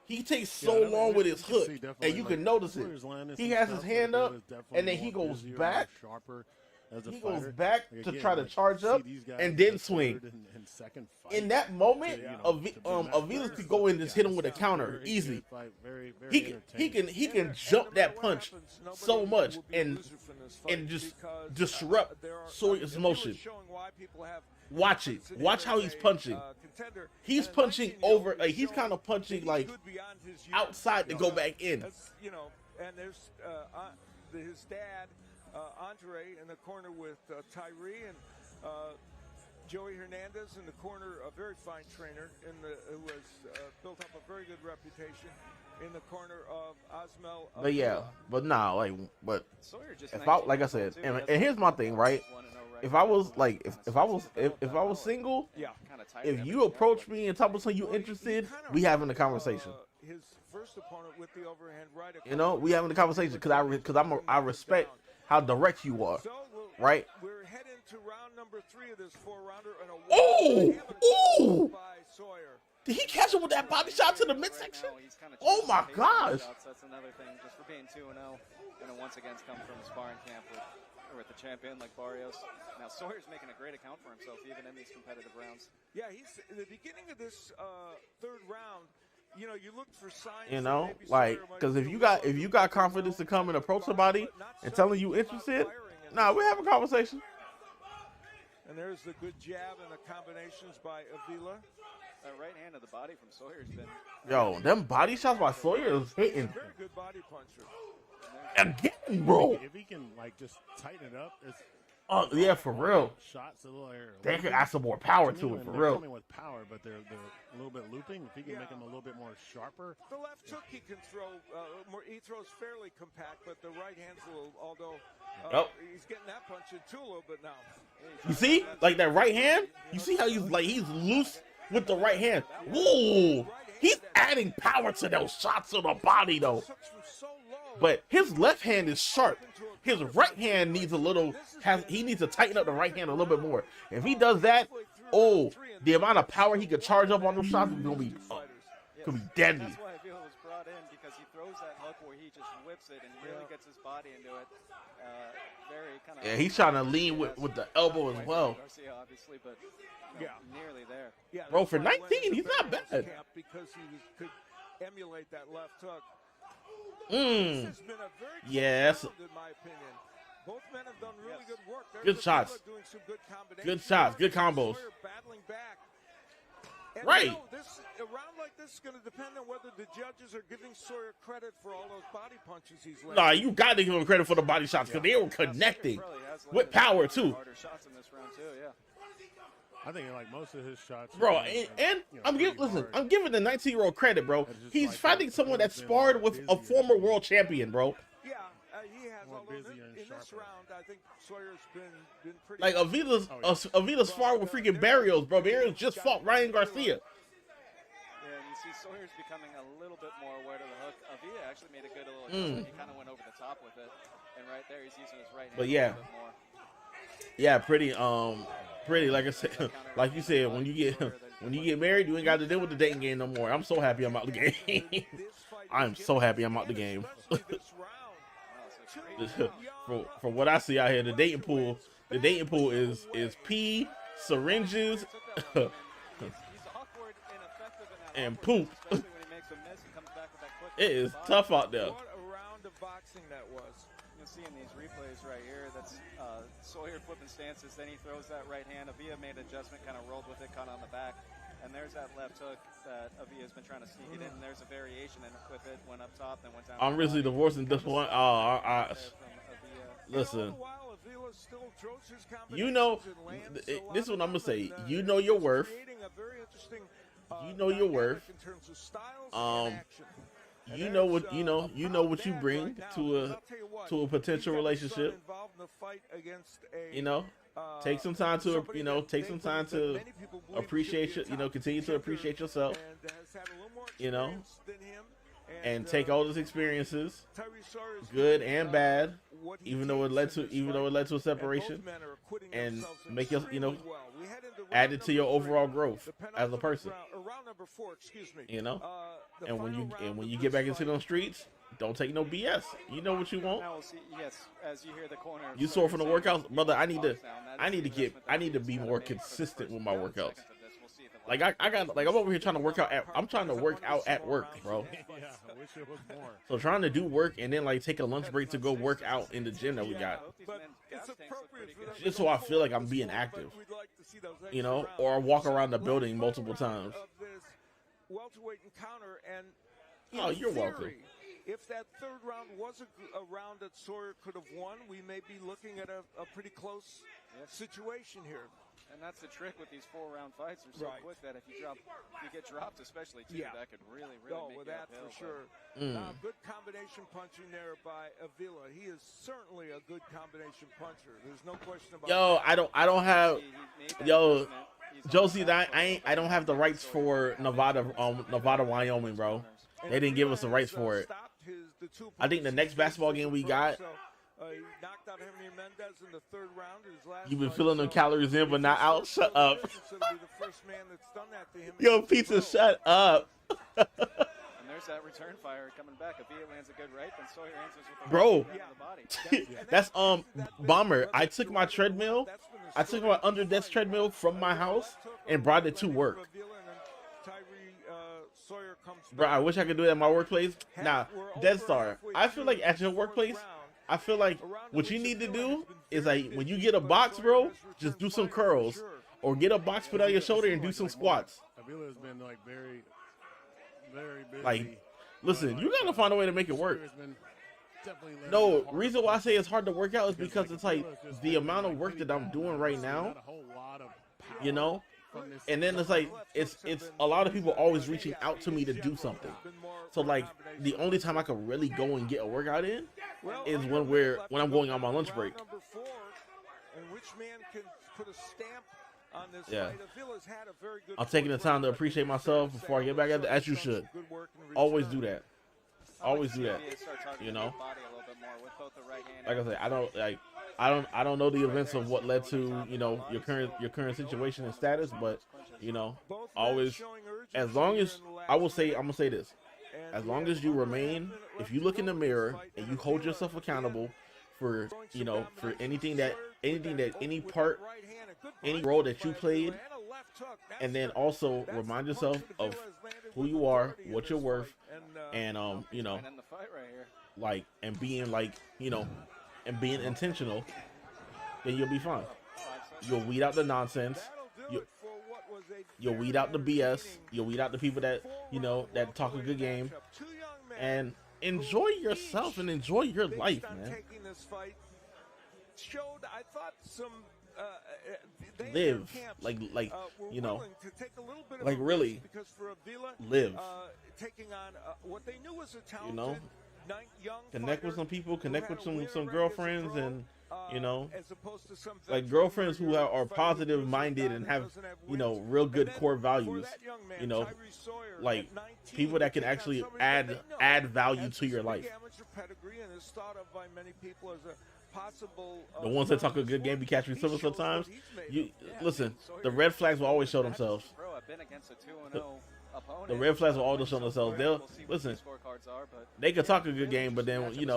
[SPEAKER 6] He takes
[SPEAKER 2] Yeah,
[SPEAKER 6] so
[SPEAKER 2] I mean,
[SPEAKER 6] long with
[SPEAKER 2] you
[SPEAKER 6] his
[SPEAKER 2] can
[SPEAKER 6] hook,
[SPEAKER 2] see definitely,
[SPEAKER 6] and you
[SPEAKER 2] like,
[SPEAKER 6] can notice
[SPEAKER 2] Sawyer's
[SPEAKER 6] it.
[SPEAKER 2] landing
[SPEAKER 6] He
[SPEAKER 2] some
[SPEAKER 6] has his
[SPEAKER 2] stuff,
[SPEAKER 6] hand
[SPEAKER 2] but
[SPEAKER 6] up,
[SPEAKER 2] Avila's definitely
[SPEAKER 6] and then he
[SPEAKER 2] more
[SPEAKER 6] goes
[SPEAKER 2] busier,
[SPEAKER 6] back.
[SPEAKER 2] more sharper as a
[SPEAKER 6] He goes
[SPEAKER 2] fighter.
[SPEAKER 6] back
[SPEAKER 2] Like,
[SPEAKER 6] to
[SPEAKER 2] again,
[SPEAKER 6] try to
[SPEAKER 2] like,
[SPEAKER 6] charge
[SPEAKER 2] see
[SPEAKER 6] up
[SPEAKER 2] these guys
[SPEAKER 6] and
[SPEAKER 2] in
[SPEAKER 6] then
[SPEAKER 2] the
[SPEAKER 6] swing.
[SPEAKER 2] third and second fight.
[SPEAKER 6] In that moment,
[SPEAKER 2] To, you know,
[SPEAKER 6] Aviles could go and just hit him with a counter, easy. He can jump that punch so much and just disrupt Sawyer's motion. Watch it. Watch how he's punching. He's punching over. Like, he's kind of punching like outside to go back in.
[SPEAKER 3] You know, and there's his dad, Andre, in the corner with Tyree, and Joey Hernandez in the corner, a very fine trainer who has built up a very good reputation in the corner of Osmel.
[SPEAKER 6] But yeah, but nah, like, but
[SPEAKER 1] Sawyer just
[SPEAKER 6] if I, like I said, and here's my thing, right? If I was like, if I was single,
[SPEAKER 3] Yeah.
[SPEAKER 6] if you approach me and talk about something you interested, we having a conversation.
[SPEAKER 3] His first opponent with the overhand right.
[SPEAKER 6] You know, we having a conversation because I respect how direct you are, right?
[SPEAKER 3] We're heading to round number 3 of this 4-rounder, and a
[SPEAKER 6] Ooh!
[SPEAKER 3] by Sawyer.
[SPEAKER 6] Did he catch him with that body shot to the midsection?
[SPEAKER 1] Right now, he's kinda
[SPEAKER 6] Oh my
[SPEAKER 1] chasing
[SPEAKER 6] gosh!
[SPEAKER 1] shots. That's another thing, just for being 2-0, and then once again come from sparring camp with the champion like Barrios. Now Sawyer's making a great account for himself, even in these competitive rounds.
[SPEAKER 3] Yeah, he's in the beginning of this third round. You know, you look for signs.
[SPEAKER 6] You
[SPEAKER 3] that
[SPEAKER 6] know,
[SPEAKER 3] maybe
[SPEAKER 6] like,
[SPEAKER 3] Sawyer might
[SPEAKER 6] because
[SPEAKER 3] be
[SPEAKER 6] if
[SPEAKER 3] a
[SPEAKER 6] you
[SPEAKER 3] little
[SPEAKER 6] got confidence to come and approach somebody and telling you interested, nah, we have a conversation.
[SPEAKER 3] And there's the good jab and the combinations by Avila.
[SPEAKER 1] That right hand of the body from Sawyer's been
[SPEAKER 6] Yo, them body shots by Sawyer is hitting
[SPEAKER 3] Very good body puncher.
[SPEAKER 6] again, bro.
[SPEAKER 2] If he can like just tighten it up, it's
[SPEAKER 6] Oh yeah, for real.
[SPEAKER 2] shots a little air.
[SPEAKER 6] They could add some more power to it, for
[SPEAKER 2] They're
[SPEAKER 6] real.
[SPEAKER 2] coming with power, but they're a little bit looping. If he can make them a little bit more sharper,
[SPEAKER 3] The left hook he can throw more. He throws fairly compact, but the right hand's a little. Although
[SPEAKER 6] Yep.
[SPEAKER 3] he's getting that punch in too a little bit now.
[SPEAKER 6] You see, like that right hand. You see how he's loose with the right hand. Whoa, he's adding power to those shots to the body though.
[SPEAKER 3] Hooks from so low.
[SPEAKER 6] But his left hand is sharp. His right hand needs he needs to tighten up the right hand a little bit more. If he does that, oh, the amount of power he could charge up on those shots is gonna be deadly.
[SPEAKER 1] That's why I feel it was brought in, because he throws that hook where he just whips it and really gets his body into it. Very kind of.
[SPEAKER 6] Yeah, he's trying to lean with the elbow as well.
[SPEAKER 1] Garcia, obviously, but nearly there.
[SPEAKER 3] Yeah,
[SPEAKER 6] Bro,
[SPEAKER 3] that's
[SPEAKER 6] for
[SPEAKER 3] why he went
[SPEAKER 6] 19,
[SPEAKER 3] to
[SPEAKER 6] he's not
[SPEAKER 3] Barrios
[SPEAKER 6] bad.
[SPEAKER 3] camp, because he could emulate that left hook.
[SPEAKER 6] Mm.
[SPEAKER 3] This has been a very close
[SPEAKER 6] Yes.
[SPEAKER 3] round, in my opinion. Both men have done really good work. There's
[SPEAKER 6] Good
[SPEAKER 3] Avila
[SPEAKER 6] shots.
[SPEAKER 3] doing some good combinations.
[SPEAKER 6] Good shots. Good combos.
[SPEAKER 3] Sawyer battling back. And
[SPEAKER 6] Right.
[SPEAKER 3] You know, a round like this is going to depend on whether the judges are giving Sawyer credit for all those body punches he's landing.
[SPEAKER 6] Nah, you got to give him credit for the body shots because they were connecting with power too,
[SPEAKER 1] Harder shots in this round too, yeah.
[SPEAKER 2] I think like most of his shots,
[SPEAKER 6] bro.
[SPEAKER 2] are,
[SPEAKER 6] And
[SPEAKER 2] you know,
[SPEAKER 6] I'm
[SPEAKER 2] pretty
[SPEAKER 6] giving listen.
[SPEAKER 2] hard.
[SPEAKER 6] I'm giving the 19-year-old credit, bro.
[SPEAKER 2] That's just
[SPEAKER 6] He's
[SPEAKER 2] like
[SPEAKER 6] fighting
[SPEAKER 2] that.
[SPEAKER 6] someone that
[SPEAKER 2] He's been
[SPEAKER 6] sparred
[SPEAKER 2] more
[SPEAKER 6] with a
[SPEAKER 2] busier.
[SPEAKER 6] former world champion, bro.
[SPEAKER 3] Yeah, he has.
[SPEAKER 2] More
[SPEAKER 3] Although
[SPEAKER 2] busier and
[SPEAKER 3] in this
[SPEAKER 2] sharper.
[SPEAKER 3] round, I think Sawyer's been pretty.
[SPEAKER 6] Like Avila's sparred with freaking Barrios, bro. Barrios just fought Ryan Garcia.
[SPEAKER 1] Yeah, and you see Sawyer's becoming a little bit more aware of the hook. Avila actually made a good little adjustment. He kind of went over the top with it, and right there he's using his right hand
[SPEAKER 6] But
[SPEAKER 1] a
[SPEAKER 6] yeah.
[SPEAKER 1] little bit more.
[SPEAKER 6] Yeah, pretty. Like I said, like you said, when you get married, you ain't got to deal with the dating game no more. I'm so happy I'm out the game. I'm so happy I'm out the game. For what I see out here, the dating pool is pee, syringes,
[SPEAKER 1] He's awkward, ineffective in that
[SPEAKER 6] and
[SPEAKER 1] awkward
[SPEAKER 6] poop.
[SPEAKER 1] especially when he makes a miss and comes back with that quick
[SPEAKER 6] It is
[SPEAKER 1] body.
[SPEAKER 6] tough out there.
[SPEAKER 3] What a round of boxing that was.
[SPEAKER 1] You'll see in these replays right here, that's Sawyer flipping stances, then he throws that right hand. Avila made an adjustment, kind of rolled with it, caught on the back. And there's that left hook that Avila's been trying to sneak it in. And there's a variation in it with it. Went up top, then went down.
[SPEAKER 6] I'm really divorcing this one. Listen,
[SPEAKER 3] All the while, Avila still throws his
[SPEAKER 6] you know,
[SPEAKER 3] combinations and lands a lot
[SPEAKER 6] this is what
[SPEAKER 3] of
[SPEAKER 6] I'm gonna
[SPEAKER 3] them,
[SPEAKER 6] say.
[SPEAKER 3] and,
[SPEAKER 6] You know your worth.
[SPEAKER 3] creating a very interesting,
[SPEAKER 6] You know your
[SPEAKER 3] dynamic
[SPEAKER 6] worth.
[SPEAKER 3] in terms of styles
[SPEAKER 6] Um,
[SPEAKER 3] and action.
[SPEAKER 6] you know what you bring to a potential relationship. You know, take some time to appreciate continue to appreciate yourself. You know, and take all those experiences, good and bad, even though it led to a separation, and make add it to your overall growth as a person. You know, and when you get back into those streets, don't take no BS. You know what you want.
[SPEAKER 1] Yes, as you hear the corner.
[SPEAKER 6] You sore from the workouts, brother. I need to be more consistent with my workouts. Like I'm over here trying to work out. I'm trying to work out at work, bro.
[SPEAKER 2] Yeah, I wish it was more.
[SPEAKER 6] So trying to do work and then like take a lunch break to go work out in the gym that we got. Just so I feel like I'm being active, you know, or walk around the building multiple times.
[SPEAKER 3] Welterweight encounter, and
[SPEAKER 6] oh, you're welcome.
[SPEAKER 3] If that third round was a round that Sawyer could have won, we may be looking at a pretty close situation here.
[SPEAKER 1] And that's the trick with these 4-round fights. They're so quick that if you get dropped, especially too, that could really make
[SPEAKER 3] with that
[SPEAKER 1] uphill,
[SPEAKER 3] for sure. Good combination punching there by Avila. He is certainly a good combination puncher. There's no question about that.
[SPEAKER 6] I don't have Josie. I don't have the rights for Nevada, Wyoming, bro. They didn't give us the rights for it. I think the next basketball game we got.
[SPEAKER 3] He knocked out Henry Mendez in the third round.
[SPEAKER 6] You've been filling them calories in, but not out. Shut up. Yo, pizza, shut up.
[SPEAKER 1] And there's that return fire coming back. Avila lands a good right, then Sawyer answers with the
[SPEAKER 6] bro.
[SPEAKER 1] Body.
[SPEAKER 6] That's Bomber. I took my under desk treadmill from my house and brought it to work. Bro, I wish I could do that at my workplace. Nah, Dead Star. I feel like at your workplace, I feel like what you need to do is like when you get a box, bro, just do some curls or get a box put on your shoulder and do some squats.
[SPEAKER 2] Avila has been like very, very busy.
[SPEAKER 6] Like, listen, you gotta find a way to make it work. No, reason why I say it's hard to work out is because it's like the amount of work that I'm doing right now, you know, and then it's like it's a lot of people always reaching out to me to do something. So like the only time I can really go and get a workout in is when I'm going on my lunch break. Yeah, I'm taking the time to appreciate myself before I get back at it, as you should. Always do that. Always do that. You know, like I said, I don't know the events of what led to your current situation and status, but always, as long as I'm gonna say this, as long as you remain, if you look in the mirror and you hold yourself accountable for anything any role that you played, and then also remind yourself of who you are, what you're worth, and being intentional, then you'll be fine. You'll weed out the nonsense. You'll weed out the BS. You'll weed out the people that that talk a good game, and enjoy yourself and enjoy your life, man. Live like really live. Connect with some people, connect with some girlfriends, and like girlfriends who are positive minded and have real good core values. Like people that can actually add value to your life. The ones that talk a good game be catching me sometimes. You listen, the red flags will always show themselves. The red flags will always show themselves. They'll listen. They can talk a good game, but then you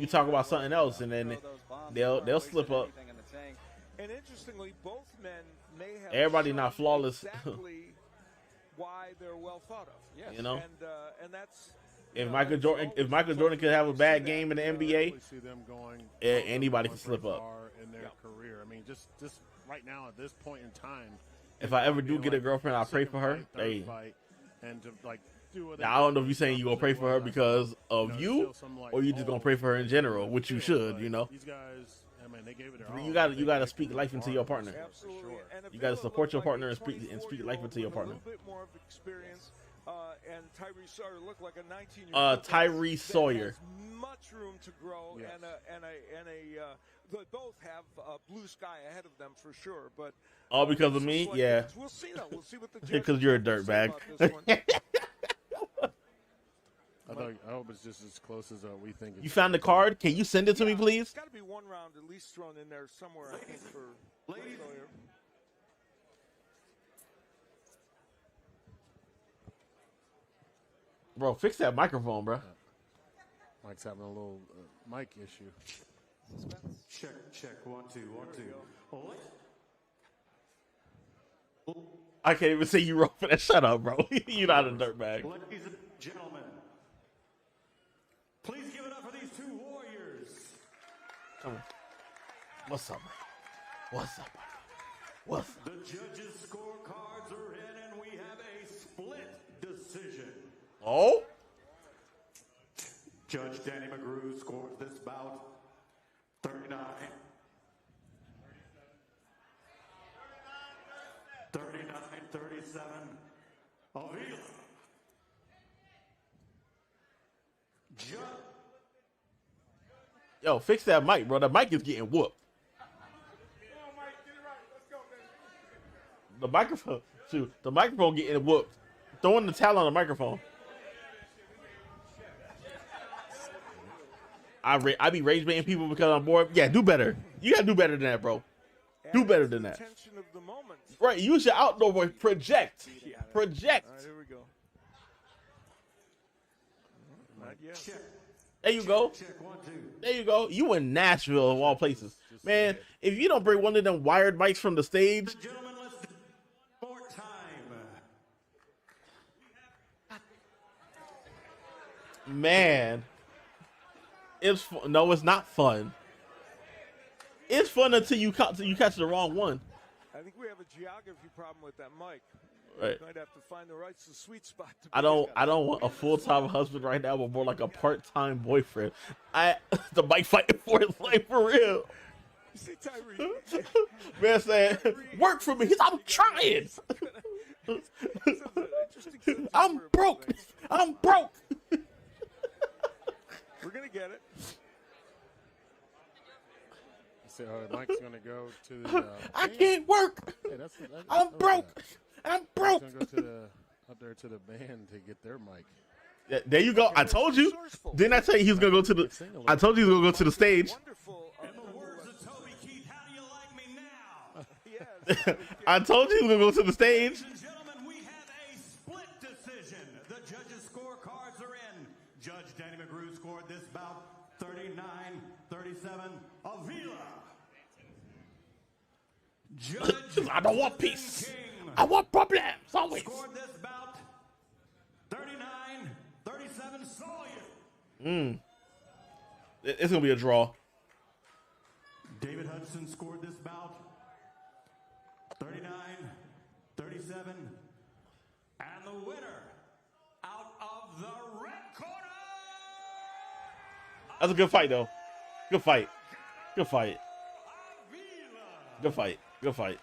[SPEAKER 6] talk about something else, and then they'll slip up.
[SPEAKER 3] And interestingly, both men may have
[SPEAKER 6] everybody not flawless.
[SPEAKER 3] Why they're well thought of. Yes. And that's.
[SPEAKER 6] If Michael Jordan could have a bad game in the NBA, anybody can slip up.
[SPEAKER 2] In their career, I mean, just right now at this point in time.
[SPEAKER 6] If I ever do get a girlfriend, I'll pray for her. Hey,
[SPEAKER 2] and to do
[SPEAKER 6] now, I don't know if you're saying you're gonna pray for her because of you, or you just gonna pray for her in general, which you should.
[SPEAKER 2] These guys, I mean, they gave it their all.
[SPEAKER 6] You gotta speak life into your partner. You gotta support your partner and speak life into your partner.
[SPEAKER 3] and Tyree Sawyer look like a 19-year-old.
[SPEAKER 6] Tyree Sawyer.
[SPEAKER 3] Much room to grow,
[SPEAKER 2] Yes.
[SPEAKER 3] they both have blue sky ahead of them for sure. But
[SPEAKER 6] all because of me, yeah.
[SPEAKER 3] We'll see though. We'll see what the
[SPEAKER 6] Because you're a dirtbag.
[SPEAKER 2] I hope it's just as close as we think.
[SPEAKER 6] You found the card? Can you send it to me, please?
[SPEAKER 3] There's got to be one round at least thrown in there somewhere. I think for Sawyer.
[SPEAKER 6] Bro, fix that microphone, bro.
[SPEAKER 2] Mike's having a little mic issue.
[SPEAKER 4] Check. 1, 2, 1, 2.
[SPEAKER 6] I can't even say you wrong for that. Shut up, bro. You're not a dirtbag.
[SPEAKER 4] Ladies and gentlemen, please give it up for these two warriors.
[SPEAKER 6] Come on. What's up, man? What's up, man? What's up?
[SPEAKER 4] The judges' scorecards are in, and we have a split decision.
[SPEAKER 6] Oh?
[SPEAKER 4] Judge Danny McGrew scored this bout 39. 39-37. Avila.
[SPEAKER 6] Yo, fix that mic, bro. The mic is getting whooped. The microphone, shoot, the microphone getting whooped. Throwing the towel on the microphone. I be rage baiting people because I'm bored. Yeah, do better. You gotta do better than that, bro. Do better than that.
[SPEAKER 3] Tension of the moment.
[SPEAKER 6] Right, use your outdoor voice. Project. Project.
[SPEAKER 3] All right, here we go. Not yet.
[SPEAKER 6] There you go.
[SPEAKER 4] Check 1, 2.
[SPEAKER 6] There you go. You in Nashville of all places. Man, if you don't bring one of them wired mics from the stage.
[SPEAKER 4] Gentlemen, let's do more time.
[SPEAKER 6] Man. It's no, it's not fun. It's fun until you catch the wrong one.
[SPEAKER 3] I think we have a geography problem with that mic.
[SPEAKER 6] Right.
[SPEAKER 3] We're going to have to find the right sweet spot.
[SPEAKER 6] I don't want a full-time husband right now, but more like a part-time boyfriend. The mic fighting for his life for real.
[SPEAKER 3] You see Tyree.
[SPEAKER 6] Man saying, work for me. I'm trying. I'm broke. I'm broke.
[SPEAKER 3] We're going to get it.
[SPEAKER 2] So Mike's going to go to the.
[SPEAKER 6] I can't work.
[SPEAKER 2] Hey,
[SPEAKER 6] I'm broke. I'm broke.
[SPEAKER 2] He's going to go up there to the band to get their mic.
[SPEAKER 6] Yeah, there you go. I told you. Didn't I tell you he was going to go to the? I told you he was going to go to the stage.
[SPEAKER 3] Wonderful.
[SPEAKER 4] In the words of Toby Keith, how do you like me now?
[SPEAKER 3] Yes.
[SPEAKER 6] I told you he was going to go to the stage.
[SPEAKER 4] Ladies and gentlemen, we have a split decision. The judges' scorecards are in. Judge Danny McGrew scored this bout 39-37. Avila. Judge
[SPEAKER 6] I don't want peace.
[SPEAKER 4] King
[SPEAKER 6] I want problems always.
[SPEAKER 4] scored this bout 39-37. Sawyer.
[SPEAKER 6] It's going to be a draw.
[SPEAKER 4] David Hudson scored this bout 39-37. And the winner out of the red corner.
[SPEAKER 6] That's a good fight, though. Good fight. Good fight.
[SPEAKER 4] Avila.
[SPEAKER 6] Good fight. Good fight.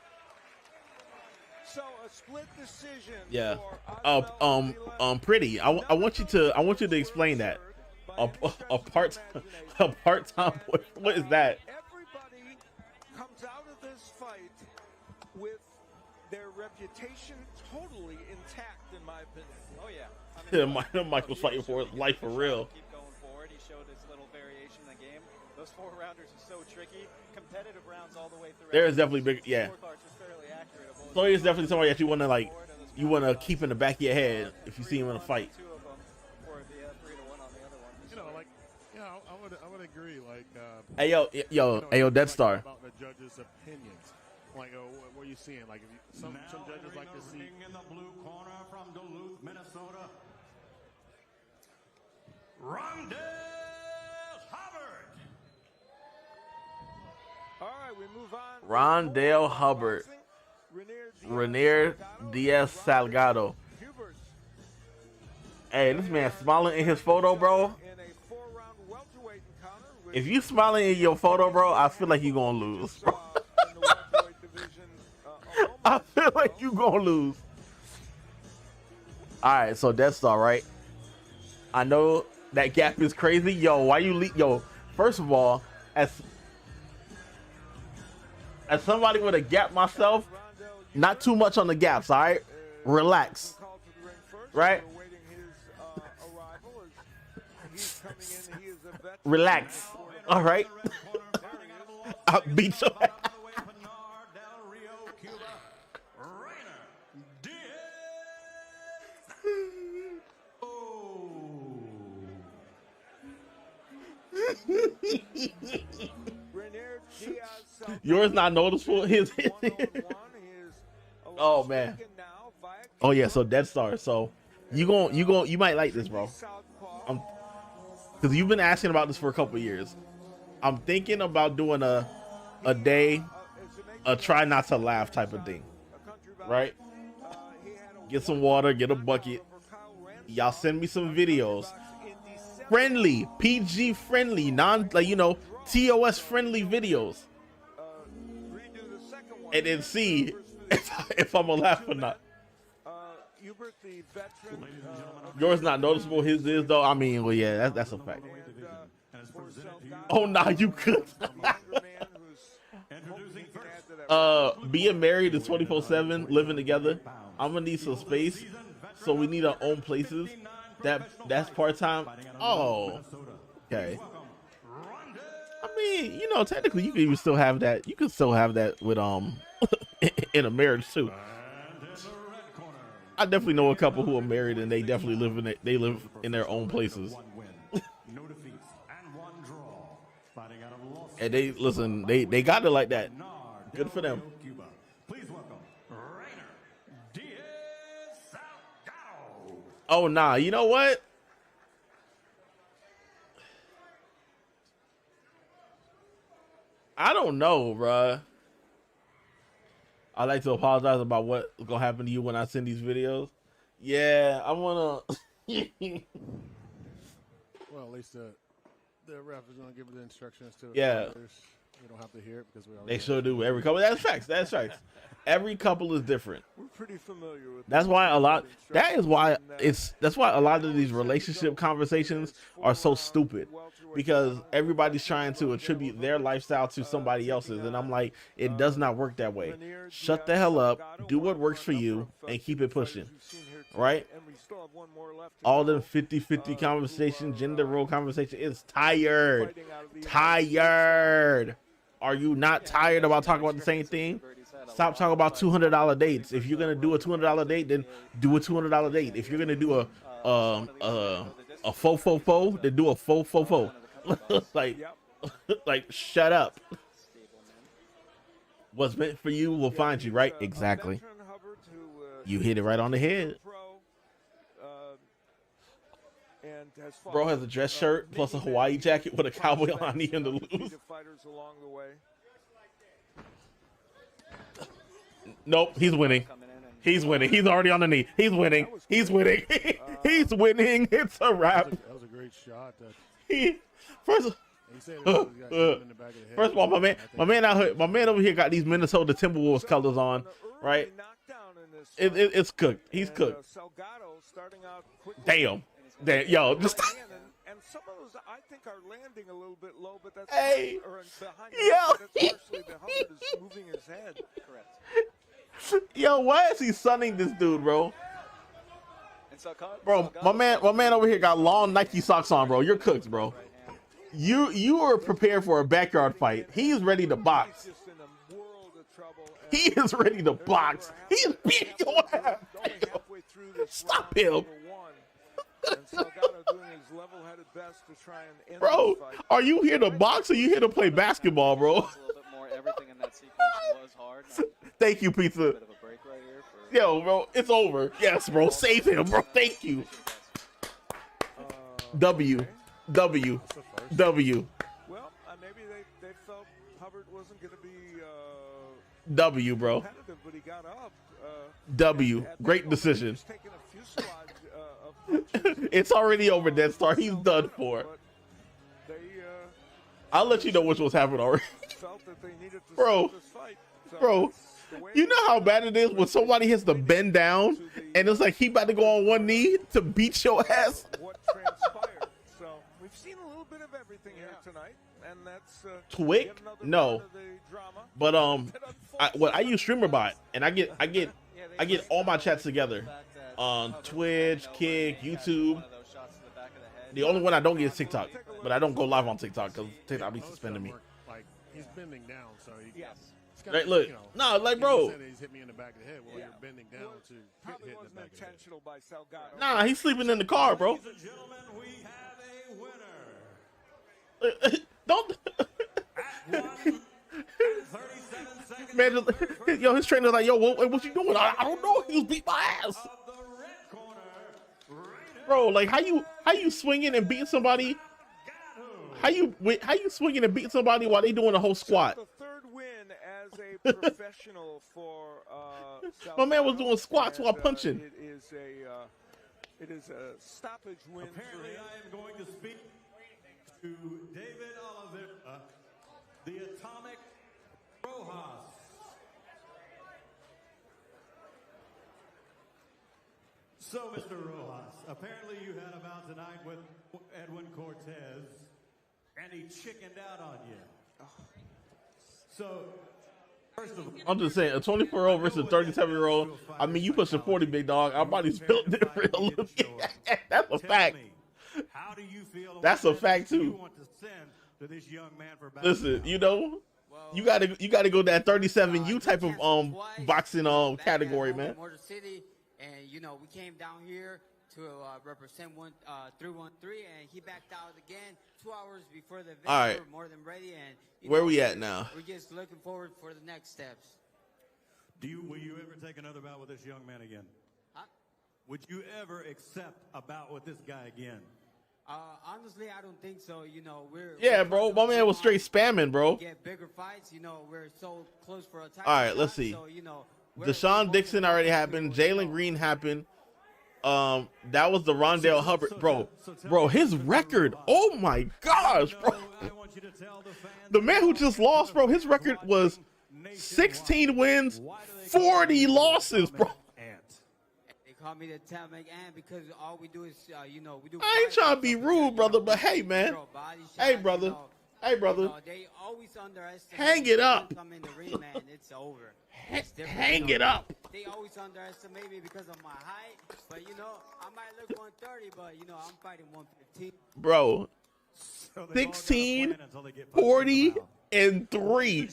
[SPEAKER 3] So a split decision.
[SPEAKER 6] Yeah.
[SPEAKER 3] For Avila.
[SPEAKER 6] Pretty. I want you to explain that. A part-time boy. What is that?
[SPEAKER 3] Everybody comes out of this fight with their reputation totally intact, in my opinion.
[SPEAKER 1] Oh yeah. I mean,
[SPEAKER 6] Michael's fighting for his life for real.
[SPEAKER 1] Keep going forward. He showed his little variation in the game. Those 4-rounders are so tricky. Competitive rounds all the way through.
[SPEAKER 6] There is definitely big. Yeah.
[SPEAKER 1] Scorecards are fairly accurate.
[SPEAKER 6] Sawyer is definitely somebody that you want to keep in the back of your head if you see him in a fight.
[SPEAKER 1] 2 of them, or the 3-1 on the other one.
[SPEAKER 2] You know, like, I would agree. Like,
[SPEAKER 6] Hey yo, Dead Star.
[SPEAKER 2] About the judges' opinions. Like, what are you seeing? Like, if some judges like to see.
[SPEAKER 4] In the blue corner from Duluth, Minnesota, Rondell Hubbard.
[SPEAKER 3] All right, we move on.
[SPEAKER 6] Rondell Hubbard. Renier Diaz Salgado.
[SPEAKER 3] Hubert
[SPEAKER 6] Hey, this man smiling in his photo, bro.
[SPEAKER 3] in a 4-round welterweight encounter with
[SPEAKER 6] If you smiling in your photo, bro, I feel like you gonna lose, bro.
[SPEAKER 3] in the welterweight division.
[SPEAKER 6] I feel like you gonna lose. All right, so Death Star, right? I know that gap is crazy. Yo, why you leave? Yo, first of all, as somebody with a gap myself, not too much on the gaps, all right? Relax. Right? Relax. All right? I'll beat your ass. Yours not noticeable. His. Oh man. Oh yeah. So Death Star. So you might like this, bro. Because you've been asking about this for a couple of years. I'm thinking about doing a try not to laugh type of thing, right? Get some water, get a bucket. Y'all send me some videos. Friendly, PG friendly, TOS friendly videos. And then see if I'm gonna laugh or not. Yours not noticeable, his is though. I mean, well, yeah, that's a fact. Oh, nah, you could. Being married is 24/7, living together. I'm gonna need some space, so we need our own places. That's part time. Oh, okay. I mean, technically, you can even still have that. You can still have that with in a marriage too. I definitely know a couple who are married and they definitely live in their own places. And they got it like that. Good for them. Oh nah, you know what? I don't know, bruh. I like to apologize about what's gonna happen to you when I send these videos. Yeah, I wanna.
[SPEAKER 2] Well, at least the ref is gonna give the instructions to the
[SPEAKER 6] players.
[SPEAKER 2] We don't have to hear it because we already.
[SPEAKER 6] They sure do. Every couple. That's facts. That's facts. Every couple is different.
[SPEAKER 3] We're pretty familiar with.
[SPEAKER 6] That's why a lot. That's why a lot of these relationship conversations are so stupid, because everybody's trying to attribute their lifestyle to somebody else's, and I'm like, it does not work that way. Shut the hell up. Do what works for you and keep it pushing. Right? All the 50-50 conversation, gender role conversation is tired. Tired. Are you not tired about talking about the same thing? Stop talking about $200 dates. If you're gonna do a $200 date, then do a $200 date. If you're gonna do a faux, then do a faux. like shut up. What's meant for you will find you, right? Exactly. You hit it right on the head. Bro has a dress shirt plus a Hawaii jacket with a cowboy on the end to lose. Nope, he's winning. He's winning. He's already on the knee. He's winning. He's winning. He's winning. It's a wrap.
[SPEAKER 2] That was a great shot.
[SPEAKER 6] First of all, my man over here got these Minnesota Timberwolves colors on, right? It's cooked. He's cooked. Damn. Yo, just.
[SPEAKER 3] And some of those, I think, are landing a little bit low, but that's
[SPEAKER 6] hey,
[SPEAKER 3] behind
[SPEAKER 6] yo,
[SPEAKER 3] that's partially the Hubbard is moving his head. Correct.
[SPEAKER 6] Yo, why is he sunning this dude, bro? Bro, my man over here got long Nike socks on, bro. You're cooked, bro. You are prepared for a backyard fight. He's ready to box. He is ready to box. He's beating your ass. Stop him. Bro, are you here to box or you here to play basketball, bro? Thank you, Pizza. Yo, bro, it's over. Yes, bro, save him, bro. Thank you. W.
[SPEAKER 3] Well, maybe they felt Hubbard wasn't going to be
[SPEAKER 6] W, bro.
[SPEAKER 3] but he got up.
[SPEAKER 6] W. Great decision. It's already over, Death Star. He's done for. I'll let you know which was happening already.
[SPEAKER 3] Felt that they needed to
[SPEAKER 6] Bro.
[SPEAKER 3] start this fight. So
[SPEAKER 6] Bro,
[SPEAKER 3] that's the way
[SPEAKER 6] you know how bad it is when somebody has to bend down and it's like he about to go on one knee to beat your ass?
[SPEAKER 3] what transpired. So we've seen a little bit of everything here tonight, and that's
[SPEAKER 6] Twig?
[SPEAKER 3] yet another
[SPEAKER 6] No.
[SPEAKER 3] part of the drama.
[SPEAKER 6] But I use StreamerBot and I get all my chats together on Twitch, Kick, YouTube. The only one I don't get is TikTok, but I don't go live on TikTok because TikTok be suspending me.
[SPEAKER 2] Like he's bending down, so he, it's
[SPEAKER 6] Right, look, no, like, bro.
[SPEAKER 2] He's hit me in the back of the head while you're bending down to
[SPEAKER 3] Probably
[SPEAKER 2] hit in the
[SPEAKER 3] wasn't
[SPEAKER 2] back of the head.
[SPEAKER 3] intentional by Salgado.
[SPEAKER 6] Nah, he's sleeping in the car, bro.
[SPEAKER 4] Ladies and gentlemen, we have a winner.
[SPEAKER 6] Don't.
[SPEAKER 4] At 1 and 37 seconds.
[SPEAKER 6] Man, yo, his trainer's like, yo, what you doing? I don't know. He was beat my ass.
[SPEAKER 4] Of the red corner, Raiden
[SPEAKER 6] Bro, like how you swinging and beating somebody? How you swinging and beating somebody while they doing a whole squat?
[SPEAKER 3] The third win as a professional for
[SPEAKER 6] My man was doing
[SPEAKER 3] Salgado,
[SPEAKER 6] squats while
[SPEAKER 3] and,
[SPEAKER 6] punching.
[SPEAKER 3] It is a stoppage win for
[SPEAKER 4] Apparently,
[SPEAKER 3] him.
[SPEAKER 4] I am going to speak to David Oliveira, the Atomic Rojas. So, Mr. Rojas, apparently you had a bout tonight with Edwin Cortez, and he chickened out on you. So, first of all,
[SPEAKER 6] I'm just saying, a 24-year-old versus a 37-year-old. I mean, you pushing 40, big dog. Our body's built different a little bit. That's a
[SPEAKER 4] tell
[SPEAKER 6] fact.
[SPEAKER 4] me, how do you feel?
[SPEAKER 6] That's a fact,
[SPEAKER 4] You
[SPEAKER 6] too.
[SPEAKER 4] want to send to this young man for battle?
[SPEAKER 6] Listen, you know, you gotta go that 37U type of boxing category, man.
[SPEAKER 10] Motor City, and you know we came down here to represent 313, and he backed out again 2 hours before the event.
[SPEAKER 6] All right.
[SPEAKER 10] We were more than ready, and you
[SPEAKER 6] Where
[SPEAKER 10] know,
[SPEAKER 6] we at now?
[SPEAKER 10] We're just looking forward for the next steps.
[SPEAKER 4] Will you ever take another bout with this young man again?
[SPEAKER 10] Huh?
[SPEAKER 4] Would you ever accept a bout with this guy again?
[SPEAKER 10] Honestly, I don't think so. You know,
[SPEAKER 6] Yeah, bro. My man was straight spamming, bro.
[SPEAKER 10] Get bigger fights. You know, we're so close for a title.
[SPEAKER 6] All right, let's see.
[SPEAKER 10] So, you know,
[SPEAKER 6] Deshaun Dixon already happened. Jalen Green happened. That was the Rondell Hubbard, bro. Bro, his record. Oh my gosh, bro. The man who just lost, bro. His record was 16 wins, 40 losses, bro.
[SPEAKER 10] They call me the Talmud Ant because all we do is, you know, we do.
[SPEAKER 6] I ain't trying to be rude, brother, but hey, man. Hey, brother.
[SPEAKER 10] You know,
[SPEAKER 6] Hey, brother.
[SPEAKER 10] you know, they always underestimate.
[SPEAKER 6] Hang it up.
[SPEAKER 10] Come in the ring, man, it's over. It's different,
[SPEAKER 6] Hang
[SPEAKER 10] you
[SPEAKER 6] it
[SPEAKER 10] know.
[SPEAKER 6] up.
[SPEAKER 10] They always underestimate me because of my height, but you know, I might look 130, but you know, I'm fighting 115.
[SPEAKER 6] Bro, 16, 40, and 3.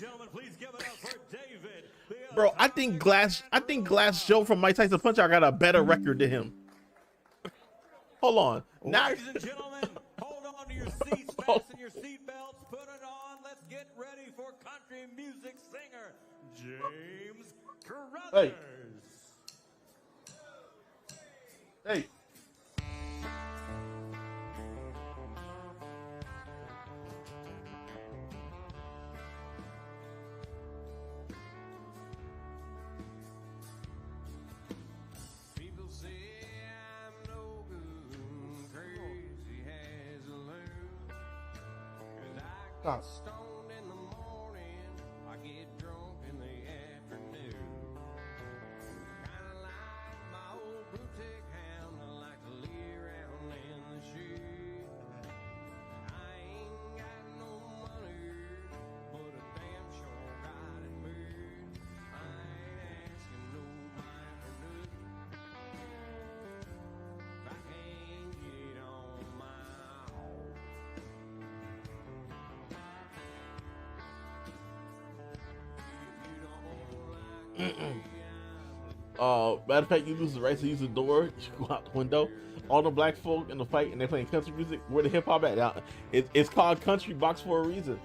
[SPEAKER 6] Bro, I think Glass Joe from Mike Tyson Punch Out got a better record than him. Hold on. Now,
[SPEAKER 4] Ladies and gentlemen, hold on to your seats, fasten your seatbelts, put it on. Let's get ready for country music singer James Carruthers.
[SPEAKER 6] Hey.
[SPEAKER 5] People say I'm no good, crazy as a loon. 'Cause I
[SPEAKER 6] Stop.
[SPEAKER 5] get stoned in the morning, I get drunk in the afternoon. Kinda like my old blue tick hound, I like to lay around in the shade. I ain't got no money, but a damn sure got it made. I ain't asking nobody for nothing. If I can't get on my own. If you don't like me,
[SPEAKER 6] Matter of fact, you lose the right to use the door, you go out the window. All the black folk in the fight and they playing country music. Where the hip hop at now? It's called country box for a reason.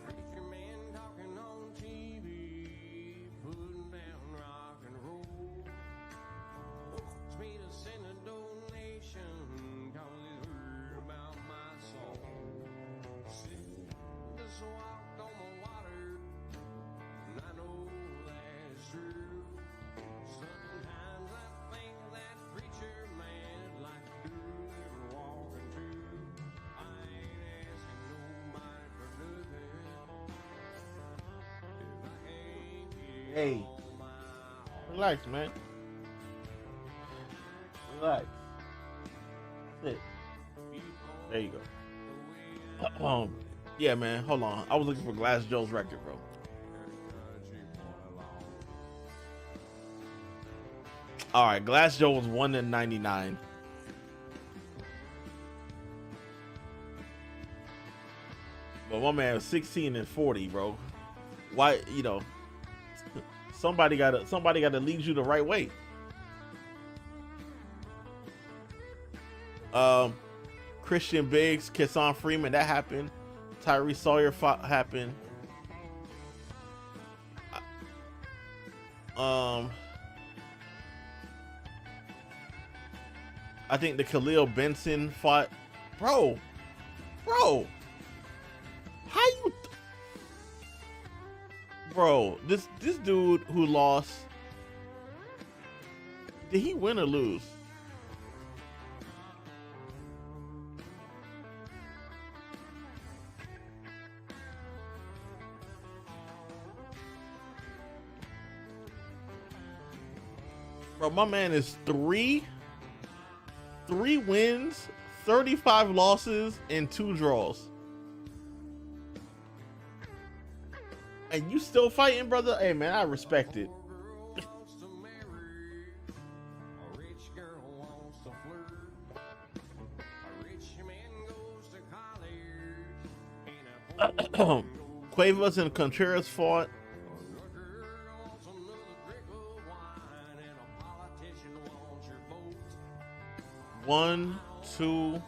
[SPEAKER 5] preacher man talking on TV, putting down rock and roll. Wants me to send a donation, 'cause he's heard about my soul. Just walked on the water, and I know that's true. Something
[SPEAKER 6] Hey, relax, man. Relax. Sit. There you go. Yeah, man. Hold on. I was looking for Glass Joe's record, bro. All right, Glass Joe was 1 in 99. But my man was 16 and 40, bro. Why, you know, somebody gotta lead you the right way. Christian Biggs, Kesson Freeman, that happened. Tyree Sawyer happened. I think the Khalil Benson fought. Bro, how you, bro? This dude who lost, did he win or lose? Bro, my man is three wins, 35 losses, and 2 draws. And you still fighting, brother? Hey, man, I respect it. Cuevas and Contreras fought. One, two,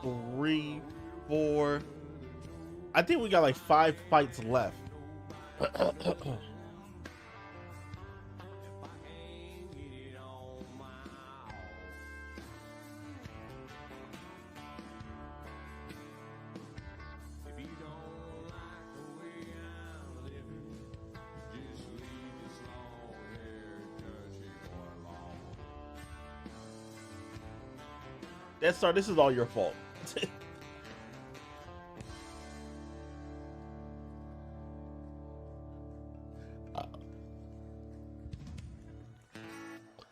[SPEAKER 6] three, four. I think we got like 5 fights left. This is all your fault.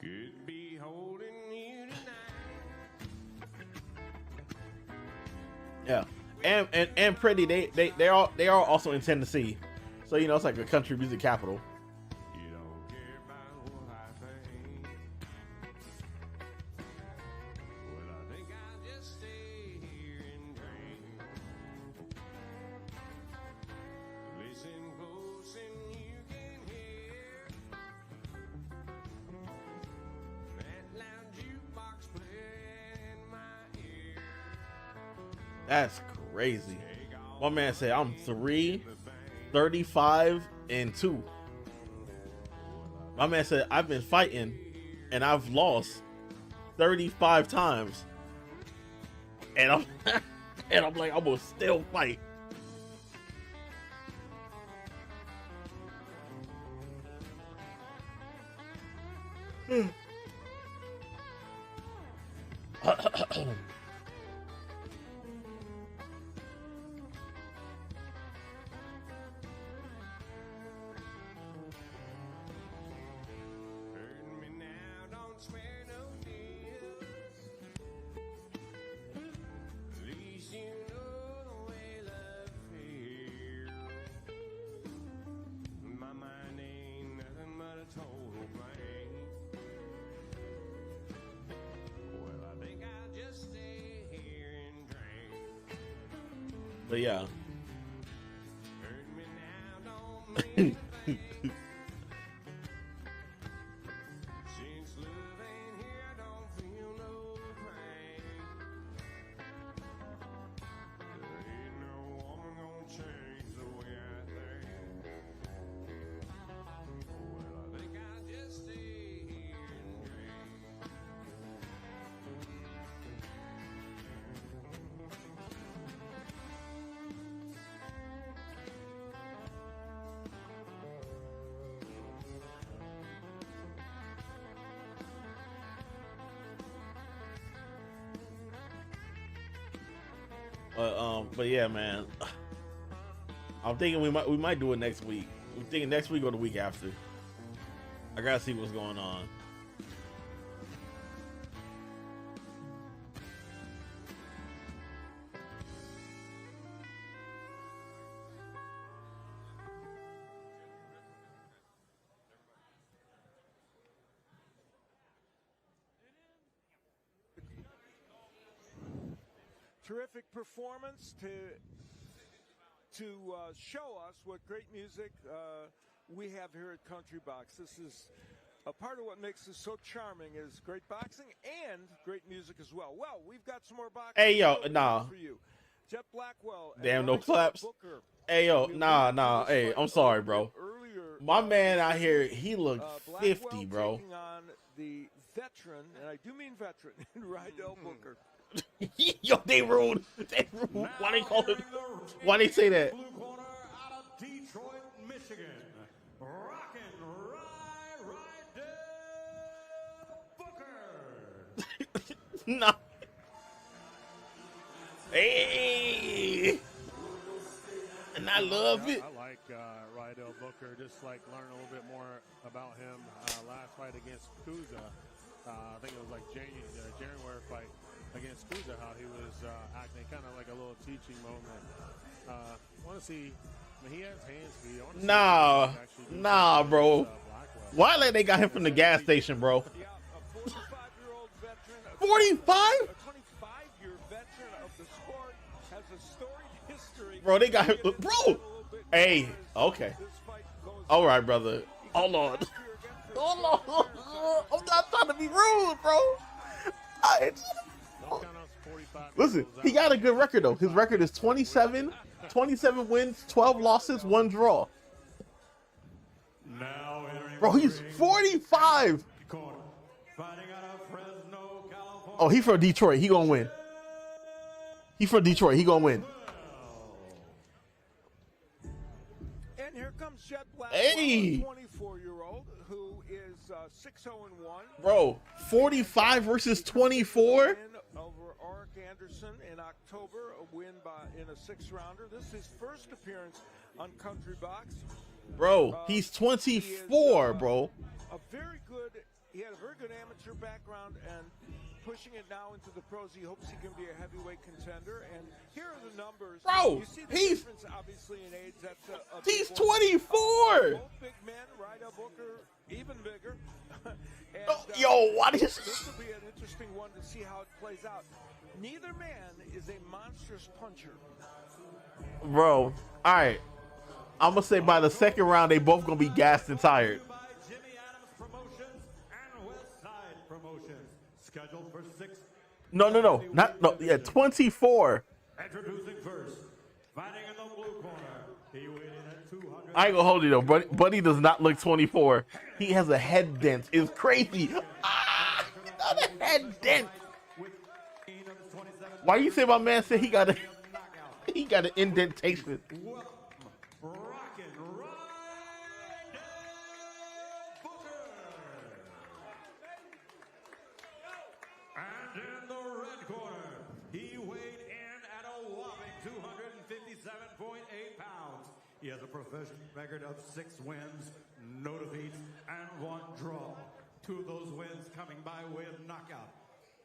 [SPEAKER 5] Could be holding you tonight.
[SPEAKER 6] Yeah, and Pretty, they are also in Tennessee, so you know it's like a country music capital.
[SPEAKER 5] You don't care about what I think. Well, I think I'll just stay here and drink. Listen close and you can hear that loud jukebox playing in my ear.
[SPEAKER 6] That's crazy. My man said I'm 3, 35, and 2. My man said I've been fighting and I've lost 35 times. And I'm and I'm like, I'm gonna still fight.
[SPEAKER 5] Hurting me now, don't spare no tears. At least you know the way love feels. My mind ain't nothing but a total blank. Well, I think I'll just stay here and drink.
[SPEAKER 6] But yeah.
[SPEAKER 5] Hurting me now, don't mean a thing. Since love ain't here, I don't feel no pain. There ain't no woman gonna change the way I think. Well, I think I'll just stay here and drink.
[SPEAKER 6] But yeah, man. I'm thinking we might do it next week. I'm thinking next week or the week after. I gotta see what's going on.
[SPEAKER 3] Terrific performance to show us what great music we have here at Country Box. This is a part of what makes us so charming is great boxing and great music as well. Well, we've got some more boxing.
[SPEAKER 6] Hey yo, nah.
[SPEAKER 3] For you. Jet Blackwell.
[SPEAKER 6] Damn, no claps. Hey yo, nah. Hey, I'm sorry, bro. My man out here, he looked 50, bro.
[SPEAKER 3] Taking on the veteran, and I do mean veteran, Rydell Booker.
[SPEAKER 6] Yo, they rude. They rude. Why they call it? Why they say that?
[SPEAKER 4] Blue corner out of Detroit, Michigan. Rockin' Rydell Booker.
[SPEAKER 6] Nah. Hey. And I love it.
[SPEAKER 2] I like Rydell Booker. Just like learn a little bit more about him. Last fight against Kuza, I think it was like January fight against Kuza, how he was acting kind of like a little teaching moment. Want to see, I mean, he has hand speed. I wanna see
[SPEAKER 6] Nah, bro. Why like they got him from the gas station, bro?
[SPEAKER 3] Yeah, a 45-year-old veteran.
[SPEAKER 6] 45?
[SPEAKER 3] A 25-year veteran of the sport has a storied history.
[SPEAKER 6] Bro, they got him. Bro. Hey, okay. All right, brother. Hold on. Hold on. I'm not trying to be rude, bro. Listen, he got a good record, though. His record is 27 wins, 12 losses, 1 draw.
[SPEAKER 4] Now
[SPEAKER 6] Bro, he's 45. Oh, he from Detroit. He gonna win. He from Detroit. He gonna win.
[SPEAKER 3] And here comes Jet Blackwell,
[SPEAKER 6] Hey.
[SPEAKER 3] 24-year-old who is 6-0-1.
[SPEAKER 6] Bro, 45 versus 24?
[SPEAKER 3] Win over Oric Anderson in October, a win in a 6-rounder. This is his first appearance on Country Box.
[SPEAKER 6] Bro, he's 24, bro.
[SPEAKER 3] He had a very good amateur background and pushing it now into the pros. He hopes he can be a heavyweight contender. And here are the numbers.
[SPEAKER 6] Bro,
[SPEAKER 3] you see the difference, obviously, in age. That's
[SPEAKER 6] he's
[SPEAKER 3] big one.
[SPEAKER 6] 24.
[SPEAKER 3] Both big men, Rydell Booker, even bigger. And,
[SPEAKER 6] yo, what is
[SPEAKER 3] this will be an interesting one to see how it plays out. Neither man is a monstrous puncher.
[SPEAKER 6] Bro, all right. I'm going to say by the second round, they both going to be gassed and tired.
[SPEAKER 4] Scheduled for 6.
[SPEAKER 6] No. Yeah, 24.
[SPEAKER 4] Introducing first, fighting in the blue corner. He weighed in at 200.
[SPEAKER 6] I ain't gonna hold you though, Buddy does not look 24. He has a head dent. It's crazy. Not a head dent. Why you say my man said he got an indentation?
[SPEAKER 4] Rockin' Rydell Booker. And in the red corner, he weighed in at a whopping 257.8 pounds. He has a professional record of 6 wins, no defeats, and 1 draw. 2 of those wins coming by way of knockout.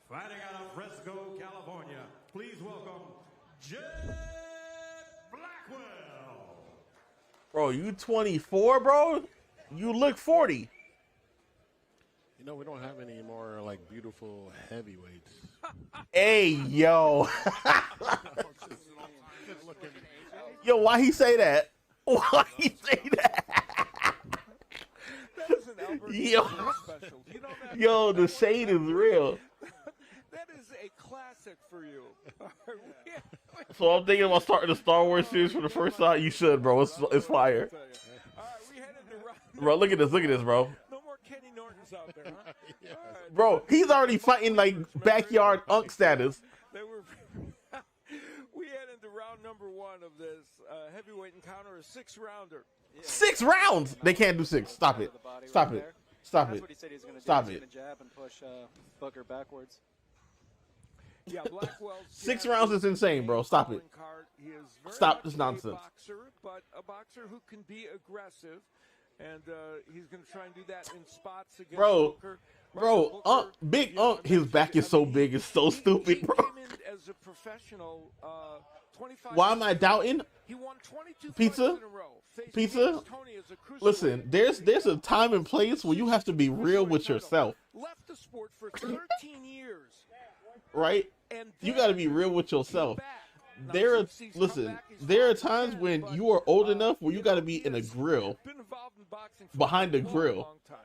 [SPEAKER 4] Fighting out of Fresco, California, please welcome Jet Blackwell.
[SPEAKER 6] Bro, you 24, bro? You look 40.
[SPEAKER 2] You know, we don't have any more like beautiful heavyweights.
[SPEAKER 6] Hey, yo. Yo, why he say that? Why he say that?
[SPEAKER 3] That is an Albert
[SPEAKER 6] Yo.
[SPEAKER 3] special. You know that?
[SPEAKER 6] Yo, the shade is real.
[SPEAKER 3] That is a classic for you.
[SPEAKER 6] So I'm thinking about starting the Star Wars series for the first time. You should, bro. It's fire.
[SPEAKER 3] All right, we headed to round.
[SPEAKER 6] Bro, look at this, bro.
[SPEAKER 3] No more Kenny Nortons out there, huh?
[SPEAKER 2] Yes.
[SPEAKER 3] All right.
[SPEAKER 6] Bro, he's already fighting like backyard unk status.
[SPEAKER 3] They were. We head into round number 1 of this heavyweight encounter, a 6-rounder.
[SPEAKER 6] 6 rounds. They can't do 6. Stop it. Stop it. Stop
[SPEAKER 1] That's
[SPEAKER 6] it.
[SPEAKER 1] what he said he was going to do.
[SPEAKER 6] Stop
[SPEAKER 1] He's
[SPEAKER 6] it.
[SPEAKER 1] gonna jab and push Booker backwards.
[SPEAKER 3] Yeah, Blackwell's
[SPEAKER 6] 6 rounds is insane, bro. Stop it.
[SPEAKER 3] He is very
[SPEAKER 6] Stop
[SPEAKER 3] much
[SPEAKER 6] this
[SPEAKER 3] a
[SPEAKER 6] nonsense.
[SPEAKER 3] boxer, but a boxer who can be aggressive, and he's going to try and do that in spots against Booker.
[SPEAKER 6] Bro, Big Unk, his back is so big, it's so stupid, bro.
[SPEAKER 3] He came in as a professional 25
[SPEAKER 6] Why am I doubting?
[SPEAKER 3] He won 22
[SPEAKER 6] Pizza?
[SPEAKER 3] fights in a row.
[SPEAKER 6] Pizza?
[SPEAKER 3] Tony as a cruiserweight.
[SPEAKER 6] Listen, there's a time and place where you have to be real with yourself,
[SPEAKER 3] Left the sport for 13 years.
[SPEAKER 6] right?
[SPEAKER 3] And
[SPEAKER 6] You got to be real with yourself.
[SPEAKER 3] Now,
[SPEAKER 6] There are
[SPEAKER 3] since he's
[SPEAKER 6] listen.
[SPEAKER 3] come back, he's
[SPEAKER 6] There are
[SPEAKER 3] fought
[SPEAKER 6] times
[SPEAKER 3] again,
[SPEAKER 6] when
[SPEAKER 3] but,
[SPEAKER 6] you are old enough where you got to
[SPEAKER 3] he
[SPEAKER 6] be in a
[SPEAKER 3] has
[SPEAKER 6] grill
[SPEAKER 3] been involved in boxing for
[SPEAKER 6] behind the
[SPEAKER 3] a long,
[SPEAKER 6] grill.
[SPEAKER 3] long time.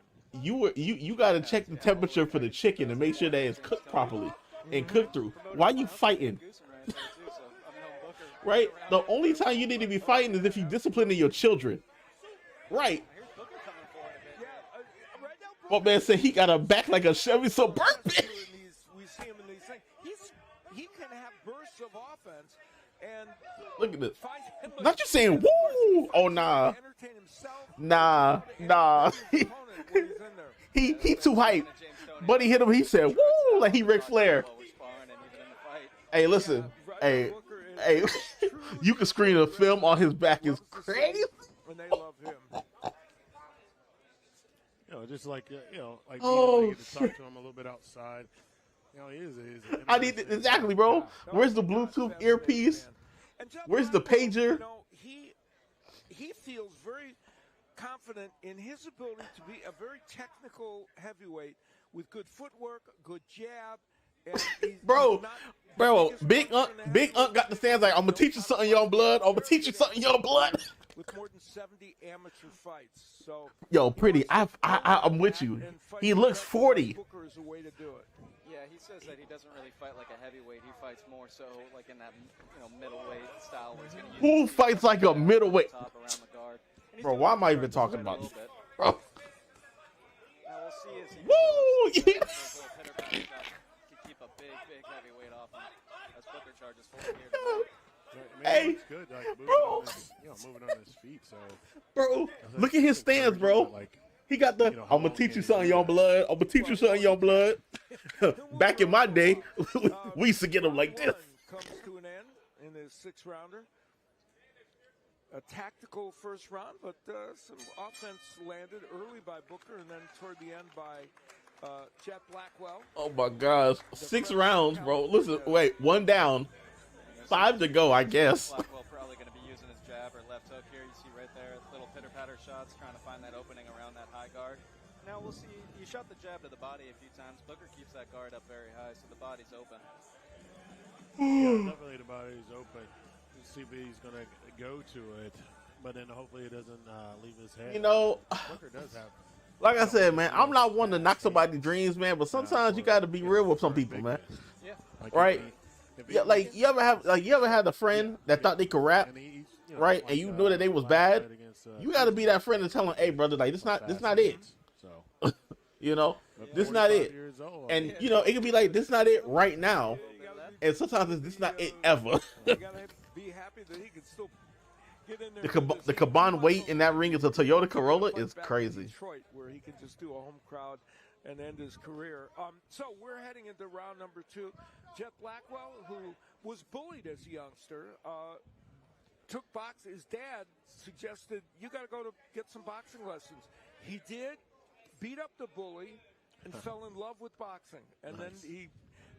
[SPEAKER 6] You got to check the temperature for the chicken and make sure that it's cooked properly and cooked through. Why you fighting? Right? The only time you need to be fighting is if you disciplining your children. Right. What man said he got a back like a Chevy Suburban.
[SPEAKER 3] We see him in these things. He can have bursts of offense and
[SPEAKER 6] Look at this.
[SPEAKER 3] find him
[SPEAKER 6] Not you saying woo. Oh nah.
[SPEAKER 3] entertain himself.
[SPEAKER 6] Nah. He too hype. Buddy hit him. He said woo like he Ric Flair. Hey, listen. Hey. You can screen a film on his back is crazy.
[SPEAKER 3] And they love him.
[SPEAKER 2] You know, just like like
[SPEAKER 6] Oh,
[SPEAKER 2] you get to talk to him a little bit outside. You know, he is.
[SPEAKER 6] I need to, exactly, bro. Where's the Bluetooth earpiece? Where's the pager?
[SPEAKER 3] You know, he feels very confident in his ability to be a very technical heavyweight with good footwork, good jab. And he's
[SPEAKER 6] Bro,
[SPEAKER 3] not
[SPEAKER 6] Big Unk got the stands like, I'm gonna teach you something, young blood. I'm gonna teach you something, young blood.
[SPEAKER 3] with more than 70 amateur fights. So
[SPEAKER 6] Yo, pretty. I'm with you. He looks 40.
[SPEAKER 3] Booker is a way to do it.
[SPEAKER 1] Yeah, he says that he doesn't really fight like a heavyweight. He fights more so like in that middleweight style where he's going to use
[SPEAKER 6] Who fights like a middleweight?
[SPEAKER 1] top around the guard. And he's
[SPEAKER 6] Bro,
[SPEAKER 1] doing
[SPEAKER 6] why
[SPEAKER 1] it
[SPEAKER 6] am I even
[SPEAKER 1] to
[SPEAKER 6] talking
[SPEAKER 1] a
[SPEAKER 6] about
[SPEAKER 1] little
[SPEAKER 6] this?
[SPEAKER 1] bit.
[SPEAKER 6] Bro.
[SPEAKER 1] Now we'll see as he
[SPEAKER 6] Woo!
[SPEAKER 1] those little pitter-patter shots can keep a big heavyweight off him as Booker charges forward here.
[SPEAKER 6] Hey,
[SPEAKER 2] looks good, like,
[SPEAKER 6] bro.
[SPEAKER 2] moving on his feet. So,
[SPEAKER 6] Bro, look at his stance, bro. He got the, I'm gonna teach you something, young blood. I'm gonna teach you something, young blood. Back in my day, we used to get him like this.
[SPEAKER 3] Comes to an end in his 6-rounder. A tactical first round, but some offense landed early by Booker and then toward the end by Jet Blackwell.
[SPEAKER 6] Oh my gosh, 6 rounds, bro. Listen, wait, 1 down, 5 to go, I guess.
[SPEAKER 1] Blackwell probably going to be using his jab or left hook here. You see right there, little pitter-patter shots, trying to find that opening around that high guard. Now we'll see. You shot the jab to the body a few times. Booker keeps that guard up very high, so the body's open.
[SPEAKER 2] yeah, definitely the body's open. CB's going to go to it, but then hopefully it doesn't leave his head.
[SPEAKER 6] You know,
[SPEAKER 2] Booker does have.
[SPEAKER 6] like I said, man, I'm not one to knock somebody's dreams, man, but sometimes you got to be real with some people, man.
[SPEAKER 1] Yeah.
[SPEAKER 2] Like
[SPEAKER 6] Right?
[SPEAKER 2] if he-
[SPEAKER 6] Yeah, like you ever had a friend that thought they could rap,
[SPEAKER 2] and he's,
[SPEAKER 6] right? And you knew that they was bad. You got to be that friend and tell them, hey, brother, like this not it.
[SPEAKER 2] So,
[SPEAKER 6] You know,
[SPEAKER 2] but
[SPEAKER 6] this not
[SPEAKER 2] 45
[SPEAKER 6] it.
[SPEAKER 2] years old,
[SPEAKER 6] And you know, it could be like this not it right now, and sometimes it's this not it ever.
[SPEAKER 3] You got to be happy that he can still get in there.
[SPEAKER 6] The Caban weight in that ring is a Toyota Corolla is
[SPEAKER 3] Back to
[SPEAKER 6] crazy.
[SPEAKER 3] Detroit, where he can just do a home crowd and end his career. So we're heading into round number 2. Jet Blackwell, who was bullied as a youngster, took boxing. His dad suggested, you got to go to get some boxing lessons. He did, beat up the bully, and fell in love with boxing. And then he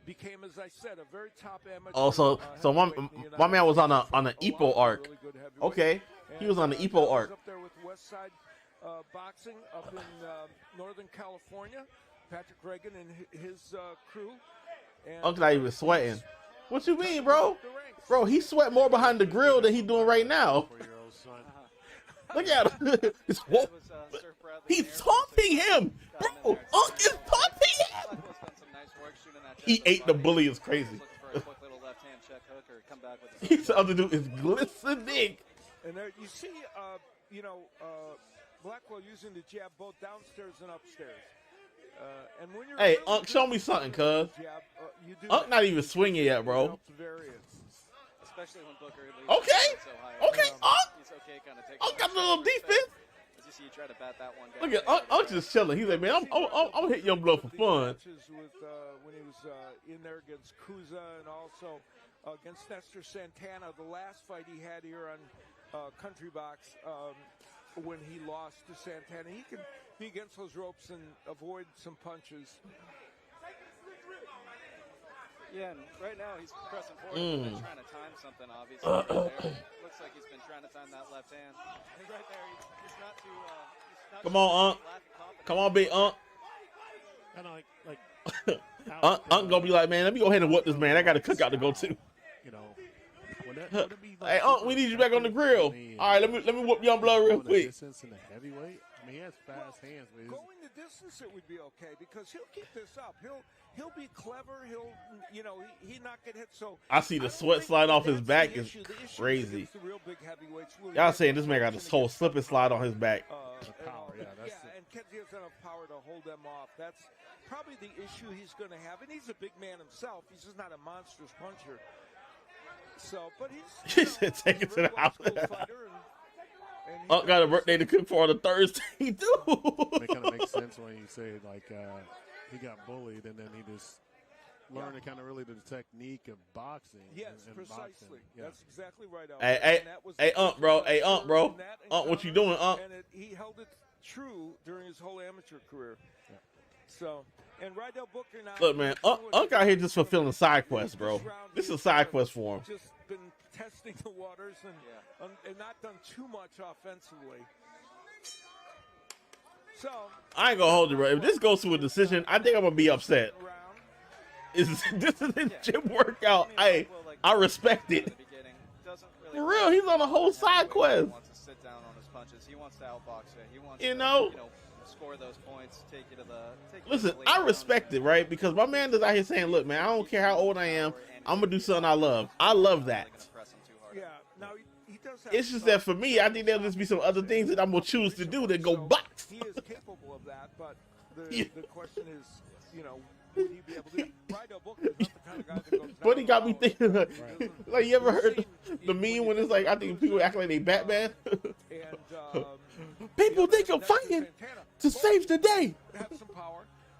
[SPEAKER 3] became, as I said, a very top amateur.
[SPEAKER 6] Also, so my man was on an Epo arc. Okay, he was on the Epo arc.
[SPEAKER 3] Up there with West Side Boxing up in Northern California. Patrick Reagan and his crew. And
[SPEAKER 6] Uncle not even sweating. What you mean, bro? Bro, he sweat more behind the grill than he doing right now.
[SPEAKER 2] 4-year-old son.
[SPEAKER 6] Look at him. Whoa. He's taunting him, bro. Unc is taunting him. He ate the bully. Is crazy. He's the other dude is glistening.
[SPEAKER 3] And there you see, Blackwell using the jab both downstairs and upstairs. And when you're
[SPEAKER 6] Hey, Unc, show me something, cuz. Unc not even swinging yet, bro.
[SPEAKER 1] Especially when Booker leaves
[SPEAKER 6] Okay.
[SPEAKER 1] so high.
[SPEAKER 6] Okay, Unc.
[SPEAKER 1] He's okay kind of taking
[SPEAKER 6] Unc got a little defense.
[SPEAKER 1] As you to see you try to bat that one down.
[SPEAKER 6] Look at I'm just chilling. He's like, man, I'm hitting young blood for fun.
[SPEAKER 3] With, when he was in there against Kuza and also against Nestor Santana, the last fight he had here on Country Box when he lost to Santana. He can be against those ropes and avoid some punches.
[SPEAKER 1] Yeah, and right now he's pressing forward. They're trying to time something, obviously. Right there. Looks like he's been trying to time that left hand. And right there, he's not too.
[SPEAKER 6] Come on, Unc. Come on, big Unc.
[SPEAKER 2] And like
[SPEAKER 6] Unc gonna be like, man, let me go ahead and whoop this man. I got a cookout to go to.
[SPEAKER 2] You know,
[SPEAKER 6] Hey, Unc, we need you back on the grill. All right, let me whoop young blood real quick.
[SPEAKER 2] Distance in the heavyweight. I mean, he has fast hands, but
[SPEAKER 3] going the distance, it would be okay because he'll keep this up. He'll be clever. He'll, you know, he not get hit. So
[SPEAKER 6] I see the sweat slide off his back is crazy. Y'all saying this man got this whole slip and slide on his back.
[SPEAKER 2] Power,
[SPEAKER 3] and Kenzie has enough power to hold them off. That's probably the issue he's going to have. And he's a big man himself. He's just not a monstrous puncher. So, but he's
[SPEAKER 6] take it to the house. Unc got a birthday to cook for on a Thursday too.
[SPEAKER 2] It kind of makes sense when you say like he got bullied and then he just learned to kind of really the technique of boxing.
[SPEAKER 3] Yes,
[SPEAKER 2] and
[SPEAKER 3] precisely.
[SPEAKER 2] boxing. Yeah.
[SPEAKER 3] That's exactly right.
[SPEAKER 6] Hey, Unc, bro. Hey, Unc, bro. Unc, what you doing, Unc?
[SPEAKER 3] And he held it true during his whole amateur career.
[SPEAKER 2] Yeah.
[SPEAKER 3] So, and Rydell Booker now.
[SPEAKER 6] Look, man, Unc out here just fulfilling side quests, bro. This is a side quest for him.
[SPEAKER 3] Just been testing the waters and not done too much offensively. So
[SPEAKER 6] I ain't gonna hold you, bro. If this goes to a decision, I think I'm gonna be upset. This is his gym workout. I respect it. For real, he's on a whole side quest.
[SPEAKER 1] He wants to sit down on his punches. He wants to outbox it. He wants
[SPEAKER 6] to
[SPEAKER 1] score those points, take you to the.
[SPEAKER 6] Listen, I respect it, right? Because my man is out here saying, "Look, man, I don't care how old I am. I'm gonna do something I love. I love that."
[SPEAKER 3] Yeah. Now he does have
[SPEAKER 6] it's just that for me, I think there'll just be some other things that I'm gonna choose to do than go box.
[SPEAKER 3] He is capable of that, but the question is, you know, would he be able to? Rydell Booker is not the kind of guy that goes down.
[SPEAKER 6] But he got me thinking, like, you ever heard the meme when it's like, I think people act like they Batman? People think I'm fighting to save the day.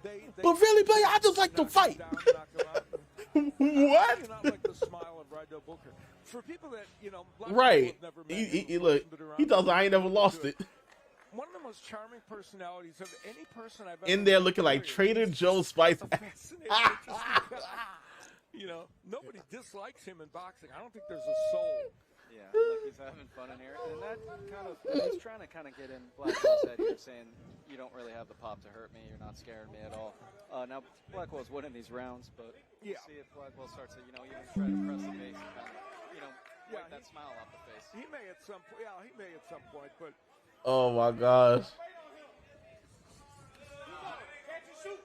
[SPEAKER 6] But really, player, I just like to fight. What?
[SPEAKER 3] For people that, you know,
[SPEAKER 6] right. He look, he tells I ain't never lost it.
[SPEAKER 3] One of the most charming personalities of any person I've ever
[SPEAKER 6] in there looking like Trader Joe's Spice.
[SPEAKER 3] You know, nobody dislikes him in boxing. I don't think there's a soul.
[SPEAKER 1] Yeah, like he's having fun in here. And that kind of, he's trying to kind of get in Blackwell's head here, saying, you don't really have the pop to hurt me. You're not scaring me at all. Now, Blackwell's winning these rounds, but we'll see if Blackwell starts to, you know, even try to press the face and kind of, you know, wipe that smile off the face.
[SPEAKER 3] He may at some point, he may at some point, but.
[SPEAKER 6] Oh, my gosh.
[SPEAKER 1] See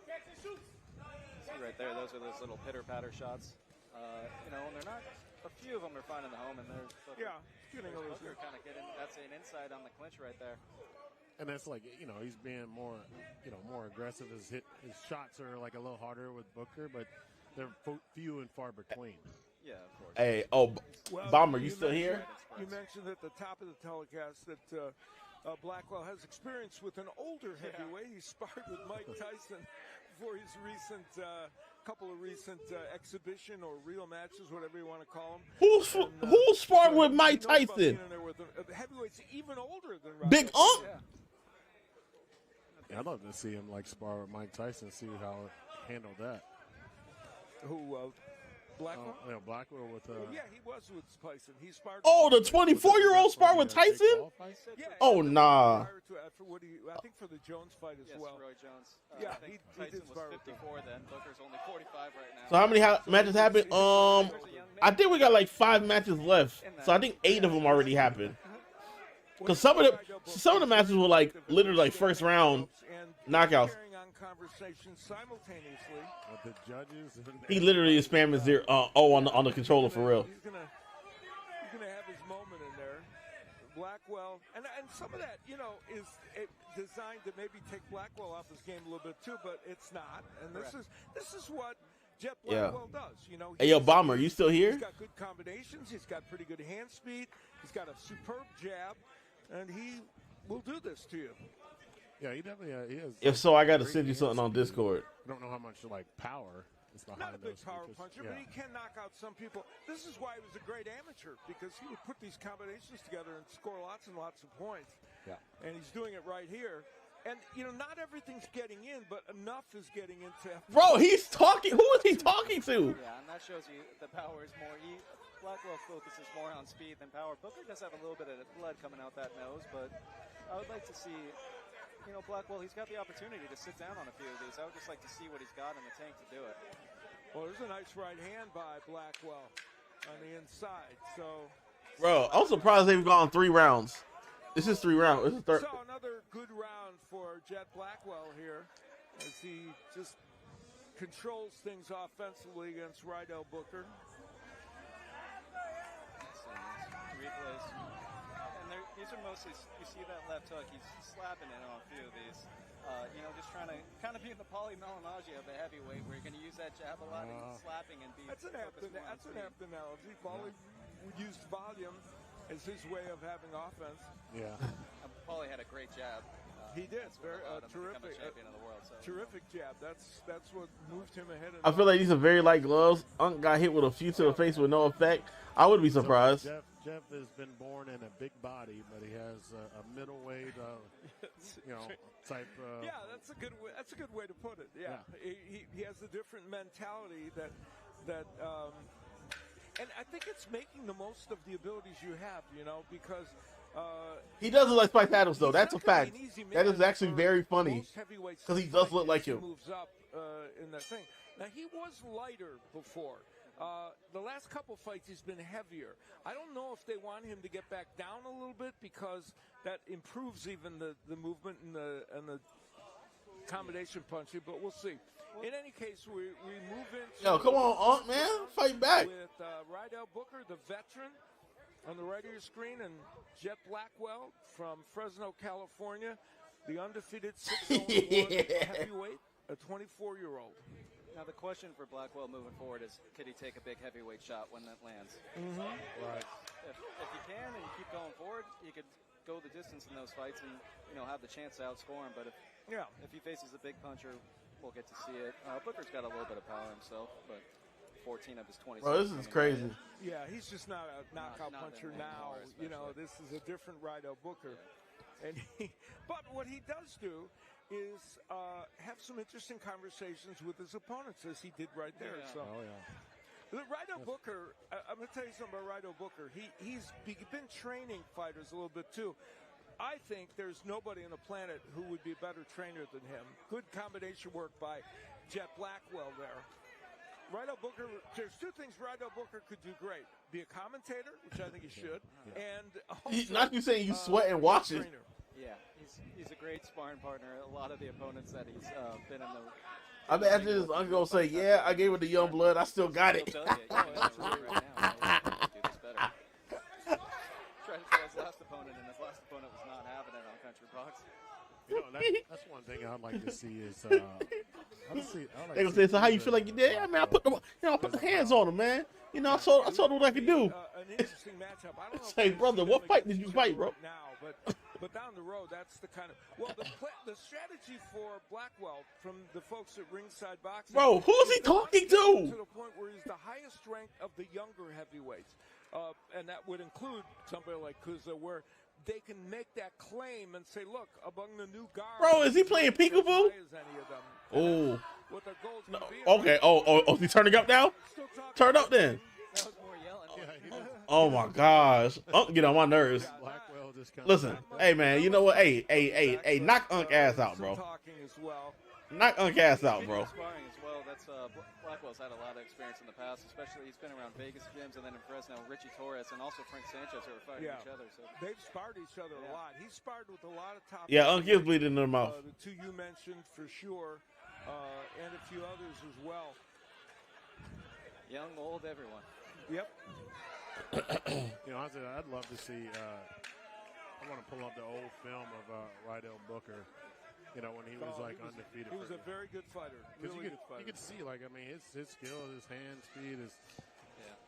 [SPEAKER 1] right there, those are those little pitter-patter shots. You know, and they're not, a few of them are finding the home, and there's Booker kind of getting, that's an inside on the clinch right there.
[SPEAKER 2] And that's like, you know, he's being more, you know, more aggressive. His shots are like a little harder with Booker, but they're few and far between.
[SPEAKER 1] Yeah, of course.
[SPEAKER 6] Hey, Bomber, you still here?
[SPEAKER 3] You mentioned at the top of the telecast that Blackwell has experience with an older heavyweight. He sparred with Mike Tyson for his recent couple of recent exhibition or real matches, whatever you want to call them.
[SPEAKER 6] Who sparred with Mike Tyson?
[SPEAKER 3] The heavyweights even older than
[SPEAKER 6] Big Unc.
[SPEAKER 2] Yeah, I'd love to see him like spar with Mike Tyson, see how he handled that.
[SPEAKER 3] Who? Blackwell?
[SPEAKER 2] Yeah, Blackwell with.
[SPEAKER 3] Yeah, he was with Tyson. He sparred.
[SPEAKER 6] Oh, the 24-year-old sparred with Tyson?
[SPEAKER 3] Yeah,
[SPEAKER 6] oh, nah.
[SPEAKER 3] I think for the Jones fight as well.
[SPEAKER 1] Roy Jones.
[SPEAKER 3] Yeah,
[SPEAKER 1] I think Tyson was 54 then. Booker's only 45 right now.
[SPEAKER 6] So how many matches happened? I think we got like 5 matches left. So I think 8 of them already happened. Because some of the matches were like literally like first round knockouts.
[SPEAKER 2] The judges.
[SPEAKER 6] He literally is spamming zero. On the controller for real.
[SPEAKER 3] He's gonna have his moment in there. Blackwell, and some of that, you know, is designed to maybe take Blackwell off his game a little bit too, but it's not. And this is what Jet Blackwell does. You know.
[SPEAKER 6] Hey, yo, Bomber, you still here?
[SPEAKER 3] He's got good combinations. He's got pretty good hand speed. He's got a superb jab, and he will do this to you.
[SPEAKER 2] Yeah, he definitely he has.
[SPEAKER 6] If so, I got to send you something on Discord.
[SPEAKER 2] I don't know how much like power is behind
[SPEAKER 3] Not a big
[SPEAKER 2] those
[SPEAKER 3] power
[SPEAKER 2] speeches.
[SPEAKER 3] puncher,
[SPEAKER 2] Yeah.
[SPEAKER 3] but he can knock out some people. This is why he was a great amateur, because he would put these combinations together and score lots and lots of points.
[SPEAKER 2] Yeah.
[SPEAKER 3] And he's doing it right here. And, not everything's getting in, but enough is getting into.
[SPEAKER 6] Bro, he's talking. Who is he talking to?
[SPEAKER 1] Yeah, and that shows you the power is more. Blackwell focuses more on speed than power. Booker does have a little bit of blood coming out that nose, but I would like to see, Blackwell, he's got the opportunity to sit down on a few of these. I would just like to see what he's got in the tank to do it.
[SPEAKER 3] Well, there's a nice right hand by Blackwell on the inside. So,
[SPEAKER 6] Bro, I'm surprised they've gone 3 rounds. This is 3 rounds. This is third.
[SPEAKER 3] So another good round for Jet Blackwell here as he just controls things offensively against Rydell Booker.
[SPEAKER 1] Replays. And these are mostly, you see that left hook, he's slapping it on a few of these. Just trying to kind of be in the Paulie Malignaggi of the heavyweight where you're going to use that jab a lot and slapping and be.
[SPEAKER 3] That's an apt analogy. Paulie used volume as his way of having offense.
[SPEAKER 2] Yeah.
[SPEAKER 1] Paulie had a great jab.
[SPEAKER 3] He did. Very terrific.
[SPEAKER 1] Champion of the world, so.
[SPEAKER 3] Terrific jab. That's what moved him ahead.
[SPEAKER 6] I feel like these are very light gloves. Unk got hit with a few to the face with no effect. I would be surprised.
[SPEAKER 2] Jeff has been born in a big body, but he has a middleweight, type.
[SPEAKER 3] Yeah, that's a good way. That's a good way to put it. Yeah, he has a different mentality that, and I think it's making the most of the abilities you have. Because.
[SPEAKER 6] He does look like Spike Adams, though. That's a fact. That is actually very funny because he does look like him.
[SPEAKER 3] Moves up in that thing. Now he was lighter before. The last couple fights he's been heavier. I don't know if they want him to get back down a little bit because that improves even the movement and the combination punching. But we'll see. In any case, we move into.
[SPEAKER 6] Yo, come on, Unk, man, fight back.
[SPEAKER 3] With Rydell Booker, the veteran. On the right of your screen, and Jet Blackwell from Fresno, California, the undefeated 6-1 heavyweight, a 24-year-old.
[SPEAKER 1] Now the question for Blackwell moving forward is, could he take a big heavyweight shot when that lands?
[SPEAKER 3] Mm-hmm.
[SPEAKER 2] Right.
[SPEAKER 1] If you can and you keep going forward, you could go the distance in those fights and have the chance to outscore him. But if he faces a big puncher, we'll get to see it. Booker's got a little bit of power himself, but 14 of his 20.
[SPEAKER 6] Bro, this is crazy.
[SPEAKER 3] Yeah, he's just not a knockout puncher now. This is a different Rydell Booker. And but what he does do is have some interesting conversations with his opponents, as he did right there.
[SPEAKER 1] Yeah.
[SPEAKER 3] So, Rydell Booker, I'm going to tell you something about Rydell Booker. He's been training fighters a little bit too. I think there's nobody on the planet who would be a better trainer than him. Good combination work by Jet Blackwell there. Rydell Booker, there's 2 things Rydell Booker could do great. Be a commentator, which I think he should, and also,
[SPEAKER 6] Not you saying you sweat and watch it.
[SPEAKER 1] Yeah, he's a great sparring partner. A lot of the opponents that he's been in the.
[SPEAKER 6] I imagine his uncle gonna say, "Yeah, I gave it to Young Blood. I still got it."
[SPEAKER 1] He'll tell you, right now, do this better. Tried to his last opponent, and his last opponent was not having it on Country Box.
[SPEAKER 2] That's one thing I'd like to see is.
[SPEAKER 6] They gonna say, "So how you feel like you did?" I mean, I put the hands on him, man. I told him what I could do.
[SPEAKER 3] An interesting matchup. I don't know.
[SPEAKER 6] Say, brother, what fight did you fight, bro?
[SPEAKER 3] Now, but down the road, that's the kind of the strategy for Blackwell from the folks at Ringside Boxing.
[SPEAKER 6] Bro, who is he talking to?
[SPEAKER 3] To the point where he's the highest ranked of the younger heavyweights, and that would include somebody like Kuza, where they can make that claim and say, look, among the new guards.
[SPEAKER 6] Bro, is he playing peekaboo? Oh.
[SPEAKER 3] What their goals
[SPEAKER 6] No.
[SPEAKER 3] would be.
[SPEAKER 6] Okay. Oh, is he turning up now? Turn up then.
[SPEAKER 1] That was more yelling.
[SPEAKER 6] Oh my gosh. Unk get on my nerves.
[SPEAKER 2] Blackwell just kinda
[SPEAKER 6] Listen, hey man, you know what? Hey, knock Unk ass out, bro.
[SPEAKER 3] Talking as well.
[SPEAKER 6] Knock Unk ass out,
[SPEAKER 1] Speaking
[SPEAKER 6] bro.
[SPEAKER 1] of sparring as well, that's Blackwell's had a lot of experience in the past, especially he's been around Vegas gyms and then in Fresno, Richie Torres and also Frank Sanchez who are fighting each other. So
[SPEAKER 3] they've sparred each other a lot. He's sparred with a lot of top.
[SPEAKER 6] Yeah, Unk is bleeding in the mouth.
[SPEAKER 3] The 2 you mentioned for sure, and a few others as well.
[SPEAKER 1] young, old, everyone.
[SPEAKER 3] Yep.
[SPEAKER 2] Honestly, I'd love to see. I want to pull up the old film of Rydell Booker. When he was undefeated.
[SPEAKER 3] He was a very good fighter.
[SPEAKER 2] Because
[SPEAKER 3] Really good fighter.
[SPEAKER 2] you could see, his skill, his hand speed,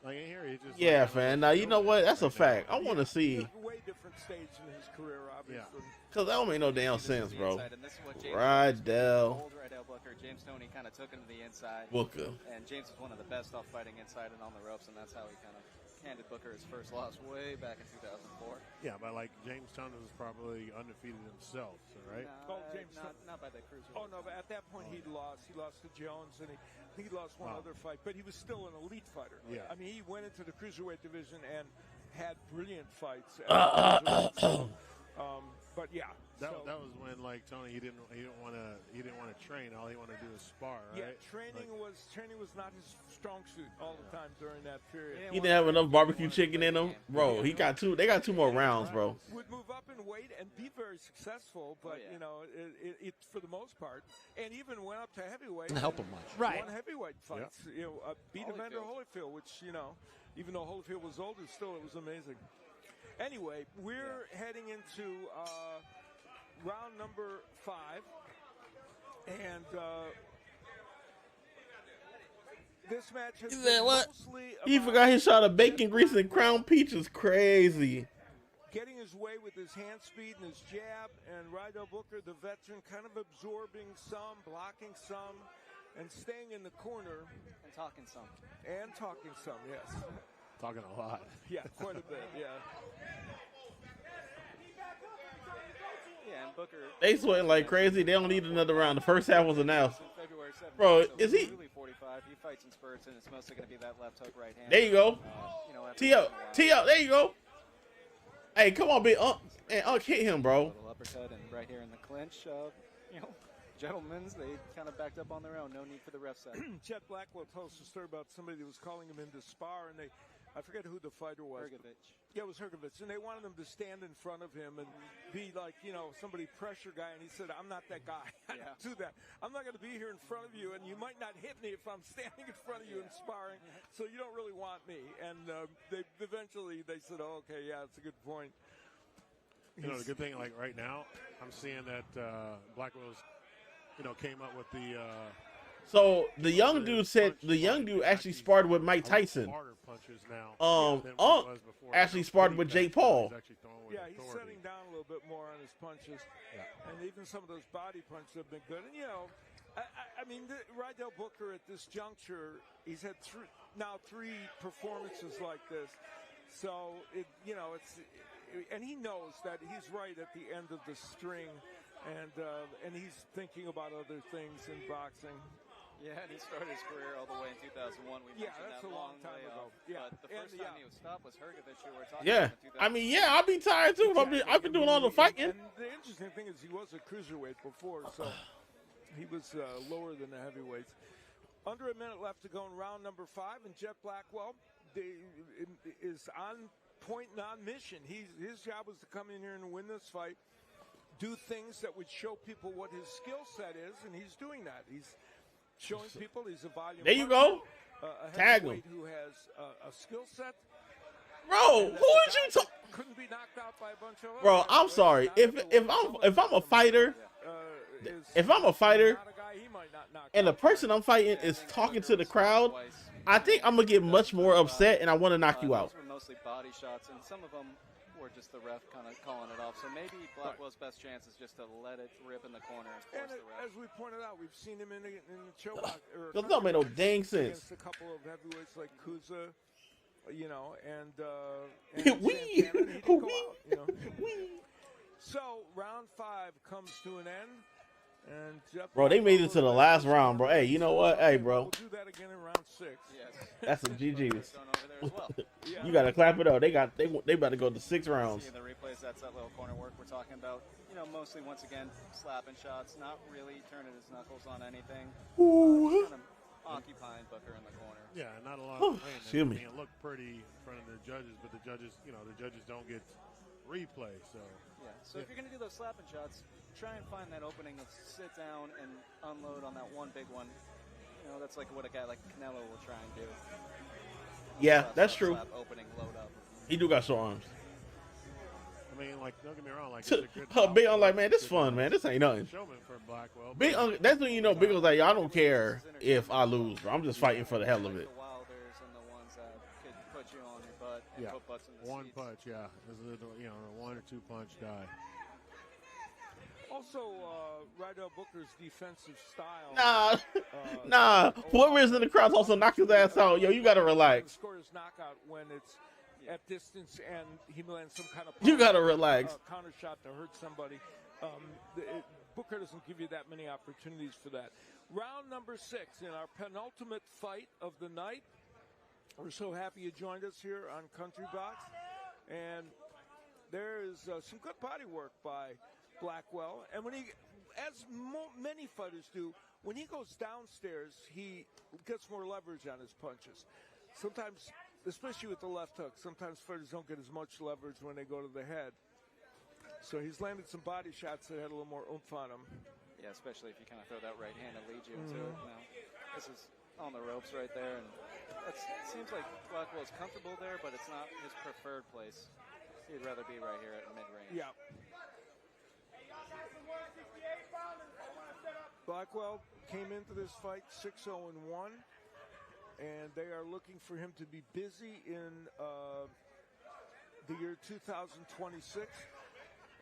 [SPEAKER 2] Like in here, he just
[SPEAKER 6] Yeah,
[SPEAKER 2] like,
[SPEAKER 6] fan. Now you know what? That's a fact. I want to see
[SPEAKER 3] Way different stage in his career, obviously.
[SPEAKER 6] because that don't make no damn sense, bro.
[SPEAKER 1] And this is what James
[SPEAKER 6] Rydell
[SPEAKER 1] old Rydell Booker, James Toney kind of took him to the inside.
[SPEAKER 6] Booker.
[SPEAKER 1] And James was one of the best off fighting inside and on the ropes, and that's how he kind of handed Booker his first loss way back in 2004.
[SPEAKER 2] Yeah, but like James Toney was probably undefeated himself, so right?
[SPEAKER 1] Not by the cruiser.
[SPEAKER 3] Oh no, but at that point he'd lost. He lost to Jones, and he lost one other fight. But he was still an elite fighter.
[SPEAKER 2] Yeah.
[SPEAKER 3] I mean, he went into the cruiserweight division and had brilliant fights. But yeah,
[SPEAKER 2] that was when like Tony he didn't want to train. All he wanted to do was spar. Right?
[SPEAKER 3] Yeah, training was not his strong suit all the time during that period.
[SPEAKER 6] He didn't have enough barbecue chicken in him, bro. They got two more rounds, bro.
[SPEAKER 3] Would move up in weight and be very successful, but you know, it for the most part, and even went up to heavyweight.
[SPEAKER 11] Didn't help him much.
[SPEAKER 3] Right. Won heavyweight fights. You know, beat Evander Holyfield, which even though Holyfield was older, still it was amazing. Anyway, we're heading into round number 5, and this match has been mostly
[SPEAKER 6] He forgot his shot of bacon grease and crown peaches. Crazy.
[SPEAKER 3] Getting his way with his hand speed and his jab, and Rydell Booker, the veteran, kind of absorbing some, blocking some, and staying in the corner.
[SPEAKER 1] And talking some.
[SPEAKER 3] And talking some, yes.
[SPEAKER 2] Talking a lot.
[SPEAKER 3] Yeah, quite a bit, yeah.
[SPEAKER 1] Yeah, and Booker.
[SPEAKER 6] They sweating like crazy. They don't need another round. The first half was announced.
[SPEAKER 1] February 7th,
[SPEAKER 6] Bro,
[SPEAKER 1] so
[SPEAKER 6] is he?
[SPEAKER 1] Really 45. He fights in spurts, and it's mostly going to be that left hook, right hand.
[SPEAKER 6] There you go. Tee up. There you go. Hey, come on, big Unc, hit him, bro.
[SPEAKER 1] Little uppercut, and right here in the clinch, gentlemen's, they kind of backed up on their own. No need for the ref side.
[SPEAKER 3] Chet Blackwell told us a story about somebody that was calling him in to spar, and I forget who the fighter was.
[SPEAKER 1] Hrgovic.
[SPEAKER 3] Yeah, it was Hrgovic, and they wanted him to stand in front of him and be like, somebody pressure guy, and he said, I'm not that guy. I don't do that. I'm not going to be here in front of you, and you might not hit me if I'm standing in front of you and sparring, so you don't really want me. And they eventually said, oh, okay, yeah, that's a good point.
[SPEAKER 2] The good thing, like right now, I'm seeing that Blackwell's, came up with the.
[SPEAKER 6] So the young dude actually sparred with Mike Tyson. Actually sparred with Jake Paul.
[SPEAKER 3] Yeah, he's setting down a little bit more on his punches, and even some of those body punches have been good. And I mean, Rydell Booker at this juncture, he's had three performances like this, so and he knows that he's right at the end of the string, and he's thinking about other things in boxing.
[SPEAKER 1] Yeah, and he started his career all the way in 2001.
[SPEAKER 3] That's a long time ago. Yeah,
[SPEAKER 1] but the first time he was stopped was Hrgovic, who we're talking
[SPEAKER 6] about in 2000. I'll be tired too. I've been doing all the fighting.
[SPEAKER 3] And the interesting thing is he was a cruiserweight before, so he was lower than the heavyweights. Under a minute left to go in round number 5, and Jet Blackwell is on point and on mission. His job was to come in here and win this fight, do things that would show people what his skill set is, and he's doing that. He's showing people he's a volume.
[SPEAKER 6] There you go. Tag him.
[SPEAKER 3] Who has a skill set.
[SPEAKER 6] Bro, who is you talking?
[SPEAKER 3] Couldn't be knocked out by a bunch of.
[SPEAKER 6] Bro, I'm sorry. If I'm a fighter, and the person I'm fighting is talking to the crowd, I think I'm gonna get much more upset, and I want to knock you out.
[SPEAKER 1] Those were mostly body shots, and some of them were just the ref kind of calling it off. So maybe Blackwell's best chance is just to let it rip in the corner and force the ref.
[SPEAKER 3] As we pointed out, we've seen him in the choke.
[SPEAKER 6] That don't make no dang sense.
[SPEAKER 3] Against a couple of heavyweights like Kuza, and So round 5 comes to an end. And
[SPEAKER 6] bro, they made it to the last round, bro. Hey, you know what? Hey, bro.
[SPEAKER 3] We'll do that again in round 6.
[SPEAKER 1] Yes.
[SPEAKER 6] That's some GGs. You gotta clap it up. They about to go to 6 rounds.
[SPEAKER 1] See the replays, that's that little corner work we're talking about. Mostly once again slapping shots, not really turning his knuckles on anything. Kind of occupying Booker in the corner.
[SPEAKER 2] Yeah, not a lot of playing.
[SPEAKER 6] Excuse me.
[SPEAKER 2] It looked pretty in front of the judges, but the judges don't get replay. So
[SPEAKER 1] yeah. So if you're gonna do those slapping shots, try and find that opening to sit down and unload on that one big one. That's like what a guy like Canelo will try and do.
[SPEAKER 6] Yeah, that's true.
[SPEAKER 1] Opening, load up.
[SPEAKER 6] He do got short arms.
[SPEAKER 2] I mean, like, don't get me wrong. Like, it's a good
[SPEAKER 6] Big Unc like, man, this fun, man. This ain't nothing.
[SPEAKER 2] Showman for Blackwell.
[SPEAKER 6] Big Unc, that's when Big Unc's like, I don't care if I lose, bro. I'm just fighting for the hell of it.
[SPEAKER 1] The Wilders and the ones that butt and
[SPEAKER 2] Yeah,
[SPEAKER 1] put butts in the
[SPEAKER 2] one
[SPEAKER 1] seats.
[SPEAKER 2] punch. Yeah, this is a 1 or 2 punch guy.
[SPEAKER 3] Also, Rydell Booker's defensive style.
[SPEAKER 6] Nah. Whoever is in the crowd also knock his ass out. Yo, you gotta relax.
[SPEAKER 3] Score his knockout when it's at distance and he lands some kind of
[SPEAKER 6] You gotta relax.
[SPEAKER 3] counter shot to hurt somebody. Booker doesn't give you that many opportunities for that. Round number 6 in our penultimate fight of the night. We're so happy you joined us here on Country Box. And there is some good body work by Blackwell. And when many fighters do, when he goes downstairs, he gets more leverage on his punches. Sometimes, especially with the left hook, sometimes fighters don't get as much leverage when they go to the head. So he's landed some body shots that had a little more oomph on him.
[SPEAKER 1] Yeah, especially if you kind of throw that right hand and lead you into it. Now, this is on the ropes right there, and it seems like Blackwell's comfortable there, but it's not his preferred place. He'd rather be right here at mid-range.
[SPEAKER 3] Yeah. Blackwell came into this fight 6-0-1, and they are looking for him to be busy in the year 2026.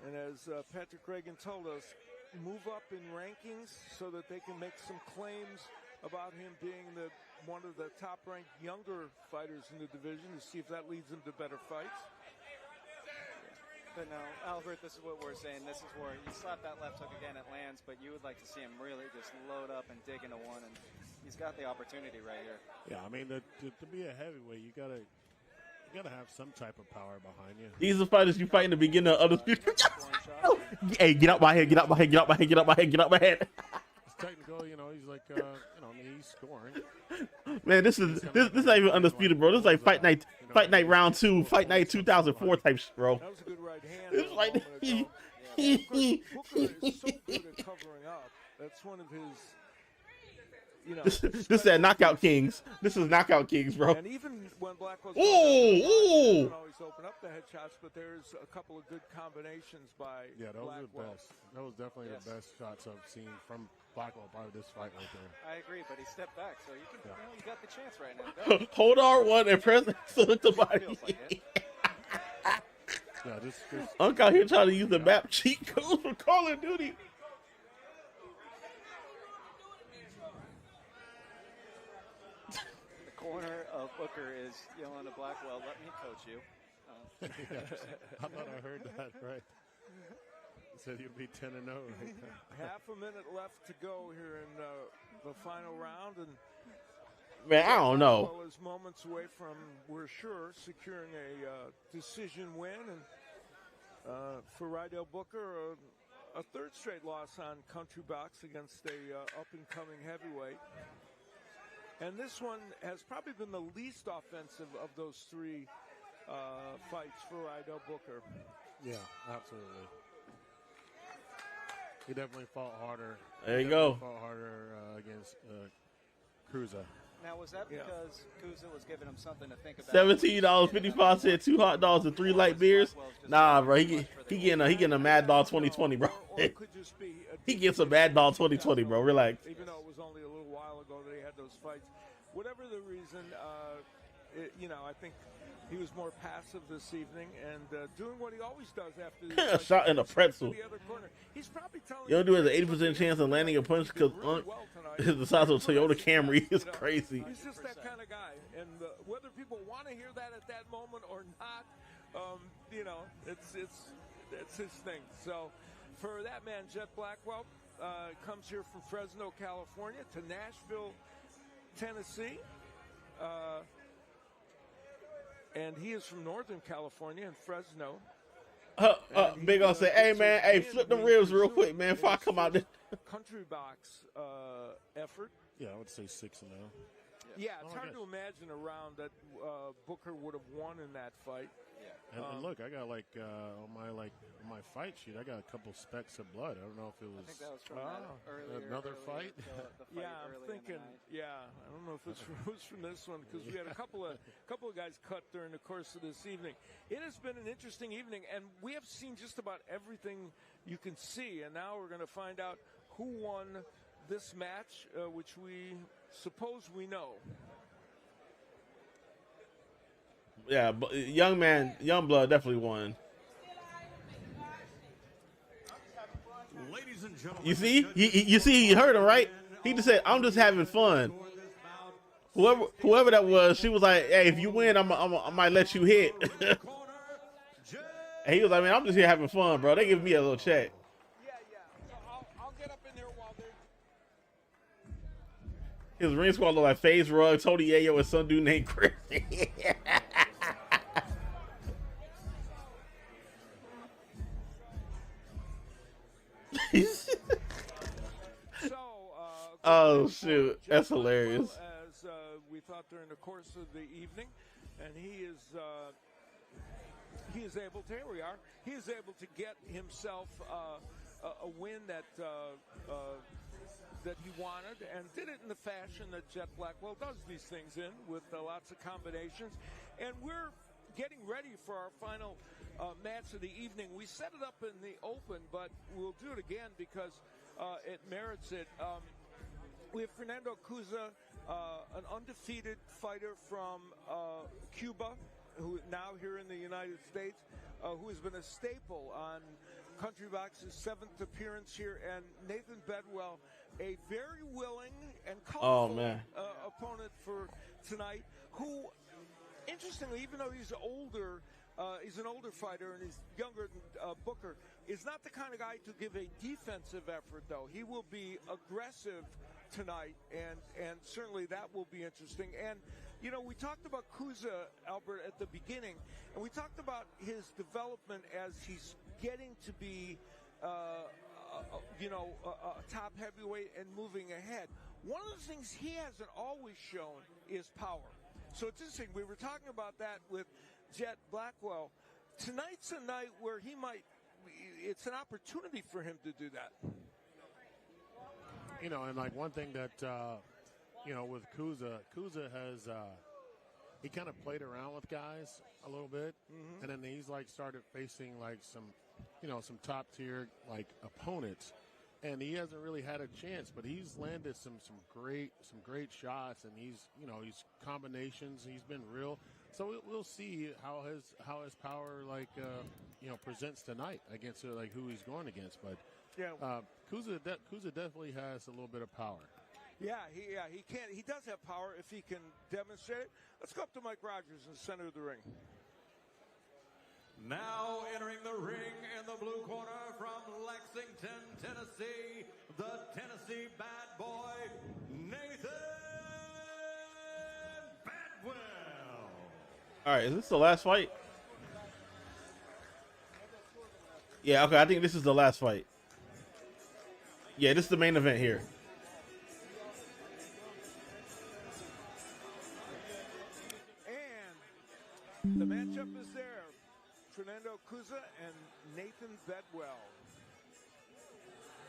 [SPEAKER 3] And as Patrick Reagan told us, move up in rankings so that they can make some claims about him being one of the top-ranked younger fighters in the division to see if that leads him to better fights.
[SPEAKER 1] But no, Albert, this is what we're saying. This is where you slap that left hook again, it lands, but you would like to see him really just load up and dig into one, and he's got the opportunity right here.
[SPEAKER 2] Yeah, I mean, to be a heavyweight, you gotta have some type of power behind you.
[SPEAKER 6] These are fighters you fight in the beginning of Undisputed. Hey, get out my head, get out my head, get out my head, get out my head, get out my head.
[SPEAKER 2] It's technical, he's like, I mean, he's scoring.
[SPEAKER 6] Man, this is not even Undisputed, bro. This is like Fight Night Round 2, Fight Night 2004 type shit, bro.
[SPEAKER 3] That was a good right hand.
[SPEAKER 6] It's like
[SPEAKER 3] Booker is so good at covering up. That's one of his,
[SPEAKER 6] This is that Knockout Kings. This is Knockout Kings, bro.
[SPEAKER 3] And even when Blackwell's
[SPEAKER 6] doesn't
[SPEAKER 3] always open up the headshots, but there's a couple of good combinations by
[SPEAKER 2] Yeah, those
[SPEAKER 3] Blackwell.
[SPEAKER 2] are the best. That was definitely the best shots I've seen from Blackwell by this fight right there.
[SPEAKER 1] I agree, but he stepped back, so you can, you got the chance right now. Go.
[SPEAKER 6] Hold R1 and press select the body.
[SPEAKER 1] Feels like it.
[SPEAKER 2] Yeah, just
[SPEAKER 6] I'm out here trying to use the map cheat code for Call of Duty.
[SPEAKER 1] The corner of Booker is yelling to Blackwell, "Let me coach you."
[SPEAKER 2] I thought I heard that right. He said you'd be 10-0 right now.
[SPEAKER 3] Half a minute left to go here in the final round, and
[SPEAKER 6] Man, I don't know.
[SPEAKER 3] Blackwell is moments away from, we're sure, securing a decision win, and for Rydell Booker, a third straight loss on Country Box against a up-and-coming heavyweight. And this one has probably been the least offensive of those three fights for Rydell Booker.
[SPEAKER 2] Yeah, absolutely. He definitely fought harder.
[SPEAKER 6] There you go.
[SPEAKER 2] Fought harder against Cruza.
[SPEAKER 1] Now, was that because Kuza was giving him something to think about?
[SPEAKER 6] $17.55, 2 hot dogs and 3 light beers. Nah, bro, he getting a Mad Dog 2020, bro. He gets a Mad Dog 2020, bro. Relax.
[SPEAKER 3] Even though it was only a little while ago that he had those fights. Whatever the reason, I think he was more passive this evening and doing what he always does after the
[SPEAKER 6] Shot in a pretzel.
[SPEAKER 3] The other corner. He's probably telling
[SPEAKER 6] You don't do it as an 80% chance of landing a punch because the size of a Toyota Camry is crazy.
[SPEAKER 3] He's just that kind of guy, and whether people want to hear that at that moment or not, it's his thing. So, for that man, Jet Blackwell comes here from Fresno, California, to Nashville, Tennessee, and he is from Northern California in Fresno.
[SPEAKER 6] Big O say, hey man, hey, flip the ribs real quick, man, before I come out there.
[SPEAKER 3] Country Box effort.
[SPEAKER 2] Yeah, I would say 6-0.
[SPEAKER 3] Yeah, it's hard to imagine a round that Booker would have won in that fight.
[SPEAKER 1] Yeah.
[SPEAKER 2] And look, I got on my fight sheet, I got a couple specks of blood. I don't know if it was.
[SPEAKER 1] I think that was from
[SPEAKER 2] another fight.
[SPEAKER 1] The fight
[SPEAKER 3] I'm
[SPEAKER 1] early
[SPEAKER 3] thinking. I don't know if it was from this one because we had a couple of guys cut during the course of this evening. It has been an interesting evening, and we have seen just about everything you can see. And now we're going to find out who won this match, which we suppose we know.
[SPEAKER 6] Yeah, but young blood definitely won.
[SPEAKER 4] Ladies and gentlemen,
[SPEAKER 6] You see, you see, he heard him right. He just said, "I'm just having fun." Whoever that was, she was like, "Hey, if you win, I might let you hit." And he was like, "Man, I'm just here having fun, bro. They give me a little check."
[SPEAKER 3] Yeah. So I'll get up in there while they're.
[SPEAKER 6] His ring squad look like FaZe Rug, Tony Yayo, and some dude named Chris. Oh shoot, that's hilarious.
[SPEAKER 3] As we thought during the course of the evening, and he is able to. Here we are. He is able to get himself a win that he wanted, and did it in the fashion that Jet Blackwell does these things in, with lots of combinations. And we're getting ready for our final match of the evening. We set it up in the open, but we'll do it again because it merits it. We have Fernando Cuza, an undefeated fighter from Cuba, who now here in the United States, who has been a staple on Country Box's 7th appearance here, and Nathan Bedwell, a very willing and colorful opponent for tonight, who, interestingly, even though he's older, he's an older fighter and he's younger than Booker, is not the kind of guy to give a defensive effort, though. He will be aggressive tonight, and certainly that will be interesting. And, you know, we talked about Cuza, Albert, at the beginning, and we talked about his development as he's getting to be, a top heavyweight and moving ahead. One of the things he hasn't always shown is power. So it's interesting. We were talking about that with Jet Blackwell. Tonight's a night where it's an opportunity for him to do that.
[SPEAKER 2] You know, and like one thing that, with Cuza has, he kind of played around with guys a little bit, and then he's like started facing like some top tier like opponents, and he hasn't really had a chance, but he's landed some great shots, and he's combinations. He's been real. So we'll see how his power presents tonight against who he's going against, but.
[SPEAKER 3] Yeah,
[SPEAKER 2] Cuza definitely has a little bit of power.
[SPEAKER 3] Yeah, he can. He does have power if he can demonstrate it. Let's go up to Mike Rogers in the center of the ring.
[SPEAKER 4] Now entering the ring in the blue corner from Lexington, Tennessee, the Tennessee bad boy, Nathan Bedwell.
[SPEAKER 6] All right, is this the last fight? Yeah, okay, I think this is the last fight. Yeah, this is the main event here.
[SPEAKER 3] And the matchup is there. Fernando Cuza and Nathan Bedwell.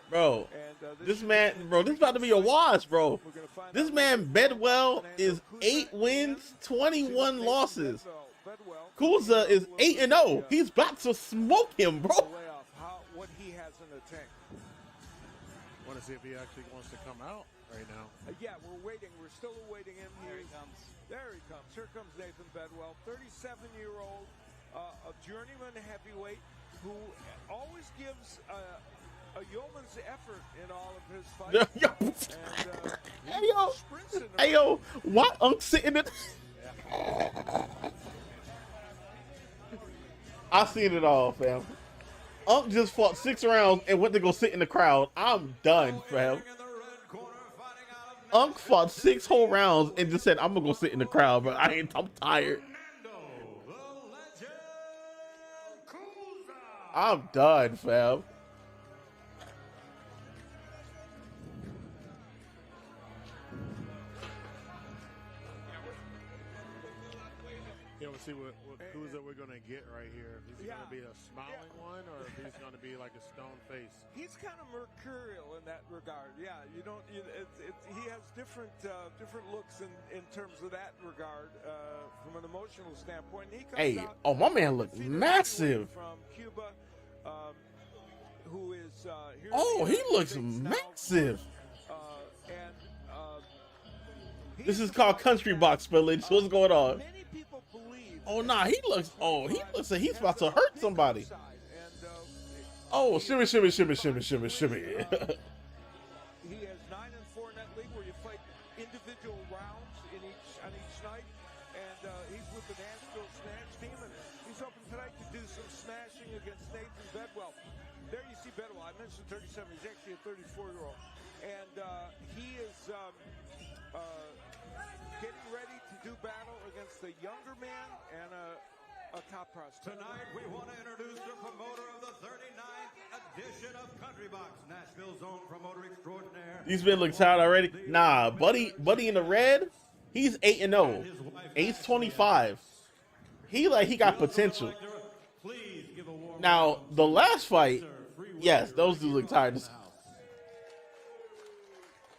[SPEAKER 6] Bro, this is about to be a wash, bro. This man, Bedwell, is 8 wins, 21 losses. Cuza is 8-0. He's about to smoke him, bro.
[SPEAKER 3] What he has in the tank.
[SPEAKER 2] Want to see if he actually wants to come out right now.
[SPEAKER 3] Yeah, we're waiting. We're still awaiting him. There he comes. There he comes. Here comes Nathan Bedwell, 37-year-old, a journeyman heavyweight who always gives a yeoman's effort in all of his fights.
[SPEAKER 6] Hey yo, why Unc sitting in? I seen it all, fam. Unc just fought 6 rounds and went to go sit in the crowd. I'm done, fam. Unc fought 6 whole rounds and just said, "I'm gonna go sit in the crowd, but I'm tired. I'm done, fam."
[SPEAKER 2] We'll see what Cuza we're going to get right here. If he's going to be a smiling one, or if he's going to be like a stone face.
[SPEAKER 3] He's kind of mercurial in that regard. Yeah, he has different looks in terms of that regard from an emotional standpoint. He comes out
[SPEAKER 6] my man looks massive.
[SPEAKER 3] From Cuba, who is here.
[SPEAKER 6] He looks massive. This is called Country Box Village. What's going on?
[SPEAKER 3] Many people believe
[SPEAKER 6] Oh nah, he looks like he's about to hurt somebody. Oh, shimmy, shimmy, shimmy, shimmy, shimmy, shimmy.
[SPEAKER 3] He has 9 and 4 in that league where you fight individual rounds on each night, and he's with the Nashville Snatch team, and he's hoping tonight to do some smashing against Nathan Bedwell. There you see Bedwell. I mentioned 37. He's actually a 34-year-old, and he is getting ready to do battle against a younger man and a top prospect.
[SPEAKER 4] Tonight, we want to introduce the promoter of the 39th edition of Country Box, Nashville's own promoter extraordinaire.
[SPEAKER 6] These men look tired already. Nah, Buddy in the red, he's 8-0. 8-25. He got potential. Now, the last fight, yes, those dudes look tired.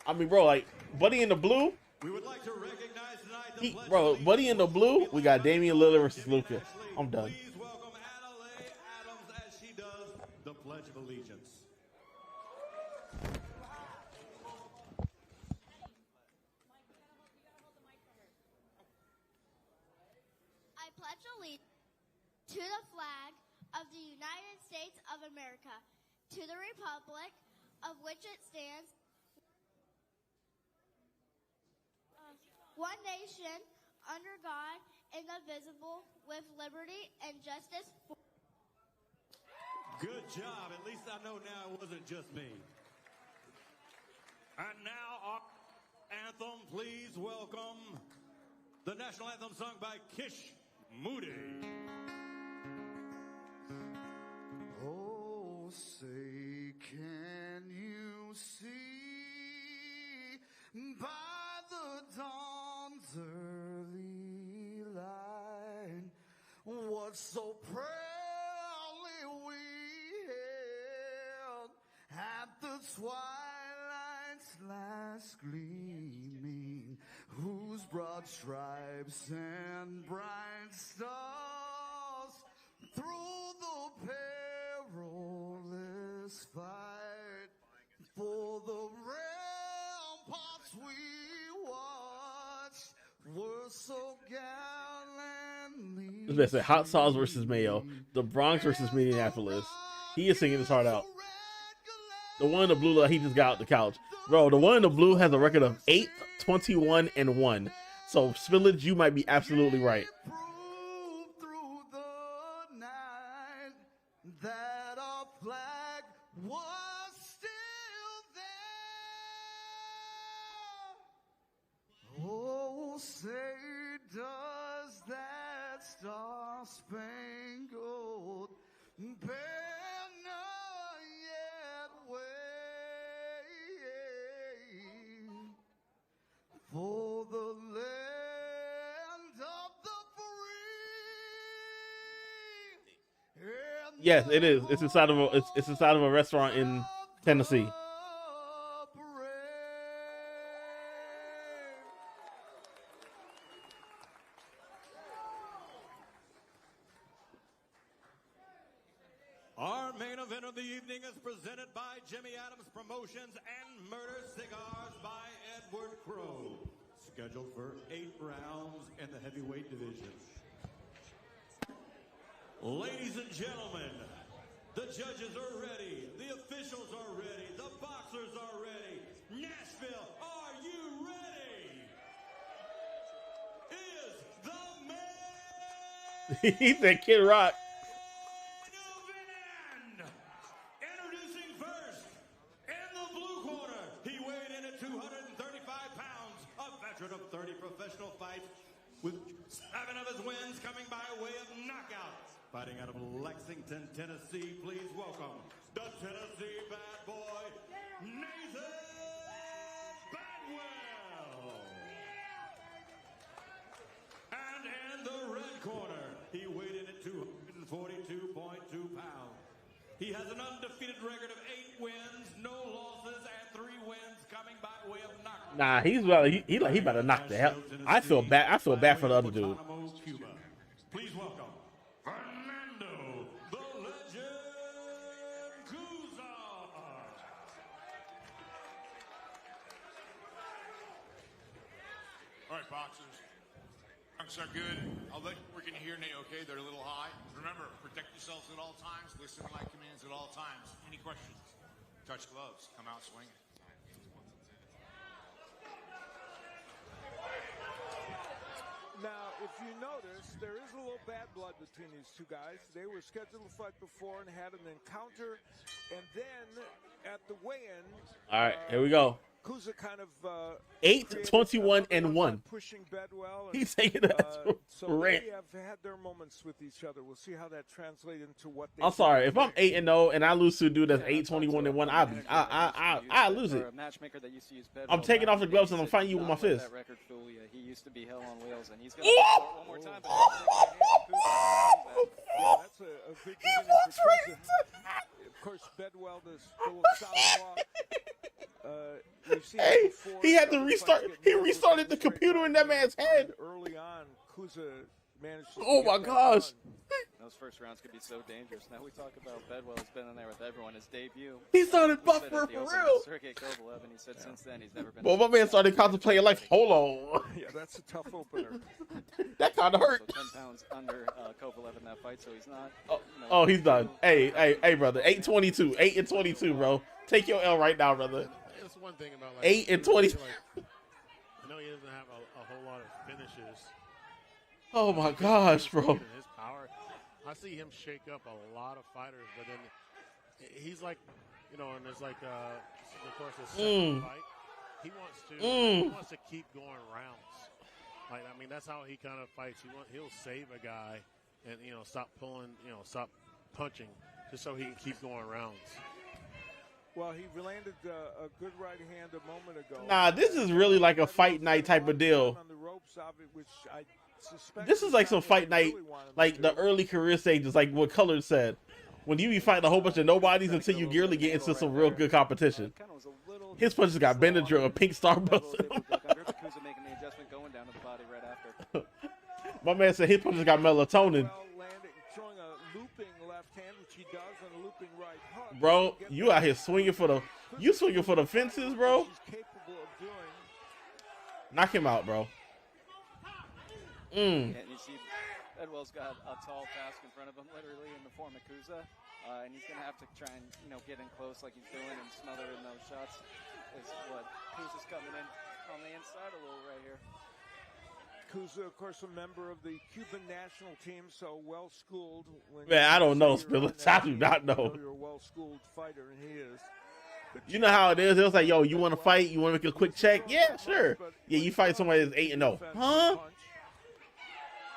[SPEAKER 6] I mean, bro, like, Buddy in the blue,
[SPEAKER 4] We would like to recognize tonight the
[SPEAKER 6] Buddy in the blue, we got Damian Lillard versus Luka. I'm done.
[SPEAKER 4] Please welcome Adelaide Adams as she does the Pledge of Allegiance.
[SPEAKER 11] I pledge allegiance to the flag of the United States of America, to the republic of which it stands, one nation, under God, indivisible, with liberty and justice for.
[SPEAKER 4] Good job. At least I know now it wasn't just me. And now our anthem, please welcome the national anthem sung by Kish Moody.
[SPEAKER 12] Oh, say, can you see by the dawn's early light what so proudly we hailed at the twilight's last gleaming, whose broad stripes and bright stars through the perilous fight for the ramparts we watched were so gallantly.
[SPEAKER 6] Listen, hot sauce versus mayo. The Bronx versus Minneapolis. He is singing his heart out. The one in the blue, he just got out the couch. Bro, the one in the blue has a record of 8-21-1. So, Spillage, you might be absolutely right.
[SPEAKER 12] Through the night that our flag was still there. Oh, say does that star-spangled banner yet wave for the land of the free?
[SPEAKER 6] Yes, it is. It's inside of a restaurant in Tennessee.
[SPEAKER 4] Our main event of the evening is presented by Jimmy Adams Promotions and Murder Cigars by Edward Crow. Scheduled for 8 rounds in the heavyweight division. Ladies and gentlemen, the judges are ready. The officials are ready. The boxers are ready. Nashville, are you ready? Is the man
[SPEAKER 6] He said Kid Rock.
[SPEAKER 4] introducing first in the blue corner. He weighed in at 235 pounds, a veteran of 30 professional fights, with 7 of his wins coming by way of knockout. Fighting out of Lexington, Tennessee, please welcome the Tennessee bad boy, Nathan Bedwell. And in the red corner, he weighed in at 242.2 pounds. He has an undefeated record of 8 wins, no losses, and 3 wins coming by way of knockout.
[SPEAKER 6] Nah, he about to knock the hell. I feel bad for the other dude.
[SPEAKER 4] Guantanamo, Cuba. Please welcome Fernando, the Legend Kuzar.
[SPEAKER 7] All right, boxers. Trunks are good. I'll let you work in here, Nate, okay? They're a little high. Remember, protect yourselves at all times. Listen to my commands at all times. Any questions? Touch gloves. Come out swinging.
[SPEAKER 3] Now, if you notice, there is a little bad blood between these two guys. They were scheduled to fight before and had an encounter, and then at the weigh-in,
[SPEAKER 6] All right, here we go.
[SPEAKER 3] Kuza kind of
[SPEAKER 6] 8-21-1.
[SPEAKER 3] pushing Bedwell. And,
[SPEAKER 6] He's taking that
[SPEAKER 3] so
[SPEAKER 6] rant.
[SPEAKER 3] they have had their moments with each other. We'll see how that translates into what they.
[SPEAKER 6] I'm sorry if I'm 8-0 and I lose to a dude that's 8-21-1. I lose it.
[SPEAKER 1] For a matchmaker that used to use Bedwell,
[SPEAKER 6] I'm taking off the gloves and I'm fighting you with my
[SPEAKER 1] not let
[SPEAKER 6] fist.
[SPEAKER 1] That record fool you. He used to be hell on wheels, and he's going to one more time.
[SPEAKER 3] Yeah, that's a big beginning for Kuza. Of course, Bedwell does the little southpaw. We've seen
[SPEAKER 6] Hey,
[SPEAKER 3] it before.
[SPEAKER 6] he had to
[SPEAKER 3] Other
[SPEAKER 6] restart.
[SPEAKER 3] fights
[SPEAKER 6] He
[SPEAKER 3] get
[SPEAKER 6] restarted the computer in that man's head.
[SPEAKER 3] Early on, Kuza managed to
[SPEAKER 6] Oh
[SPEAKER 3] get
[SPEAKER 6] my
[SPEAKER 3] that
[SPEAKER 6] gosh.
[SPEAKER 3] done.
[SPEAKER 1] Those first rounds could be so dangerous. Now we talk about Bedwell has been in there with everyone. His debut.
[SPEAKER 6] He started
[SPEAKER 1] he said
[SPEAKER 6] buffer
[SPEAKER 1] at the
[SPEAKER 6] for
[SPEAKER 1] opening
[SPEAKER 6] real.
[SPEAKER 1] with Sergey Kovalev, and he said since then he's never been.
[SPEAKER 6] Well, my man started contemplating like, hold on.
[SPEAKER 3] Yeah, that's a tough opener.
[SPEAKER 6] That kind of hurt.
[SPEAKER 1] So 10 pounds under Kovalev in that fight, so he's not.
[SPEAKER 6] Oh, he's done. Hey, brother. 8-22. 8-22, bro. Take your L right now, brother.
[SPEAKER 2] That's one thing about
[SPEAKER 6] 8-20.
[SPEAKER 2] I know he doesn't have a whole lot of finishes.
[SPEAKER 6] Oh my gosh, bro.
[SPEAKER 2] His power. I see him shake up a lot of fighters, but then he's like, and there's like, of course, his second fight. He wants to keep going rounds. Like, I mean, that's how he kind of fights. He'll save a guy and, stop pulling, stop punching just so he can keep going rounds.
[SPEAKER 3] Well, he landed a good right hand a moment ago.
[SPEAKER 6] Nah, this is really like a fight night type of deal.
[SPEAKER 3] On the ropes of it, which I suspect
[SPEAKER 6] This is like some fight night, like the early career stages, like what Color said. When you be fighting a whole bunch of nobodies until you really get into some real good competition. His punches got Benadryl and Pink Starbucks.
[SPEAKER 1] Kuza making the adjustment going down to the body right after.
[SPEAKER 6] My man said his punches got melatonin.
[SPEAKER 3] Throwing a looping left hand, which he does, and a looping right hook.
[SPEAKER 6] Bro, you out here swinging for the fences, bro.
[SPEAKER 3] He's capable of doing.
[SPEAKER 6] Knock him out, bro.
[SPEAKER 1] And you see Bedwell's got a tall task in front of him, literally in the form of Kuza. And he's going to have to try and, get in close like he's doing and smother in those shots. Is what Kuza's coming in on the inside a little right here.
[SPEAKER 3] Kuza, of course, a member of the Cuban national team, so well-schooled.
[SPEAKER 6] Man, I don't know, Spillers. I do not know.
[SPEAKER 3] You're a well-schooled fighter, and he is.
[SPEAKER 6] You know how it is. It was like, yo, you want to fight? You want to make a quick check? Yeah, sure. Yeah, you fight somebody that's 8-0. Huh?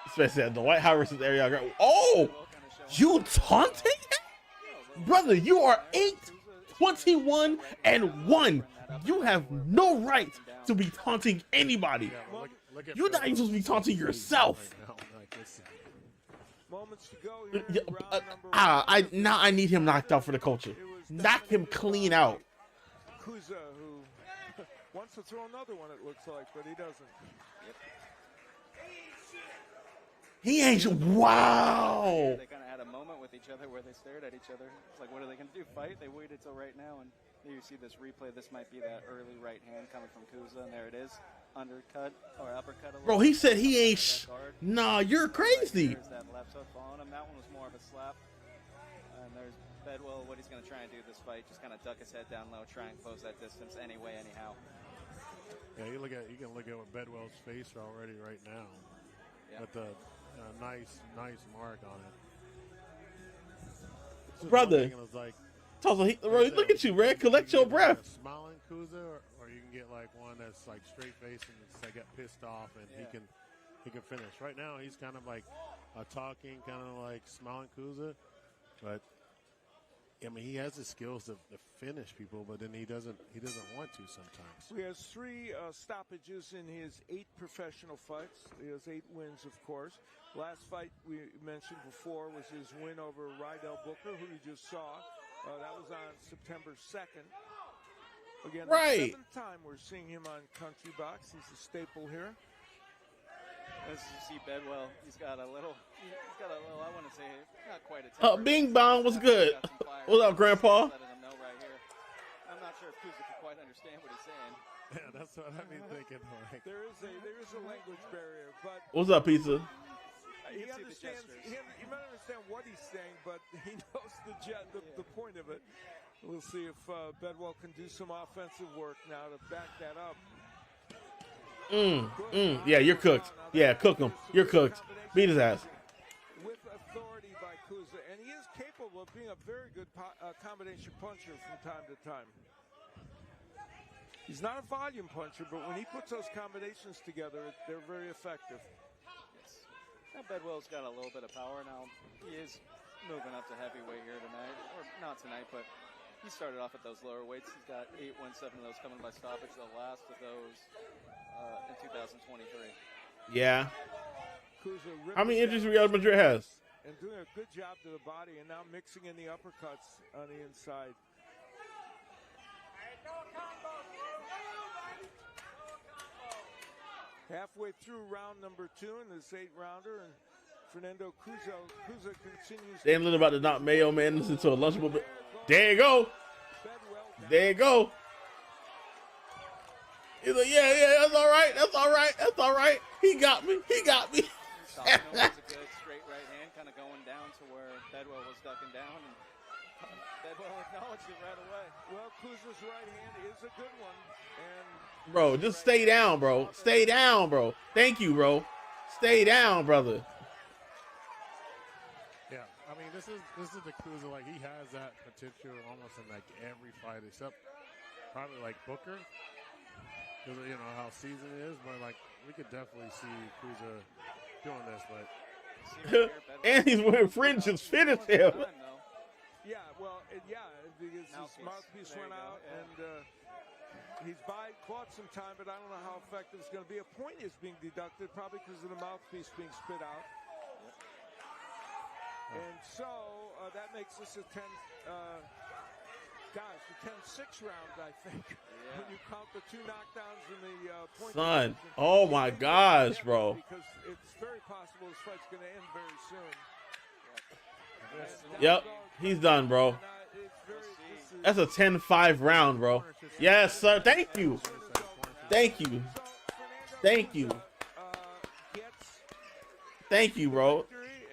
[SPEAKER 6] Especially at Dwight Howard versus Ariel Grant. Oh, you taunting? Brother, you are 8-21-1. You have no right to be taunting anybody. You're not even supposed to be taunting yourself.
[SPEAKER 3] Moments to go here.
[SPEAKER 6] Now I need him knocked out for the culture. Knock him clean out.
[SPEAKER 3] Kuza, who wants to throw another one, it looks like, but he doesn't.
[SPEAKER 6] He ain't. Wow.
[SPEAKER 1] They kind of had a moment with each other where they stared at each other. It's like, what are they going to do? Fight? They waited till right now, and here you see this replay. This might be that early right hand coming from Kuza, and there it is. Undercut or uppercut.
[SPEAKER 6] Bro, he said he ain't. Nah, you're crazy.
[SPEAKER 1] There's that left hook following him. That one was more of a slap. And there's Bedwell. What he's going to try and do this fight, just kind of duck his head down low, try and close that distance anyway, anyhow.
[SPEAKER 2] Yeah, you can look at what Bedwell's face already right now. Yeah. With the nice mark on it.
[SPEAKER 6] Brother,
[SPEAKER 2] like,
[SPEAKER 6] look at you, man. Collect your breath.
[SPEAKER 2] Smiling Kuza, or you can get like one that's like straight faced and it's like got pissed off and he can finish. Right now he's kind of like talking, kind of like smiling Kuza, but I mean he has the skills to finish people, but then he doesn't want to sometimes.
[SPEAKER 3] He has 3 stoppages in his 8 professional fights. He has 8 wins, of course. Last fight we mentioned before was his win over Rydell Booker, who you just saw. That was on September 2nd. Again,
[SPEAKER 6] right.
[SPEAKER 3] The 7th time we're seeing him on Country Box. He's a staple here.
[SPEAKER 1] As you see Bedwell, he's got a little, I want to say, not quite a temper.
[SPEAKER 6] Bing Bong was good. What's up, Grandpa?
[SPEAKER 1] Letting him know right here. I'm not sure if Kuza can quite understand what he's saying.
[SPEAKER 2] Yeah, that's what I've been thinking. Like,
[SPEAKER 3] there is a language barrier, but
[SPEAKER 6] What's up, pizza?
[SPEAKER 3] he understands. He might understand what he's saying, but he knows the point of it. We'll see if Bedwell can do some offensive work now to back that up.
[SPEAKER 6] Yeah, you're cooked. Yeah, cook him. You're cooked. Beat his ass.
[SPEAKER 3] With authority by Kuza, and he is capable of being a very good combination puncher from time to time. He's not a volume puncher, but when he puts those combinations together, they're very effective.
[SPEAKER 1] Yes. Now Bedwell's got a little bit of power now. He is moving up to heavyweight here tonight, or not tonight, but he started off at those lower weights. He's got 8 wins, 7 of those coming by stoppage. The last of those in 2023.
[SPEAKER 6] Yeah. How many injuries Real Madrid has?
[SPEAKER 3] And doing a good job to the body, and now mixing in the uppercuts on the inside. Halfway through round number 2 in this 8-rounder, and Fernando Cuza continues.
[SPEAKER 6] Dan Lynn about to knock Mayo Man into a lunchable bit. There you go. There you go. He's like, yeah, that's all right. That's all right. That's all right. He got me. He got me.
[SPEAKER 1] Solomon was a good straight right hand, kind of going down to where Bedwell was ducking down, and Bedwell acknowledged it right away.
[SPEAKER 3] Well, Kuza's right hand is a good one, and
[SPEAKER 6] Bro, just stay down, bro. Stay down, bro. Thank you, bro. Stay down, brother.
[SPEAKER 2] yeah, I mean, this is the Kuza. Like, he has that potential almost in like every fight, except probably like Booker. Because you know how seasoned it is, but like we could definitely see Kuza doing this. But
[SPEAKER 6] And he's wearing fringes. Finish him.
[SPEAKER 3] yeah, well, because his mouthpiece went out, and he's bought some time, but I don't know how effective it's going to be. A point is being deducted, probably because of the mouthpiece being spit out. And so that makes this a 10. Guys, the 10-6 round, I think, when you count the 2 knockdowns in the point.
[SPEAKER 6] Son, oh my gosh, bro.
[SPEAKER 3] Because it's very possible this fight's going to end very soon.
[SPEAKER 6] Yep, he's done, bro. That's a 10-5 round, bro. Yes, sir. Thank you. Thank you. Thank you. Thank you, bro.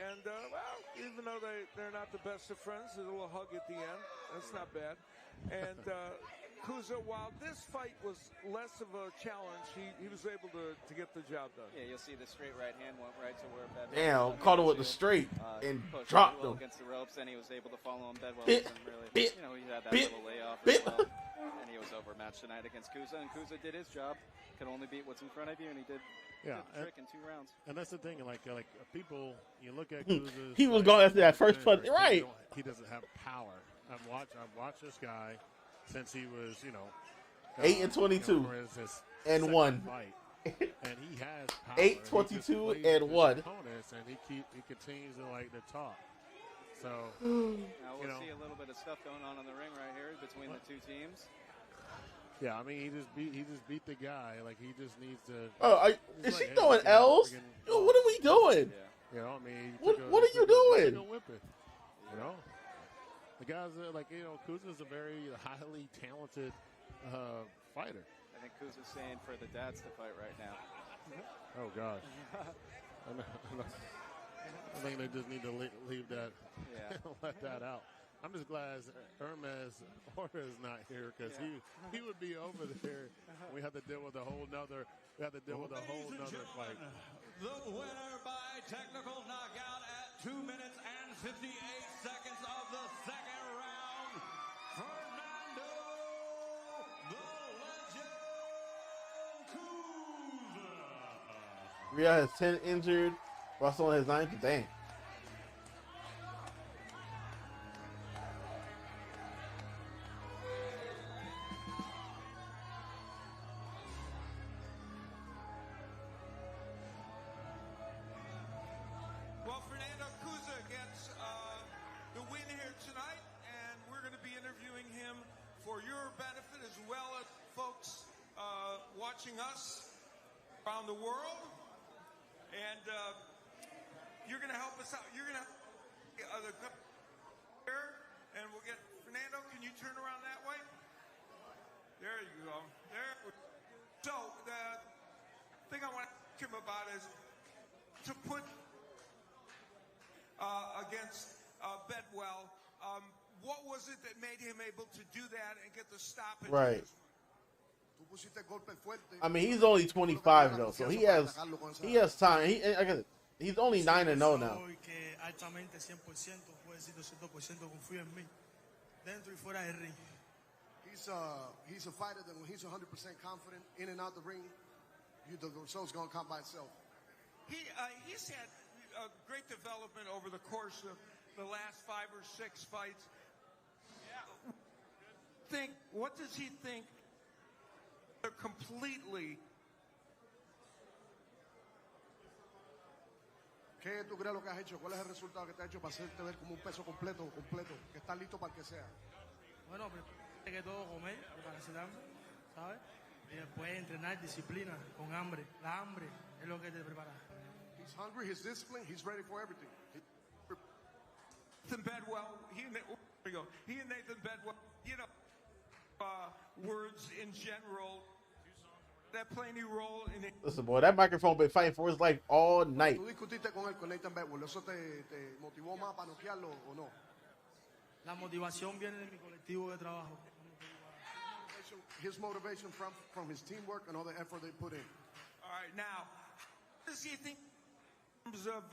[SPEAKER 3] And, well, even though they're not the best of friends, there's a little hug at the end. That's not bad. And Kuza, while this fight was less of a challenge, he was able to get the job done.
[SPEAKER 1] Yeah, you'll see the straight right hand went right to where Bedwell.
[SPEAKER 6] Damn, caught him with the straight and dropped him.
[SPEAKER 1] Against the ropes, and he was able to follow him. Bedwell
[SPEAKER 6] Bit,
[SPEAKER 1] wasn't really,
[SPEAKER 6] bit,
[SPEAKER 1] you know, he had that
[SPEAKER 6] bit,
[SPEAKER 1] little layoff
[SPEAKER 6] bit.
[SPEAKER 1] as well. And he was overmatched tonight against Kuza, and Kuza did his job. Could only beat what's in front of you, and he did.
[SPEAKER 2] Yeah,
[SPEAKER 1] the trick in 2 rounds.
[SPEAKER 2] And that's the thing, like people, you look at Kuza's
[SPEAKER 6] He was going after that first punch, right?
[SPEAKER 2] He doesn't have power. I've watched this guy since he was,
[SPEAKER 6] 8 and 22 and 1.
[SPEAKER 2] And he has power.
[SPEAKER 6] 8, 22 and 1.
[SPEAKER 2] Opponents, and he continues to talk. So
[SPEAKER 1] now we'll see a little bit of stuff going on in the ring right here between the 2 teams.
[SPEAKER 2] Yeah, I mean, he just beat the guy. Like, he just needs to.
[SPEAKER 6] Oh, is she throwing L's? Yo, what are we doing?
[SPEAKER 2] Yeah. I mean,
[SPEAKER 6] what are you doing?
[SPEAKER 2] The guys are Kuza's a very highly talented fighter.
[SPEAKER 1] I think Kuza's saying for the dads to fight right now.
[SPEAKER 2] Oh gosh. I think they just need to leave that, let that out. I'm just glad Hermes Horta is not here because he would be over there. We have to deal with a whole nother. Fight.
[SPEAKER 4] The winner by technical knockout at 2 minutes and 58 seconds of the second round, Fernando the Legend Kuza.
[SPEAKER 6] Rhea has 10 injured. Russell has 9. Dang.
[SPEAKER 3] Well, Fernando Kuza gets the win here tonight, and we're going to be interviewing him for your benefit as well as folks watching us around the world. And you're going to help us out. You're going to here, and we'll get Fernando. Can you turn around that way? There you go. There. So the thing I want to ask him about is to put against Bedwell. What was it that made him able to do that and get the stoppage?
[SPEAKER 6] Right.
[SPEAKER 12] Tú pusiste golpe fuerte.
[SPEAKER 6] I mean, he's only 25 though, so he has time. He's only 9-0 now.
[SPEAKER 13] Que altamente 100%, puedo decir 200% confío en mí, dentro y fuera del ring.
[SPEAKER 12] He's a fighter that when he's 100% confident in and out the ring, the result's gonna come by itself.
[SPEAKER 3] He's had a great development over the course of the last 5 or 6 fights. What does he think? They're completely.
[SPEAKER 12] ¿Qué tú crees lo que has hecho? ¿Cuál es el resultado que te ha hecho para hacerte ver como un peso completo, que estás listo para el que sea?
[SPEAKER 13] Bueno, primero que todo comer, prepararse, ¿sabes? Y después entrenar, disciplina, con hambre. La hambre es lo que te prepara.
[SPEAKER 12] He's hungry, he's disciplined, he's ready for everything.
[SPEAKER 3] Nathan Bedwell, he and Nathan Bedwell, words in general that play any role in it.
[SPEAKER 6] Listen, boy, that microphone been fighting for his life all night.
[SPEAKER 12] ¿Tú discutiste con él, con Nathan Bedwell? ¿Eso te motivó más para noquearlo o no?
[SPEAKER 13] La motivación viene de mi colectivo de trabajo.
[SPEAKER 12] His motivation from his teamwork and all the effort they put in.
[SPEAKER 3] All right, now, what does he think in terms of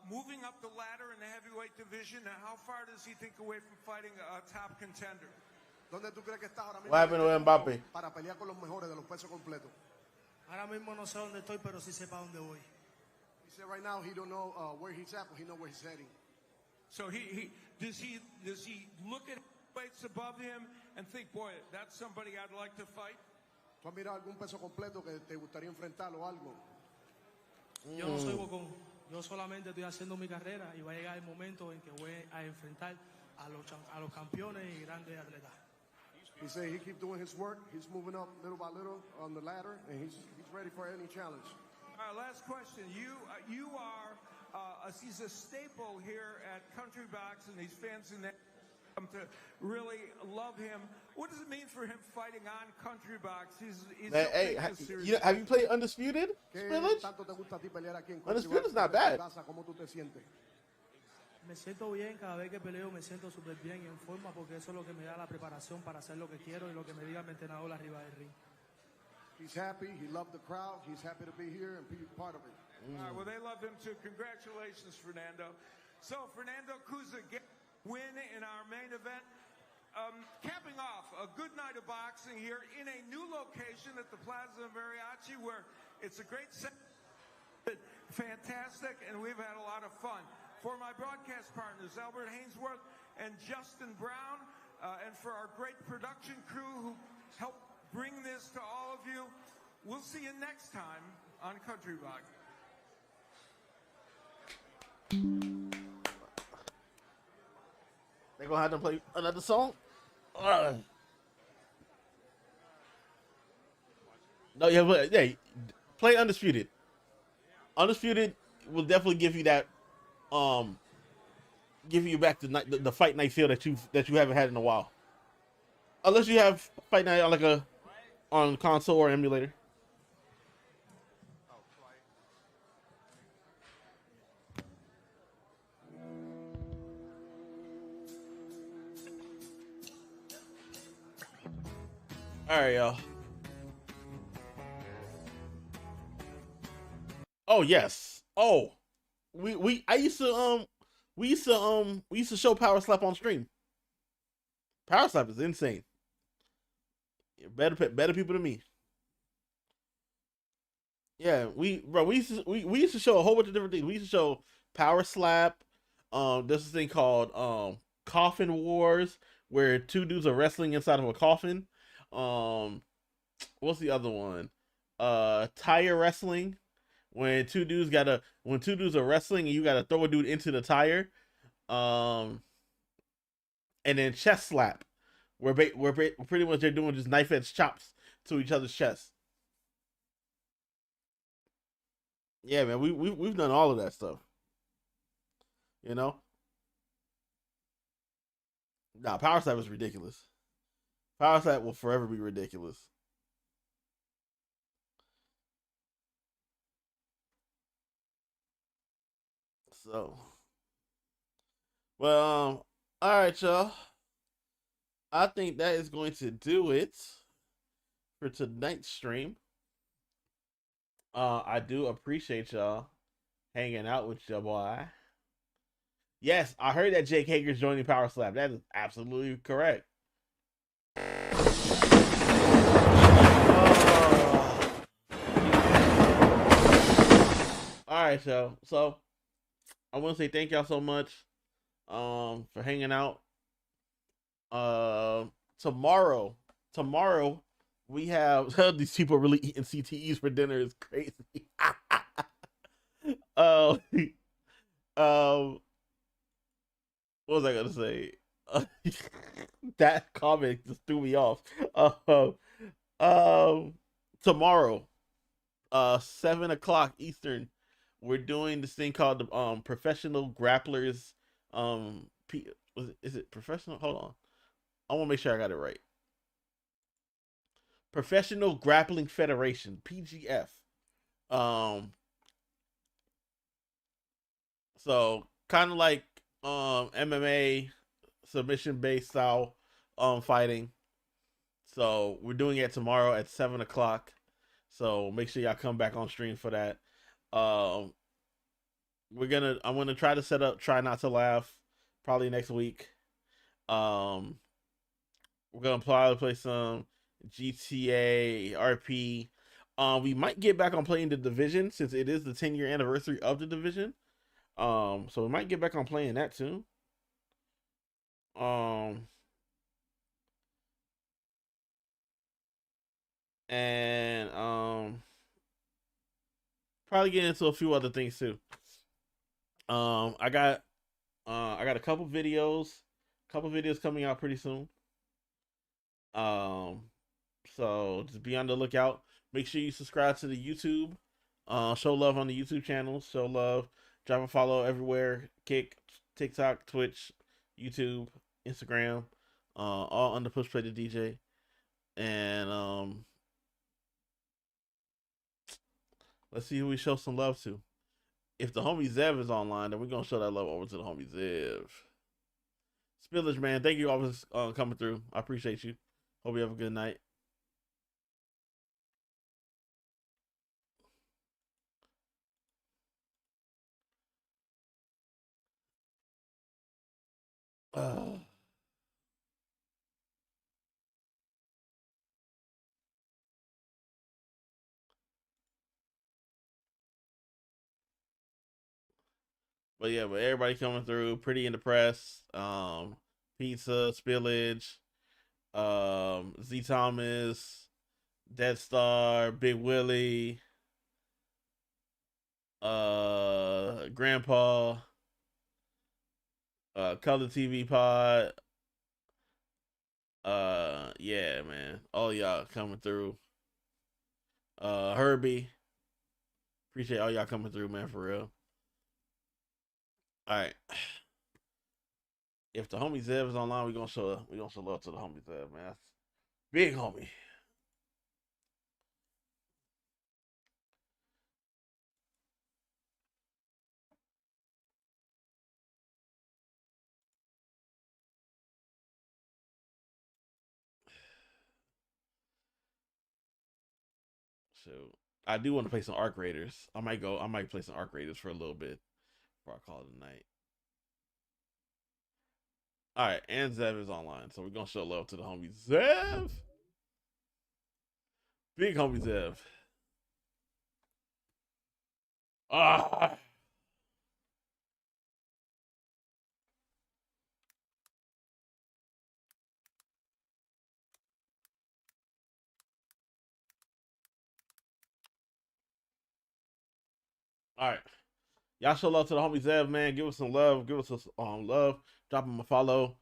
[SPEAKER 3] moving up the ladder in the heavyweight division? And how far does he think away from fighting a top contender?
[SPEAKER 12] ¿Dónde tú crees que estás ahora mismo?
[SPEAKER 6] What happened to Mbappe?
[SPEAKER 12] Para pelear con los mejores de los pesos completos.
[SPEAKER 13] Ahora mismo no sé dónde estoy, pero sí sé para dónde voy.
[SPEAKER 12] He said right now he don't know where he's at, but he know where he's heading.
[SPEAKER 3] So does he look at weights above him and think, boy, that's somebody I'd like to fight?
[SPEAKER 12] ¿Tú has mirado algún peso completo que te gustaría enfrentar o algo?
[SPEAKER 13] Yo no soy bocón. Yo solamente estoy haciendo mi carrera y va a llegar el momento en que voy a enfrentar a los campeones y grandes atletas.
[SPEAKER 12] He said he keep doing his work. He's moving up little by little on the ladder, and he's ready for any challenge.
[SPEAKER 3] All right, last question. You are he's a staple here at Country Box, and these fans in there come to really love him. What does it mean for him fighting on Country Box? He's
[SPEAKER 6] Man, hey, have you played Undisputed? Spillage? Undisputed's not bad.
[SPEAKER 12] ¿Cómo tú te sientes?
[SPEAKER 13] Me siento bien, cada vez que peleo me siento súper bien y en forma porque eso es lo que me da la preparación para hacer lo que quiero y lo que me diga mi entrenador arriba del ring.
[SPEAKER 12] He's happy, he loved the crowd, he's happy to be here and be part of it.
[SPEAKER 3] All right, well, they love him too. Congratulations, Fernando. So, Fernando Cuza win in our main event. Capping off a good night of boxing here in a new location at the Plaza Mariachi where it's a great set, fantastic, and we've had a lot of fun. For my broadcast partners, Albert Hainsworth and Justin Brown, and for our great production crew who helped bring this to all of you, we'll see you next time on Country Box.
[SPEAKER 6] They gonna have to play another song? No, yeah, play Undisputed. Undisputed will definitely give you that, give you back the fight night feel that you haven't had in a while. Unless you have fight night on console or emulator. All right, y'all. Oh yes. Oh, we used to show Power Slap on stream. Power Slap is insane. Better people than me. Yeah, we used to show a whole bunch of different things. We used to show Power Slap. There's this thing called Coffin Wars, where two dudes are wrestling inside of a coffin. What's the other one? Tire wrestling, when two dudes are wrestling and you gotta throw a dude into the tire. And then chest slap, where pretty much they're doing just knife edge chops to each other's chest. Yeah, man, we've done all of that stuff. You know? Nah, Power Slap is ridiculous. Power Slap will forever be ridiculous. So, well, all right, y'all. I think that is going to do it for tonight's stream. I do appreciate y'all hanging out with your boy. Yes, I heard that Jake Hager's joining Power Slap. That is absolutely correct. All right, so I want to say thank y'all so much for hanging out. Tomorrow we have these people really eating CTEs for dinner is crazy. What was I gonna say? That comment just threw me off. Tomorrow, 7:00 Eastern, we're doing this thing called the Professional Grapplers. Is it professional? Hold on, I want to make sure I got it right. Professional Grappling Federation, PGF. So kind of like MMA submission based style fighting. So we're doing it tomorrow at 7:00. So make sure y'all come back on stream for that. I'm gonna try to set up Try Not to Laugh probably next week. We're gonna probably play some GTA RP. We might get back on playing the Division since it is the 10-year anniversary of the Division. So we might get back on playing that too. And probably get into a few other things too. I got a couple videos coming out pretty soon. So just be on the lookout. Make sure you subscribe to the YouTube. Show love on the YouTube channel. Show love. Drop a follow everywhere. Kick, TikTok, Twitch, YouTube, Instagram. All under Push Play the DJ. And let's see who we show some love to. If the homie Zev is online, then we're gonna show that love over to the homie Zev. Spillage, man, thank you always coming through. I appreciate you. Hope you have a good night. But yeah, but everybody coming through, Pretty in the Press, Pizza, Spillage, Z Thomas, Dead Star, Big Willie, Grandpa, Color TV Pod. Yeah, man. All y'all coming through. Herbie. Appreciate all y'all coming through, man, for real. All right. If the homie Zev is online, we're gonna show love to the homie Zev, man. That's big homie. So I do want to play some Arc Raiders. I might play some Arc Raiders for a little bit before I call it a night. All right, and Zev is online, so we're gonna show love to the homie Zev. Big homie Zev. Ah. All right. Y'all show love to the homie Zev, man. Give us some love. Give us some love. Drop him a follow.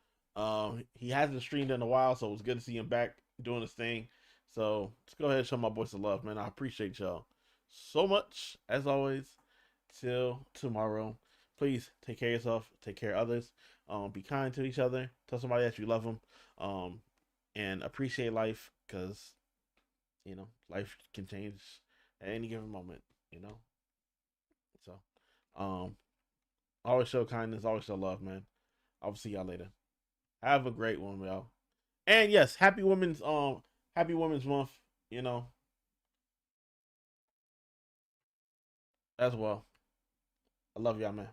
[SPEAKER 6] He hasn't streamed in a while, so it was good to see him back doing his thing. So let's go ahead and show my boys some love, man. I appreciate y'all so much. As always, till tomorrow. Please take care of yourself. Take care of others. Be kind to each other. Tell somebody that you love them. And appreciate life, because life can change at any given moment. So Always show kindness. Always show love, man. I'll see y'all later. Have a great one, y'all. And yes, happy Women's Month. You know, as well. I love y'all, man.